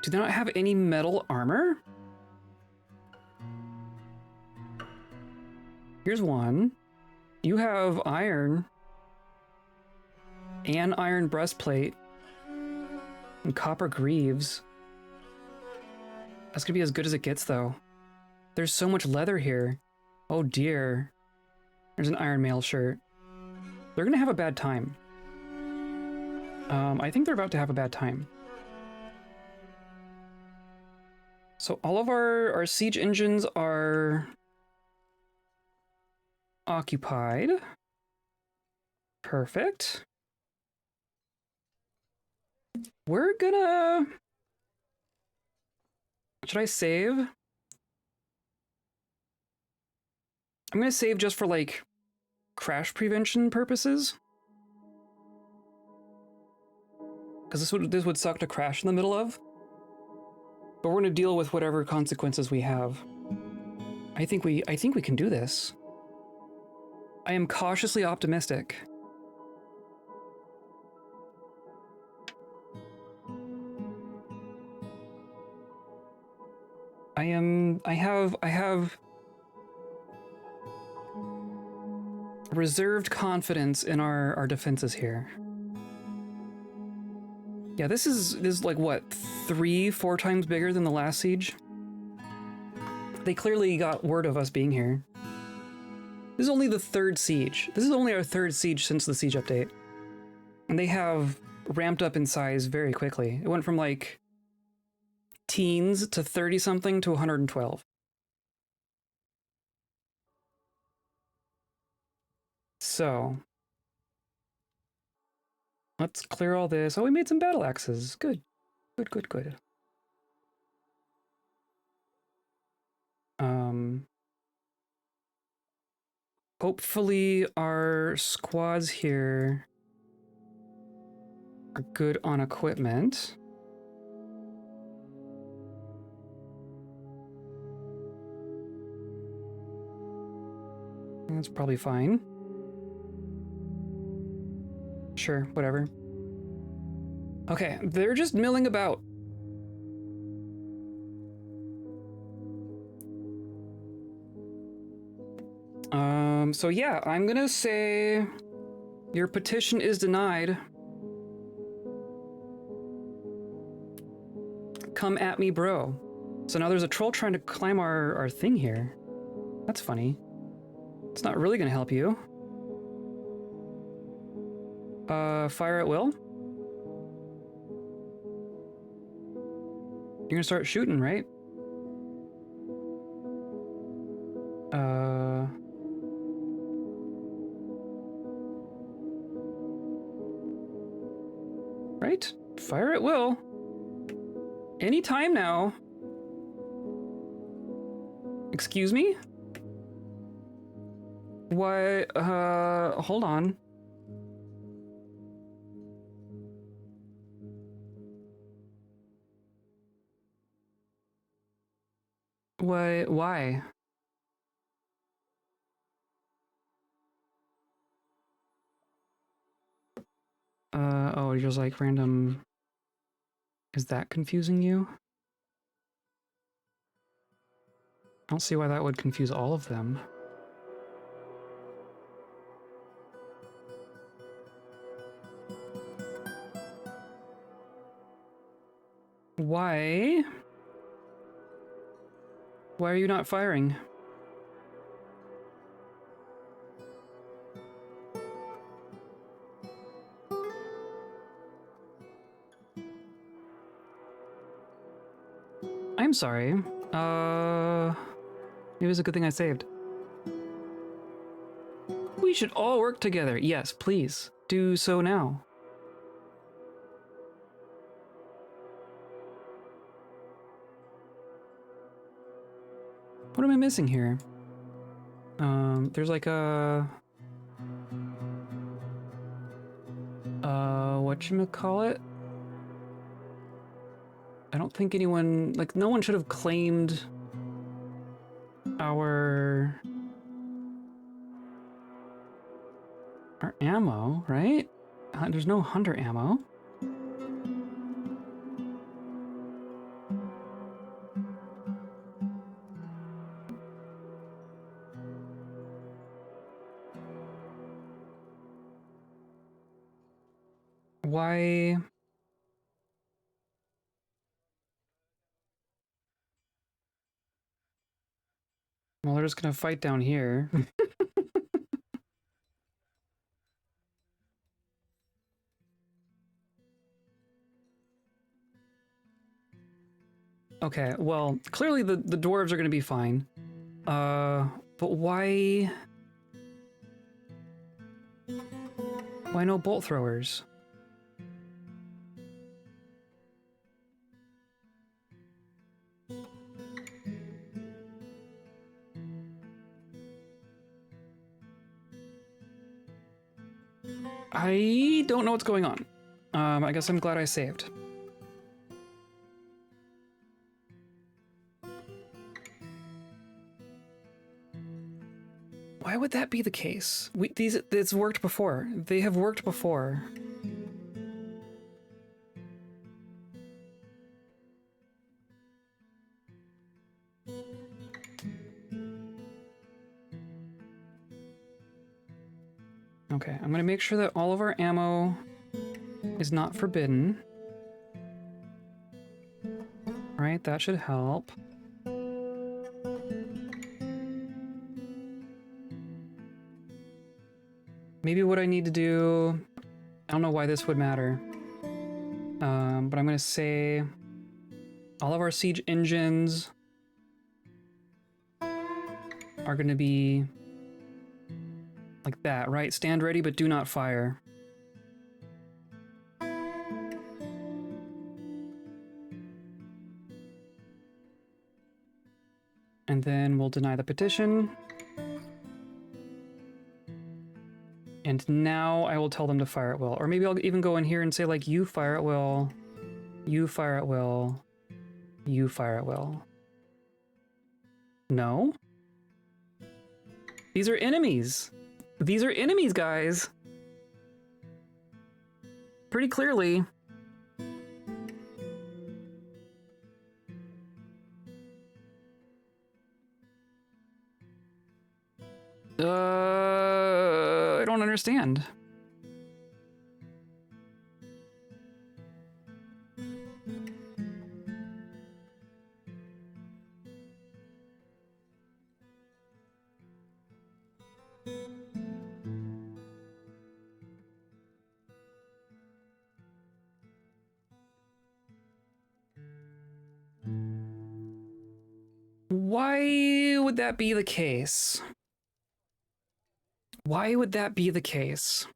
Do they not have any metal armor? Here's one. You have iron. And iron breastplate. And copper greaves. That's gonna be as good as it gets, though. There's so much leather here. Oh dear. There's an Iron Mail shirt. They're gonna have a bad time. I think they're about to have a bad time. So all of our siege engines are occupied. Perfect. We're gonna... Should I save? I'm gonna save just for, like, crash prevention purposes. Because this would suck to crash in the middle of. But we're gonna deal with whatever consequences we have. I think we can do this. I am cautiously optimistic. I have reserved confidence in our defenses here. Yeah, this is like what, 3-4 times bigger than the last siege? They clearly got word of us being here. This is only the 3rd siege. This is only our 3rd siege since the siege update. And they have ramped up in size very quickly. It went from like teens to 30-something to 112. So, let's clear all this. Oh, we made some battle axes. Good. Good, good, good. Hopefully our squads here are good on equipment. That's probably fine. Sure, whatever. Okay, they're just milling about. So yeah, I'm gonna say your petition is denied. Come at me, bro. So now there's a troll trying to climb our thing here. That's funny. It's not really gonna help you. Fire at will? You're gonna start shooting, right? Right? Fire at will. Anytime now. Excuse me? What? Hold on. What? Why? Oh, you're just like random... Is that confusing you? I don't see why that would confuse all of them. Why? Why are you not firing? I'm sorry. It was a good thing I saved. We should all work together. Yes, please. Do so now. What am I missing here? There's like a... whatchamacallit? I don't think anyone... Like, no one should have claimed our ammo, right? There's no hunter ammo. Why? Well, they're just gonna fight down here. Okay, well, clearly the dwarves are gonna be fine. But why... Why no bolt throwers? I don't know what's going on. I guess I'm glad I saved. Why would that be the case? It's worked before. They have worked before. Okay, I'm gonna make sure that all of our ammo is not forbidden. Right, that should help. Maybe what I need to do... I don't know why this would matter. But I'm gonna say... all of our siege engines... are gonna be... like that, right? Stand ready, but do not fire. And then we'll deny the petition. And now I will tell them to fire at will. Or maybe I'll even go in here and say, like, you fire at will, you fire at will, you fire at will. No? These are enemies. These are enemies, guys. Pretty clearly. I don't understand. Why would that be the case? Why would that be the case?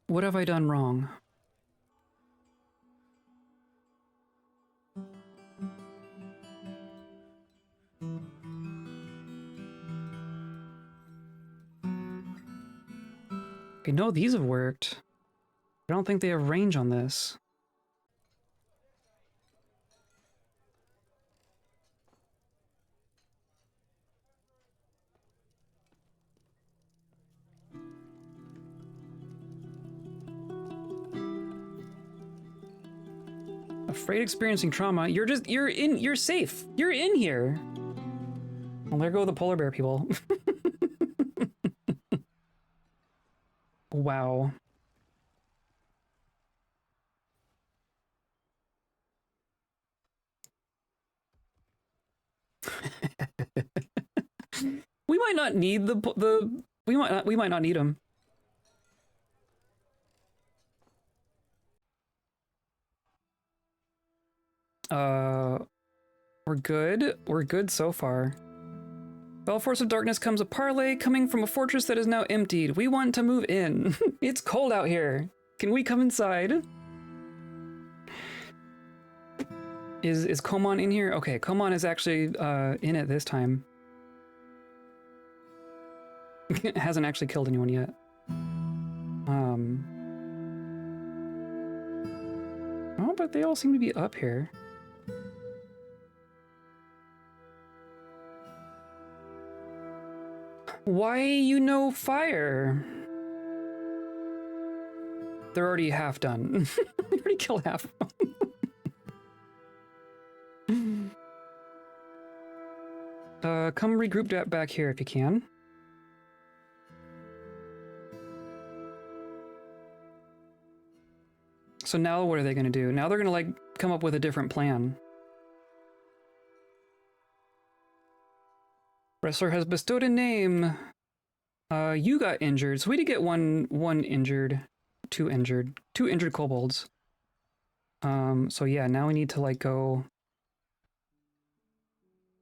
What have I done wrong? Okay, no, these have worked. I don't think they have range on this. Afraid experiencing trauma. You're safe. You're in here. Well, there go the polar bear people. Wow. We might not need we might not need them. We're good. We're good so far. Bell Force of Darkness comes a parley coming from a fortress that is now emptied. We want to move in. It's cold out here. Can we come inside? Is Komon in here? Okay, Komon is actually in it this time. Hasn't actually killed anyone yet. Oh, but they all seem to be up here. Why you know fire? They're already half done. They already killed half of them. Come regroup that back here if you can. So now what are they going to do? Now they're going to, like, come up with a different plan. Wrestler has bestowed a name. You got injured. So we did get one injured. Two injured kobolds. So yeah, now we need to, like, go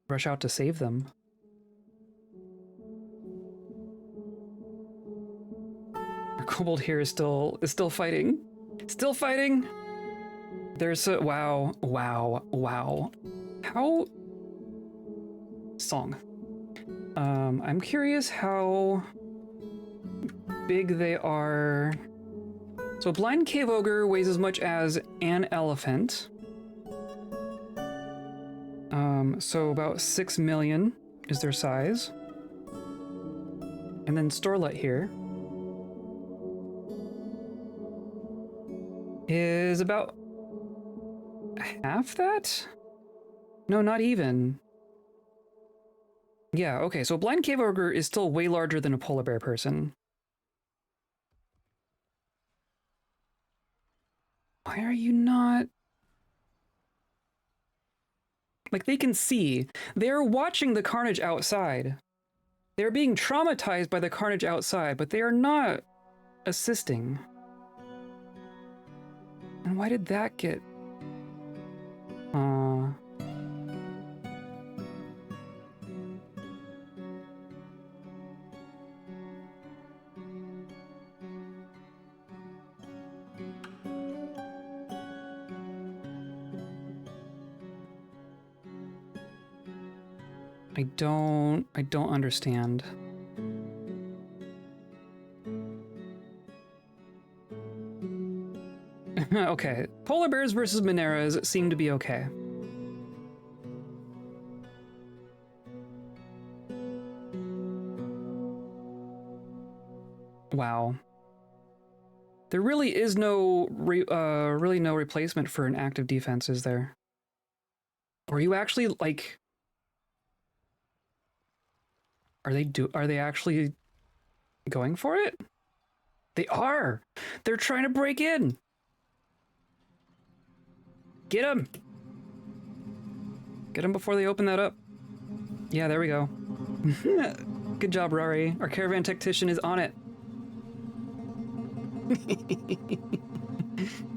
rush out to save them. Our kobold here is still fighting. Still fighting. There's a wow. How song. I'm curious how big they are. So a blind cave ogre weighs as much as an elephant. So about 6 million is their size. And then Storlet here is about half that? No, not even. Yeah, okay, so a blind cave ogre is still way larger than a polar bear person. Why are you not... Like, they can see. They're watching the carnage outside. They're being traumatized by the carnage outside, but they are not assisting. And why did that get... I don't understand. Okay, polar bears versus Moneras seem to be okay. Wow. There really is no really no replacement for an active defense, is there? Or are you actually, like... Are they actually going for it? They are! They're trying to break in! Get them! Get them before they open that up. Yeah, there we go. Good job, Rari. Our caravan tactician is on it.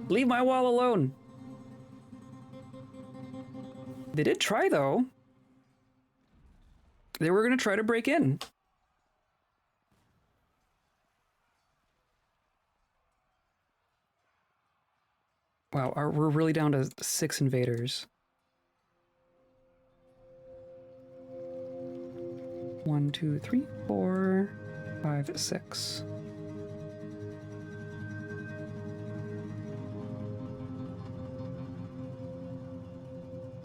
Leave my wall alone. They did try, though. They were going to try to break in. Wow, we're really down to 6 invaders. 1, 2, 3, 4, 5, 6.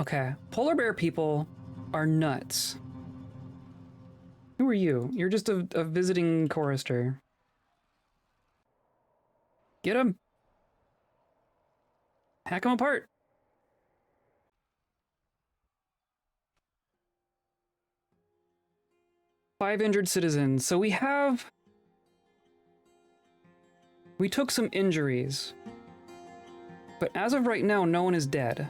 Okay, polar bear people are nuts. Who are you? You're just a visiting chorister. Get him! Hack him apart! Five injured citizens. So we took some injuries. But as of right now, no one is dead.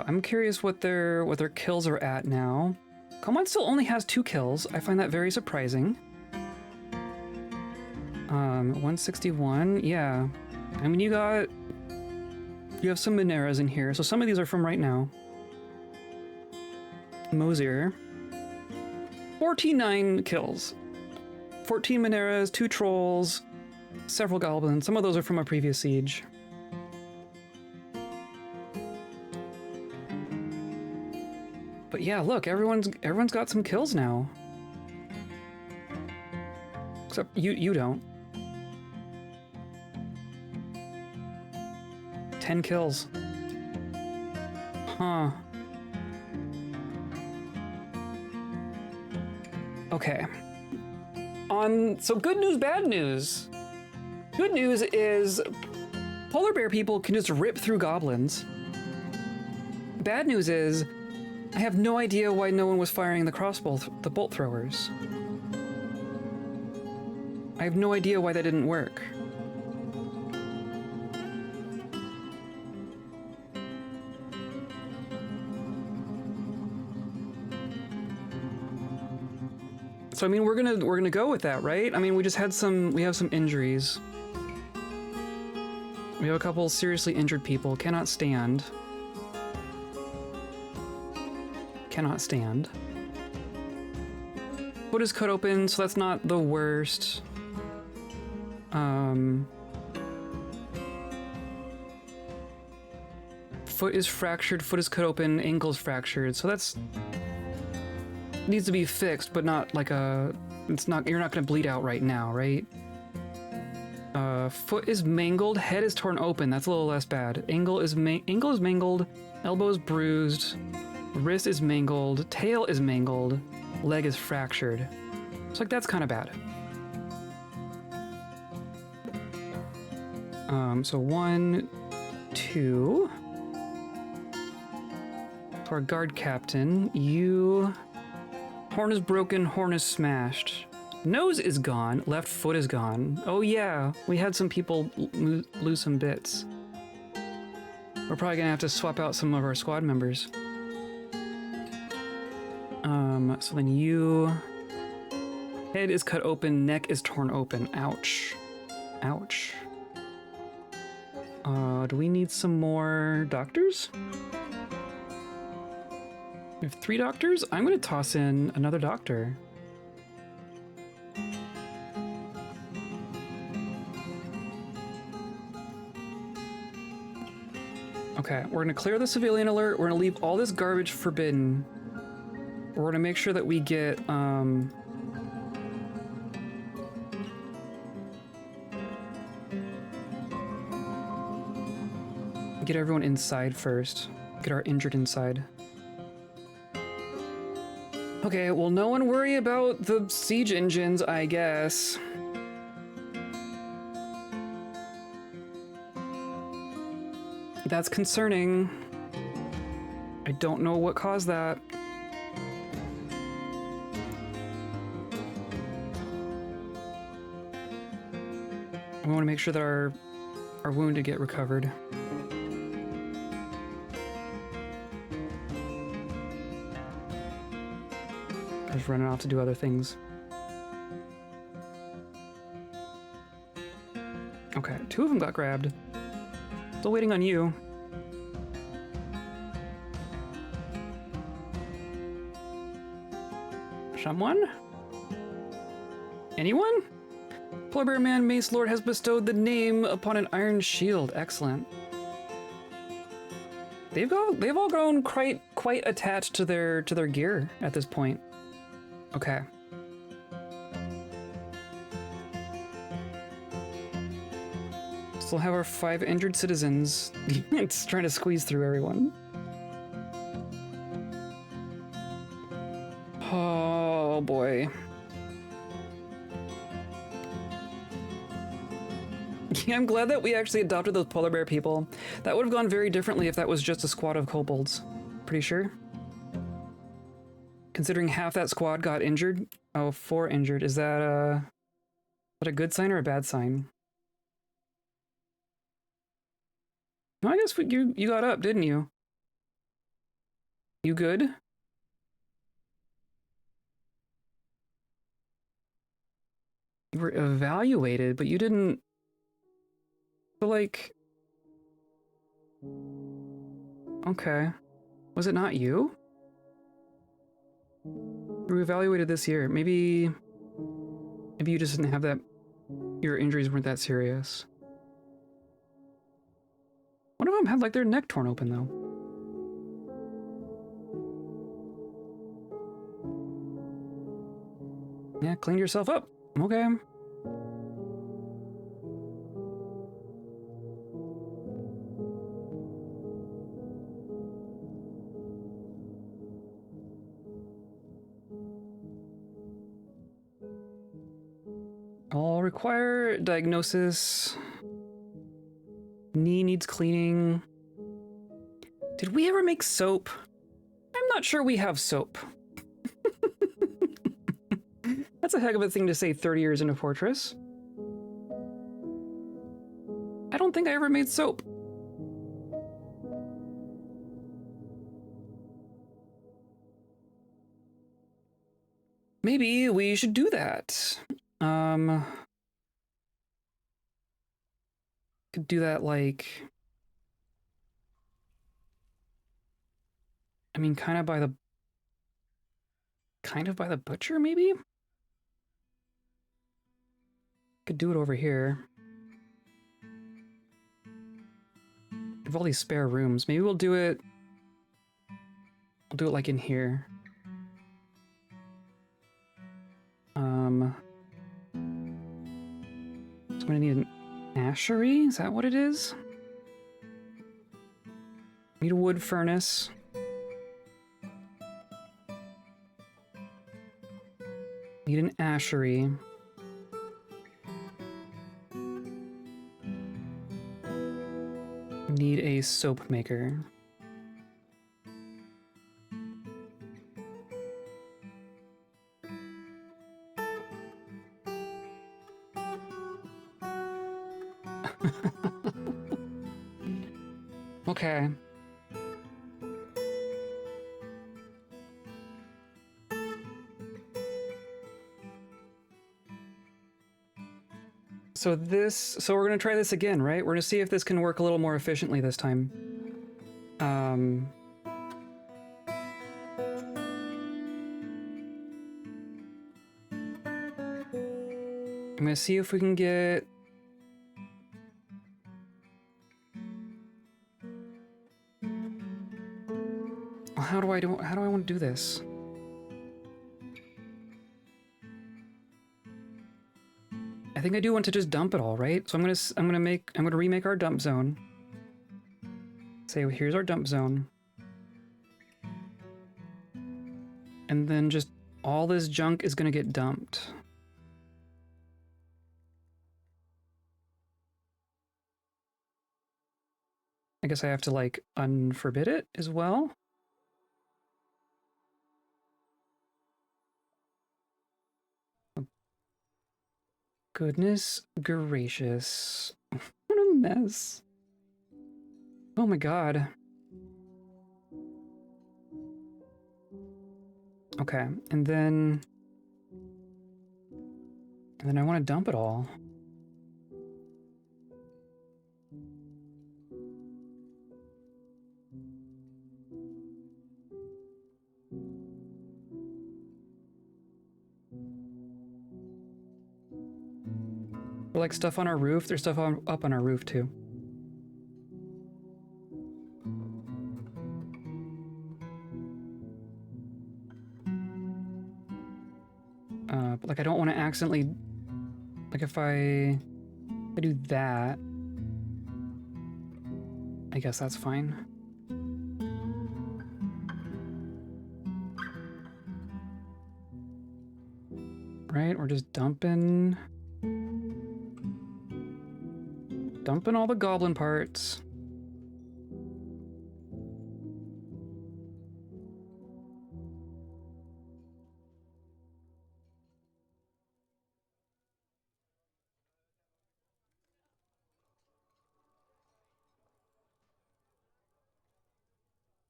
I'm curious what their kills are at now. Command still only has 2 kills. I find that very surprising. 161, yeah. I mean, you have some Moneras in here, so some of these are from right now. Mosier. 49 kills. 14 Moneras, 2 trolls, several goblins. Some of those are from a previous siege. But yeah, look, everyone's got some kills now. Except you don't. 10 kills. Huh. Okay. So good news, bad news. Good news is polar bear people can just rip through goblins. Bad news is I have no idea why no one was firing the crossbow, the bolt throwers. I have no idea why that didn't work. So I mean, we're gonna go with that, right? I mean, we have some injuries. We have a couple seriously injured people. Cannot stand. Cannot stand. Foot is cut open, so that's not the worst. Foot is fractured, foot is cut open, ankle's fractured, so that's needs to be fixed, but not like a, you're not gonna bleed out right now, right? Foot is mangled, head is torn open, that's a little less bad. Ankle is mangled, elbow is bruised, wrist is mangled, tail is mangled, leg is fractured. It's like, that's kind of bad. So 1, 2. To our guard captain, you... Horn is broken, horn is smashed. Nose is gone, left foot is gone. Oh yeah, we had some people lose some bits. We're probably gonna have to swap out some of our squad members. So then you... Head is cut open, neck is torn open. Ouch. Ouch. Do we need some more doctors? We have 3 doctors? I'm gonna toss in another doctor. Okay, we're gonna clear the civilian alert. We're gonna leave all this garbage forbidden. We're gonna make sure that we get, get everyone inside first. Get our injured inside. Okay, well, no one worry about the siege engines, I guess. That's concerning. I don't know what caused that. We want to make sure that our wounded get recovered. Just running off to do other things. Okay, 2 of them got grabbed. Still waiting on you. Someone? Anyone? Polar Bear Man Mace Lord has bestowed the name upon an iron shield. Excellent. They've all grown quite attached to their gear at this point. Okay. Still have our 5 injured citizens. It's trying to squeeze through everyone. Oh boy. Yeah, I'm glad that we actually adopted those polar bear people. That would have gone very differently if that was just a squad of kobolds. Pretty sure. Considering half that squad got injured. Oh, 4 injured. Is that a good sign or a bad sign? No, I guess you got up, didn't you? You good? You were evaluated, but you didn't... So, like... Okay. Was it not you? You were evaluated this year. Maybe you just didn't have that... Your injuries weren't that serious. One of them had, like, their neck torn open, though. Yeah, clean yourself up. Okay. I'll require diagnosis. Knee needs cleaning. Did we ever make soap? I'm not sure we have soap. That's a heck of a thing to say 30 years in a fortress. I don't think I ever made soap. Maybe we should do that. Could do that like... I mean, kind of by the butcher, maybe? Could do it over here. We have all these spare rooms. Maybe we'll do it... We'll do it like in here. So I'm gonna need an ashery? Is that what it is? Need a wood furnace. Need an ashery. Need a soap maker. Okay. So we're gonna try this again, right? We're gonna see if this can work a little more efficiently this time. I'm gonna see if we can get... How do I want to do this? I think I do want to just dump it all, right? So I'm gonna remake our dump zone. Say, here's our dump zone. And then just all this junk is gonna get dumped. I guess I have to like unforbid it as well. Goodness gracious. What a mess. Oh my god. Okay, and then I want to dump it all. Or like stuff on our roof. There's stuff up on our roof too. But like I don't want to accidentally, like if I do that, I guess that's fine. Right, we're just dumping all the goblin parts.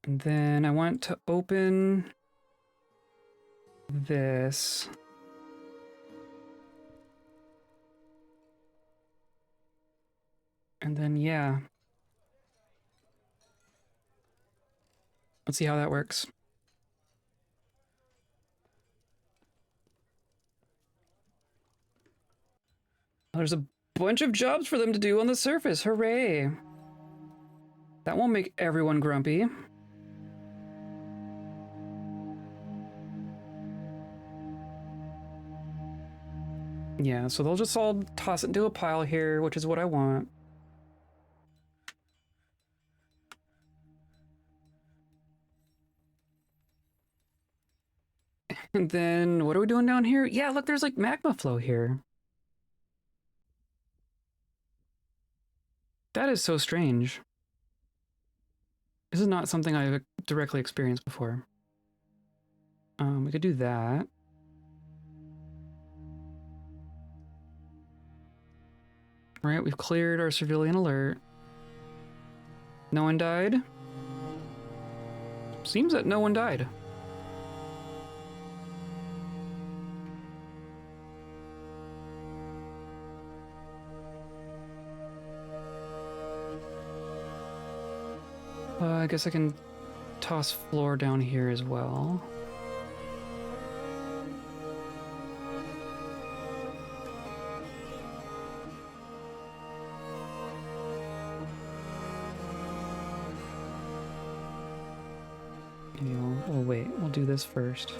And then I want to open this. And then, yeah. Let's see how that works. There's a bunch of jobs for them to do on the surface. Hooray! That won't make everyone grumpy. Yeah, so they'll just all toss it into a pile here, which is what I want. And then, what are we doing down here? Yeah, look, there's like magma flow here. That is so strange. This is not something I've directly experienced before. We could do that. All right, we've cleared our civilian alert. No one died? Seems that no one died. I guess I can toss floor down here as well. Maybe we'll wait. We'll do this first.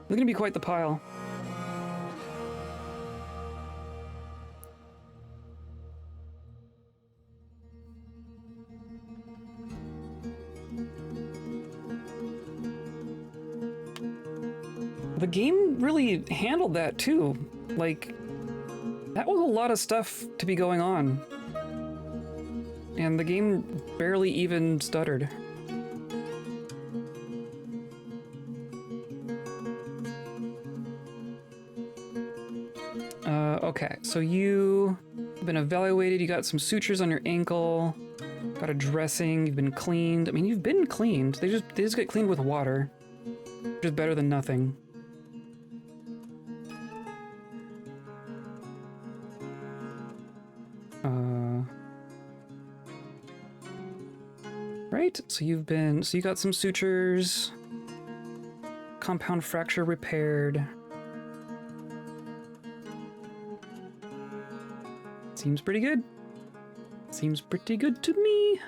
It's gonna be quite the pile. The game really handled that too. Like, that was a lot of stuff to be going on. And the game barely even stuttered. Okay, so you've been evaluated, you got some sutures on your ankle, got a dressing, you've been cleaned. I mean, you've been cleaned. They just get cleaned with water, which is better than nothing. Right, so you got some sutures, compound fracture repaired. Seems pretty good. Seems pretty good to me.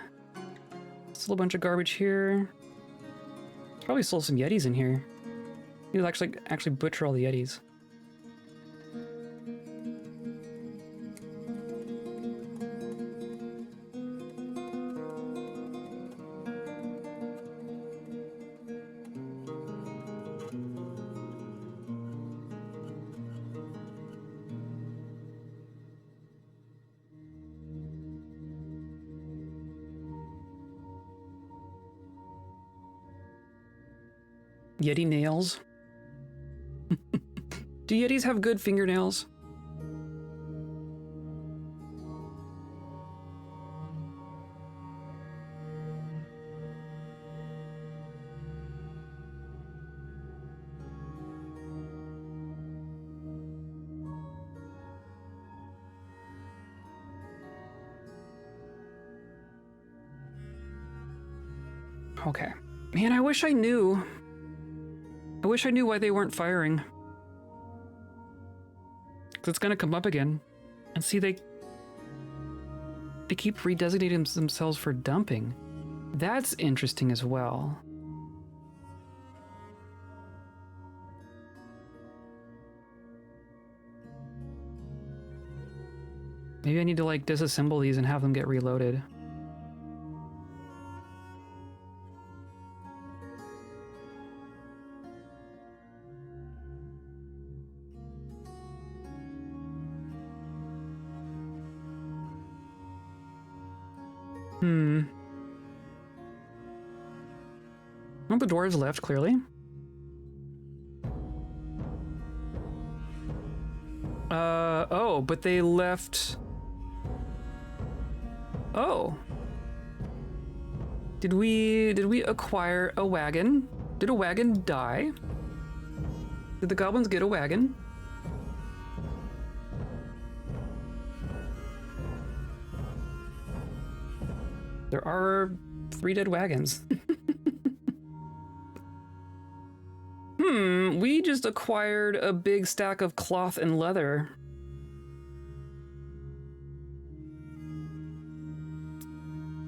Still a bunch of garbage here. Probably still some Yetis in here. You'll actually butcher all the Yetis. Yeti nails. Do Yetis have good fingernails? Okay. Man, I wish I knew. I wish I knew why they weren't firing. 'Cause it's gonna come up again. And see, they keep redesignating themselves for dumping. That's interesting as well. Maybe I need to like disassemble these and have them get reloaded. Well, the dwarves left, clearly. Oh, but they left... Oh. Did we acquire a wagon? Did a wagon die? Did the goblins get a wagon? There are 3 dead wagons. We just acquired a big stack of cloth and leather.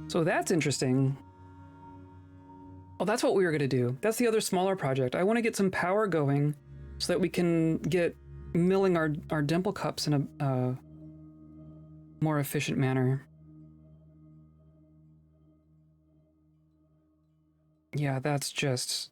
So that's interesting. Oh, that's what we were gonna do. That's the other smaller project. I want to get some power going so that we can get milling our dimple cups in a more efficient manner. Yeah, that's just...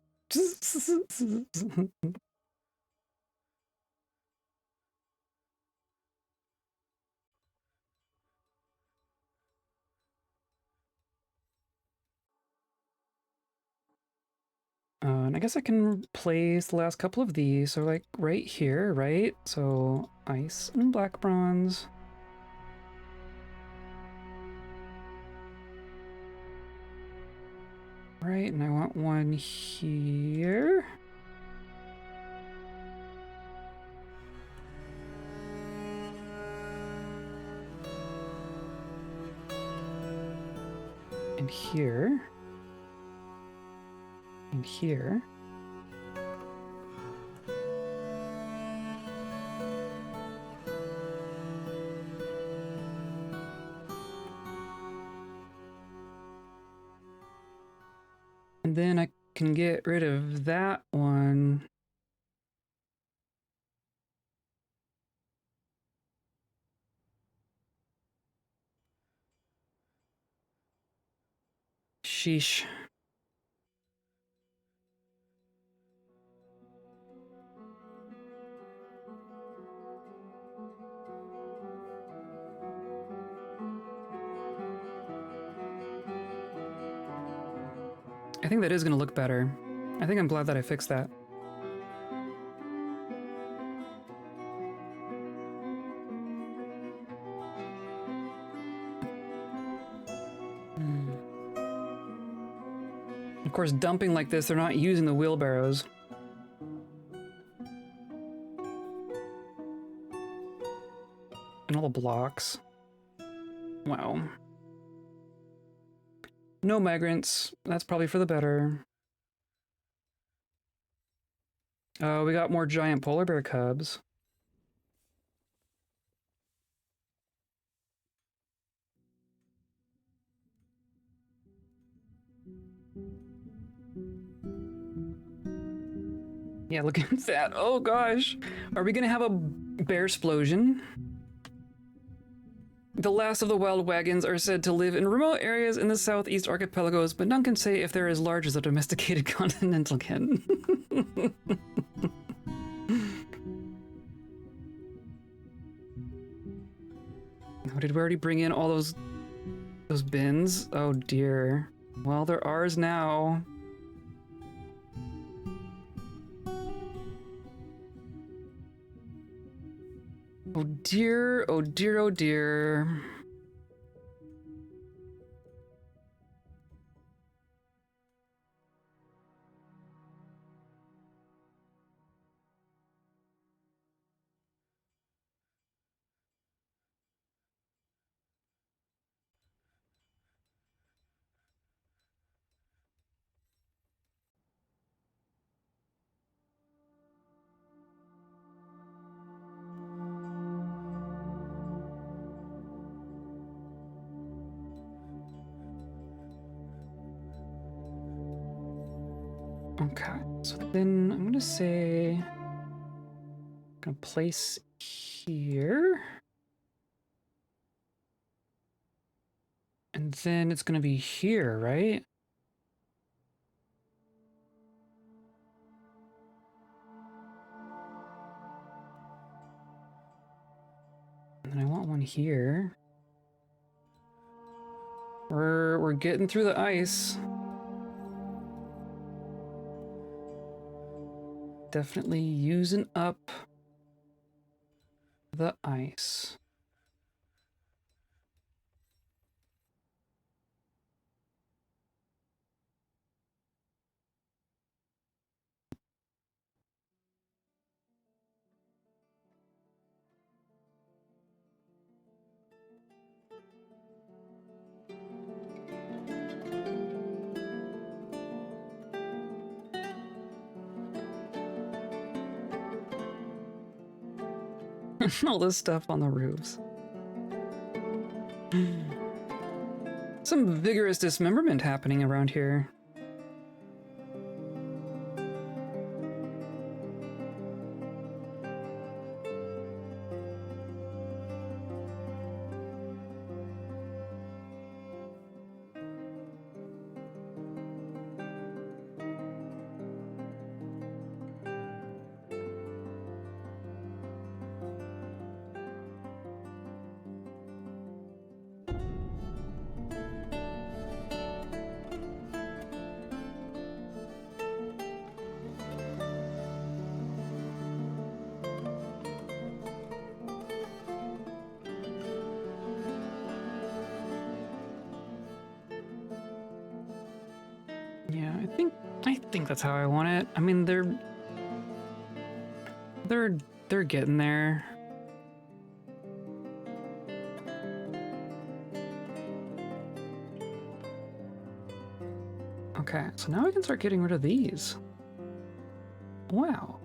And I guess I can place the last couple of these. So like right here, right? So ice and black bronze. Right, and I want one here. And here. And here. And then I can get rid of that one. Sheesh. I think that is going to look better. I think I'm glad that I fixed that. Of course, dumping like this, they're not using the wheelbarrows. And all the blocks. Wow. No migrants. That's probably for the better. We got more giant polar bear cubs. Yeah, look at that. Oh gosh. Are we gonna have a bear explosion? The last of the wild wagons are said to live in remote areas in the southeast archipelagos, but none can say if they're as large as a domesticated continental ken. Oh, did we already bring in all those bins? Oh dear. Well, they're ours now. Oh dear, oh dear, oh dear. Okay, so then I'm gonna say, I'm gonna place here. And then it's gonna be here, right? And then I want one here. We're getting through the ice. Definitely using up the ice. All this stuff on the roofs. Some vigorous dismemberment happening around here. think that's how I want it. I mean, they're getting there. Okay, so now we can start getting rid of these. Wow.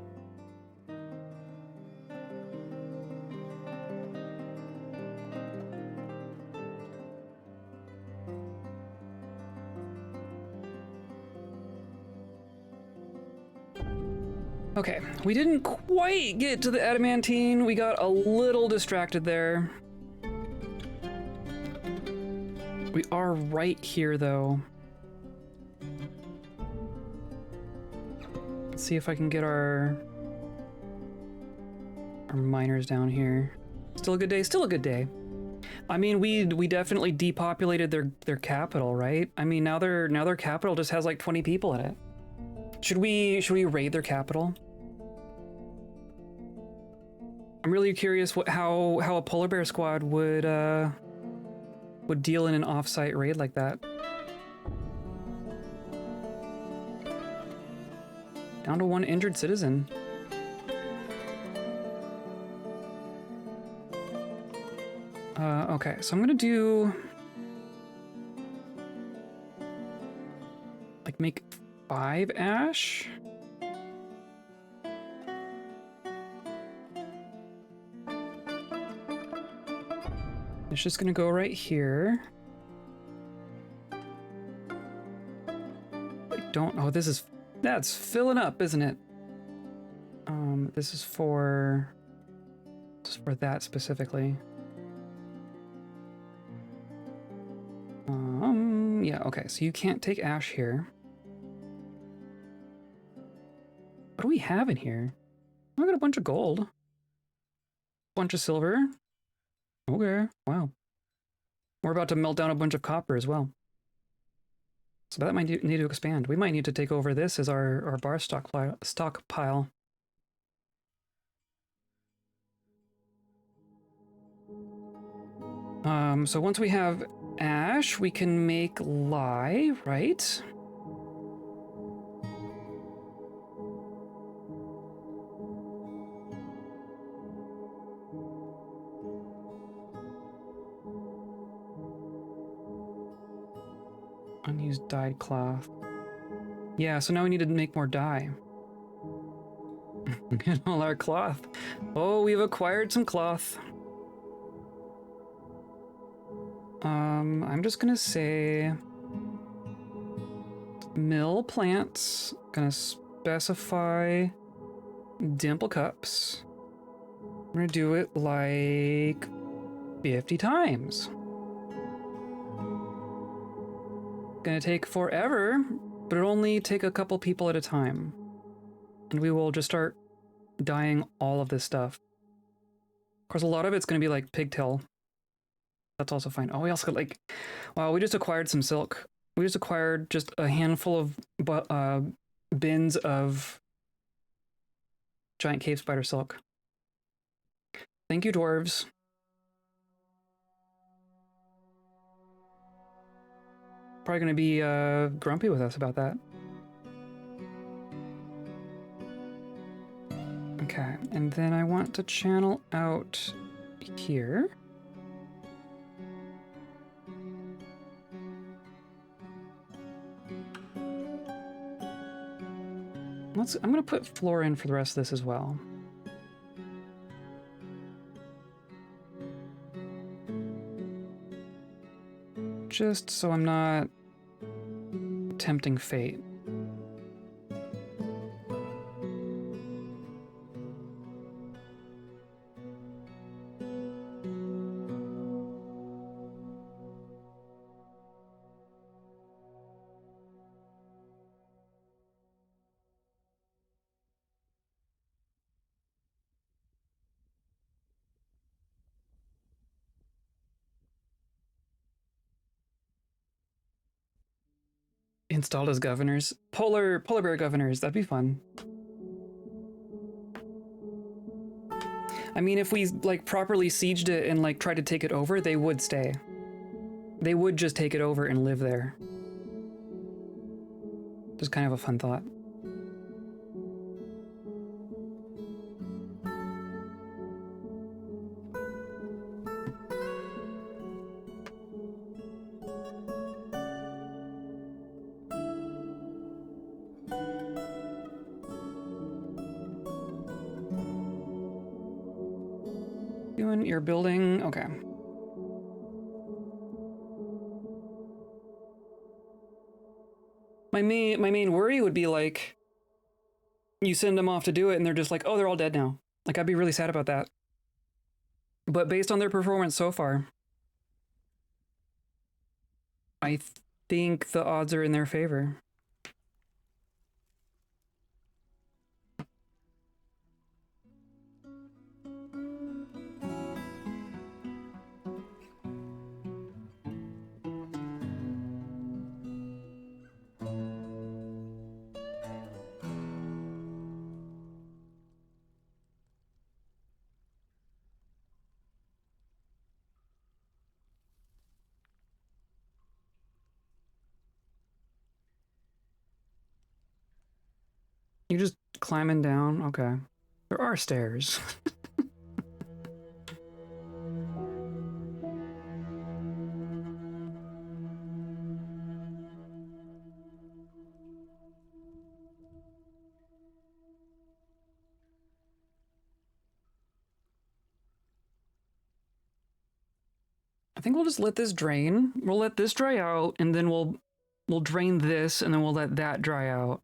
Okay, we didn't quite get to the adamantine. We got a little distracted there. We are right here, though. Let's see if I can get our miners down here. Still a good day, still a good day. I mean, we definitely depopulated their capital, right? I mean, now their capital just has like 20 people in it. Should we raid their capital? I'm really curious how a polar bear squad would deal in an off-site raid like that. Down to 1 injured citizen. Okay, so I'm gonna do like make 5 ash. It's just gonna go right here. I don't know. That's filling up, isn't it? This is for that specifically. Yeah, okay, so you can't take ash here. What do we have in here? I got a bunch of gold. Bunch of silver. Okay, wow. We're about to melt down a bunch of copper as well. So that might need to expand. We might need to take over this as our bar stockpile. So once we have ash, we can make lye, right? Unused dyed cloth. Yeah, so now we need to make more dye. Get all our cloth. Oh, we've acquired some cloth. I'm just gonna say mill plants. Gonna specify dimple cups. I'm gonna do it like 50 times. Gonna take forever, but it'll only take a couple people at a time. And we will just start dyeing all of this stuff. Of course, a lot of it's gonna be like pigtail. That's also fine. Oh, we also got like, wow, we just acquired some silk. We just acquired just a handful of bins of giant cave spider silk. Thank you, dwarves. Probably gonna be grumpy with us about that. Okay, and then I want to channel out here. I'm gonna put floor in for the rest of this as well. Just so I'm not tempting fate. Installed as governors. Polar bear governors, that'd be fun. I mean, if we like properly sieged it and like tried to take it over, they would stay. They would just take it over and live there. Just kind of a fun thought. doing? You're building? Okay. My main worry would be like, you send them off to do it and they're just like, oh, they're all dead now. Like, I'd be really sad about that. But based on their performance so far, I think the odds are in their favor. You just climbing down? Okay. There are stairs. I think we'll just let this drain. We'll let this dry out, and then we'll drain this, and then we'll let that dry out.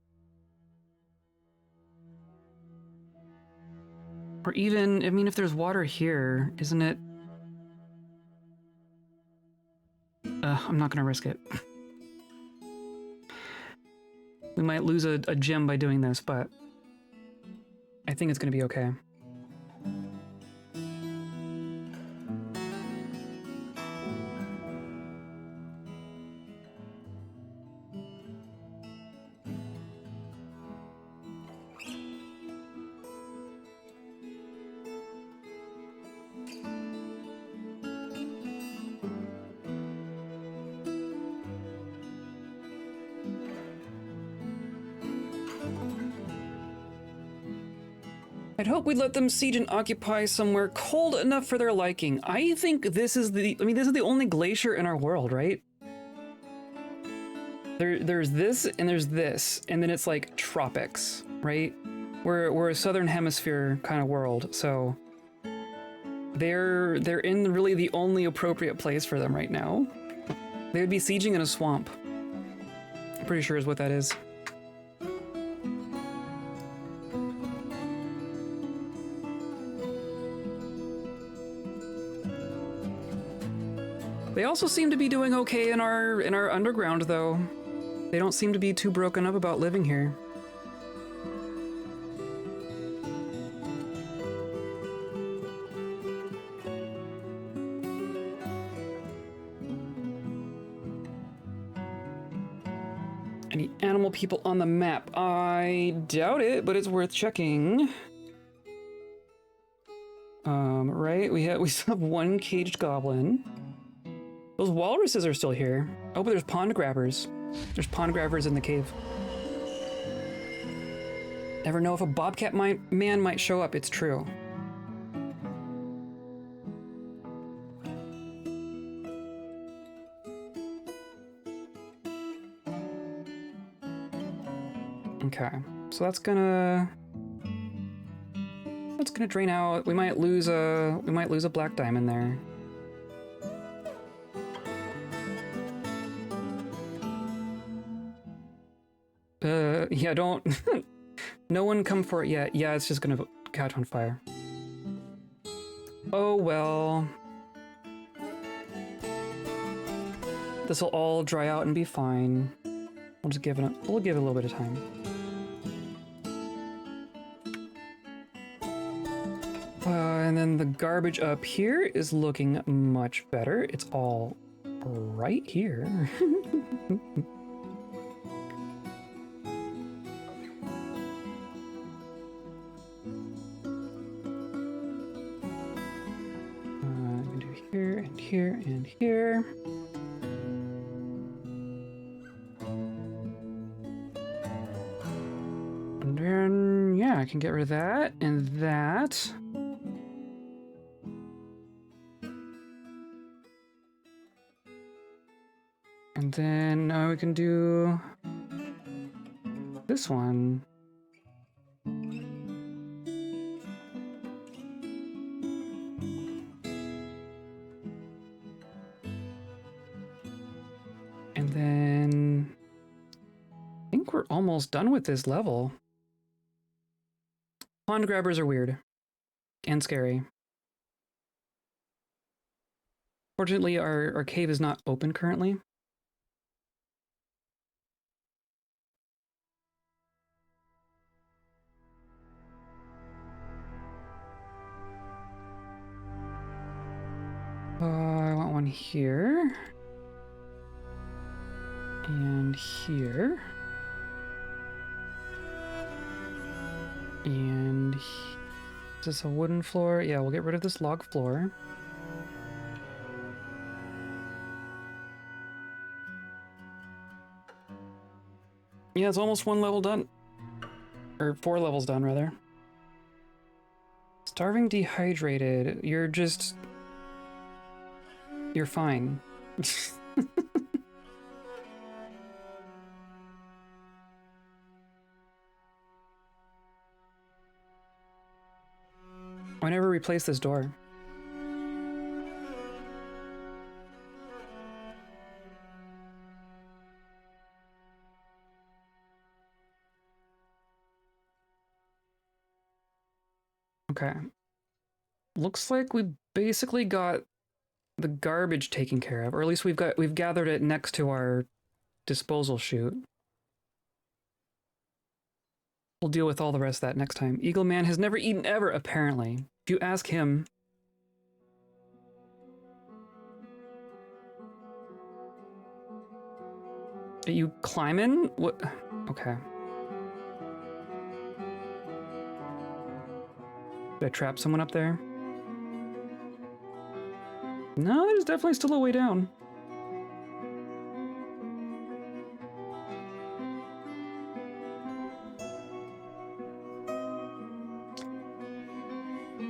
Or even, I mean, if there's water here, isn't it? I'm not gonna risk it. We might lose a gem by doing this, but I think it's gonna be okay. I'd hope we'd let them siege and occupy somewhere cold enough for their liking. I think this is this is the only glacier in our world, right? There's this and there's this, and then it's like tropics, right? We're a southern hemisphere kind of world, so they're in really the only appropriate place for them right now. They would be sieging in a swamp. I'm pretty sure is what that is. They also seem to be doing okay in our underground, though. They don't seem to be too broken up about living here. Any animal people on the map? I doubt it, but it's worth checking. Right? We still have one caged goblin. Those walruses are still here. Oh, but there's pond grabbers. There's pond grabbers in the cave. Never know if a bobcat man might show up. It's true. Okay, so that's gonna drain out. We might lose a black diamond there. Yeah, don't. No one come for it yet. Yeah, it's just gonna catch on fire. Oh well. This will all dry out and be fine. We'll just give it a little bit of time. And then the garbage up here is looking much better. It's all right here. Here and here and here. And then, yeah, I can get rid of that and that. And then now we can do this one. almost done with this level. Pond grabbers are weird and scary. Fortunately, our cave is not open currently. I want one here. And here. And is this a wooden floor? Yeah, we'll get rid of this log floor. Yeah, it's almost 1 level done. Or 4 levels done, rather. Starving dehydrated. You're fine. I never replaced this door. Okay. Looks like we basically got the garbage taken care of, or at least we've gathered it next to our disposal chute. We'll deal with all the rest of that next time. Eagle Man has never eaten ever, apparently. If you ask him... Are you climbing? What? Okay. Did I trap someone up there? No, there's definitely still a way down.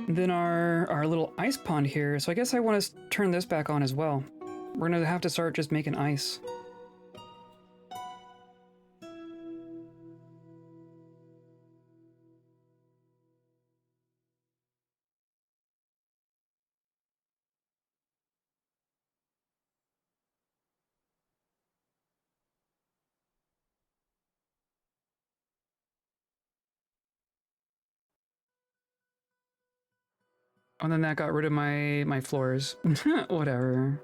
Then our little ice pond here. So I guess I want to turn this back on as well. We're gonna have to start just making ice. And then that got rid of my floors. Whatever.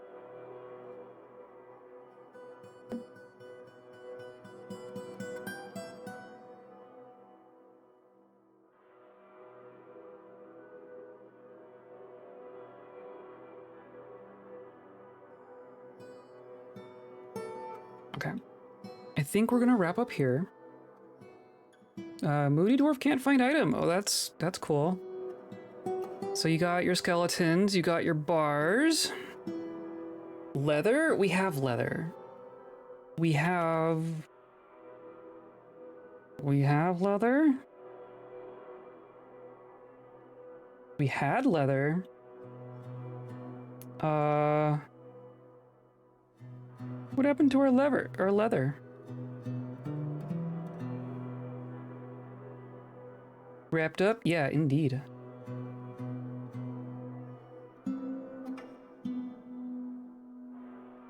Okay. I think we're gonna wrap up here. Moody Dwarf can't find item. Oh, that's cool. So you got your skeletons, you got your bars. Leather? We have leather. We have leather. We had leather. What happened to our leather? Wrapped up? Yeah, indeed.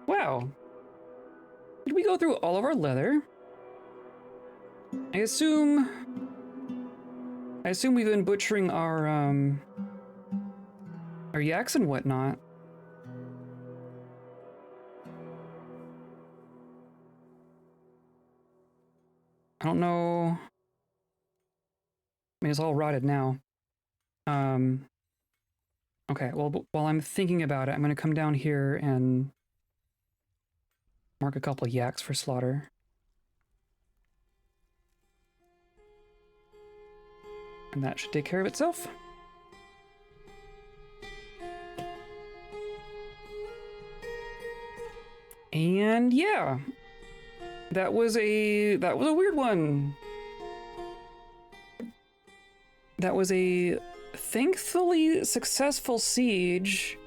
Wow. Did we go through all of our leather? I assume we've been butchering our yaks and whatnot. I don't know. I mean, it's all rotted now. Okay, well, while I'm thinking about it, I'm gonna come down here and mark a couple of yaks for slaughter. And that should take care of itself. And yeah, that was a weird one. That was a thankfully successful siege,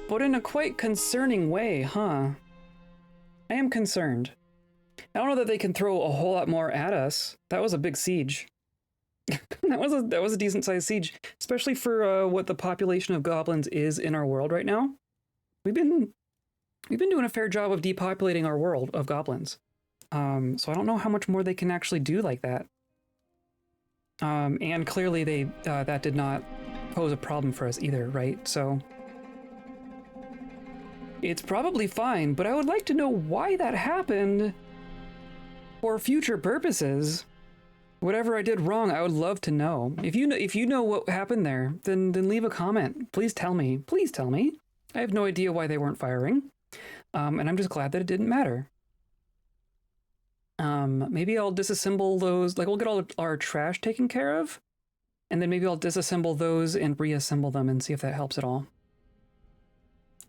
but in a quite concerning way, huh? I am concerned. I don't know that they can throw a whole lot more at us. That was a big siege. that was a decent sized siege, especially for what the population of goblins is in our world right now. We've been doing a fair job of depopulating our world of goblins. So I don't know how much more they can actually do like that. And clearly they that did not pose a problem for us either, right? So it's probably fine, but I would like to know why that happened for future purposes. Whatever I did wrong, I would love to know. If you know what happened there, then leave a comment. Please tell me. Please tell me. I have no idea why they weren't firing. And I'm just glad that it didn't matter. Maybe I'll disassemble those, like we'll get all our trash taken care of, and then maybe I'll disassemble those and reassemble them and see if that helps at all.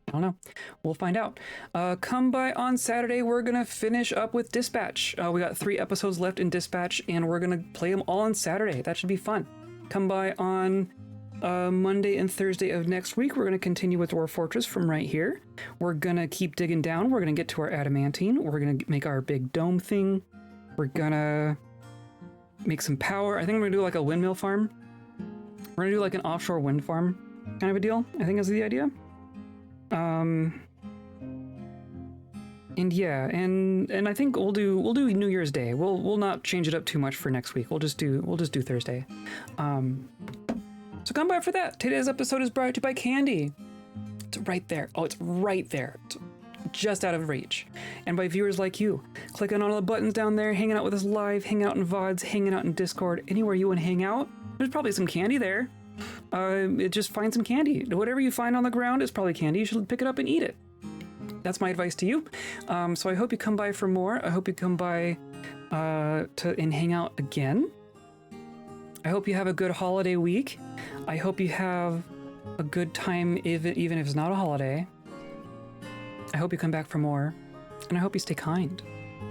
I don't know. We'll find out. Come by on Saturday. We're going to finish up with Dispatch. We got 3 episodes left in Dispatch, and we're going to play them all on Saturday. That should be fun. Come by on Monday and Thursday of next week. We're going to continue with Dwarf Fortress from right here. We're going to keep digging down. We're going to get to our adamantine. We're going to make our big dome thing. We're going to make some power. I think we're going to do like a windmill farm. We're going to do like an offshore wind farm kind of a deal, I think is the idea. And yeah, and I think we'll do New Year's Day. We'll not change it up too much for next week. We'll just do Thursday. So come by for that. Today's episode is brought to you by Candy. It's right there. Oh, it's right there. It's just out of reach. And by viewers like you, clicking on all the buttons down there, hanging out with us live, hanging out in VODs, hanging out in Discord, anywhere you want to hang out. There's probably some candy there. Just find some candy. Whatever you find on the ground is probably candy. You should pick it up and eat it. That's my advice to you. So I hope you come by for more. I hope you come by and hang out again. I hope you have a good holiday week. I hope you have a good time, even if it's not a holiday. I hope you come back for more, and I hope you stay kind.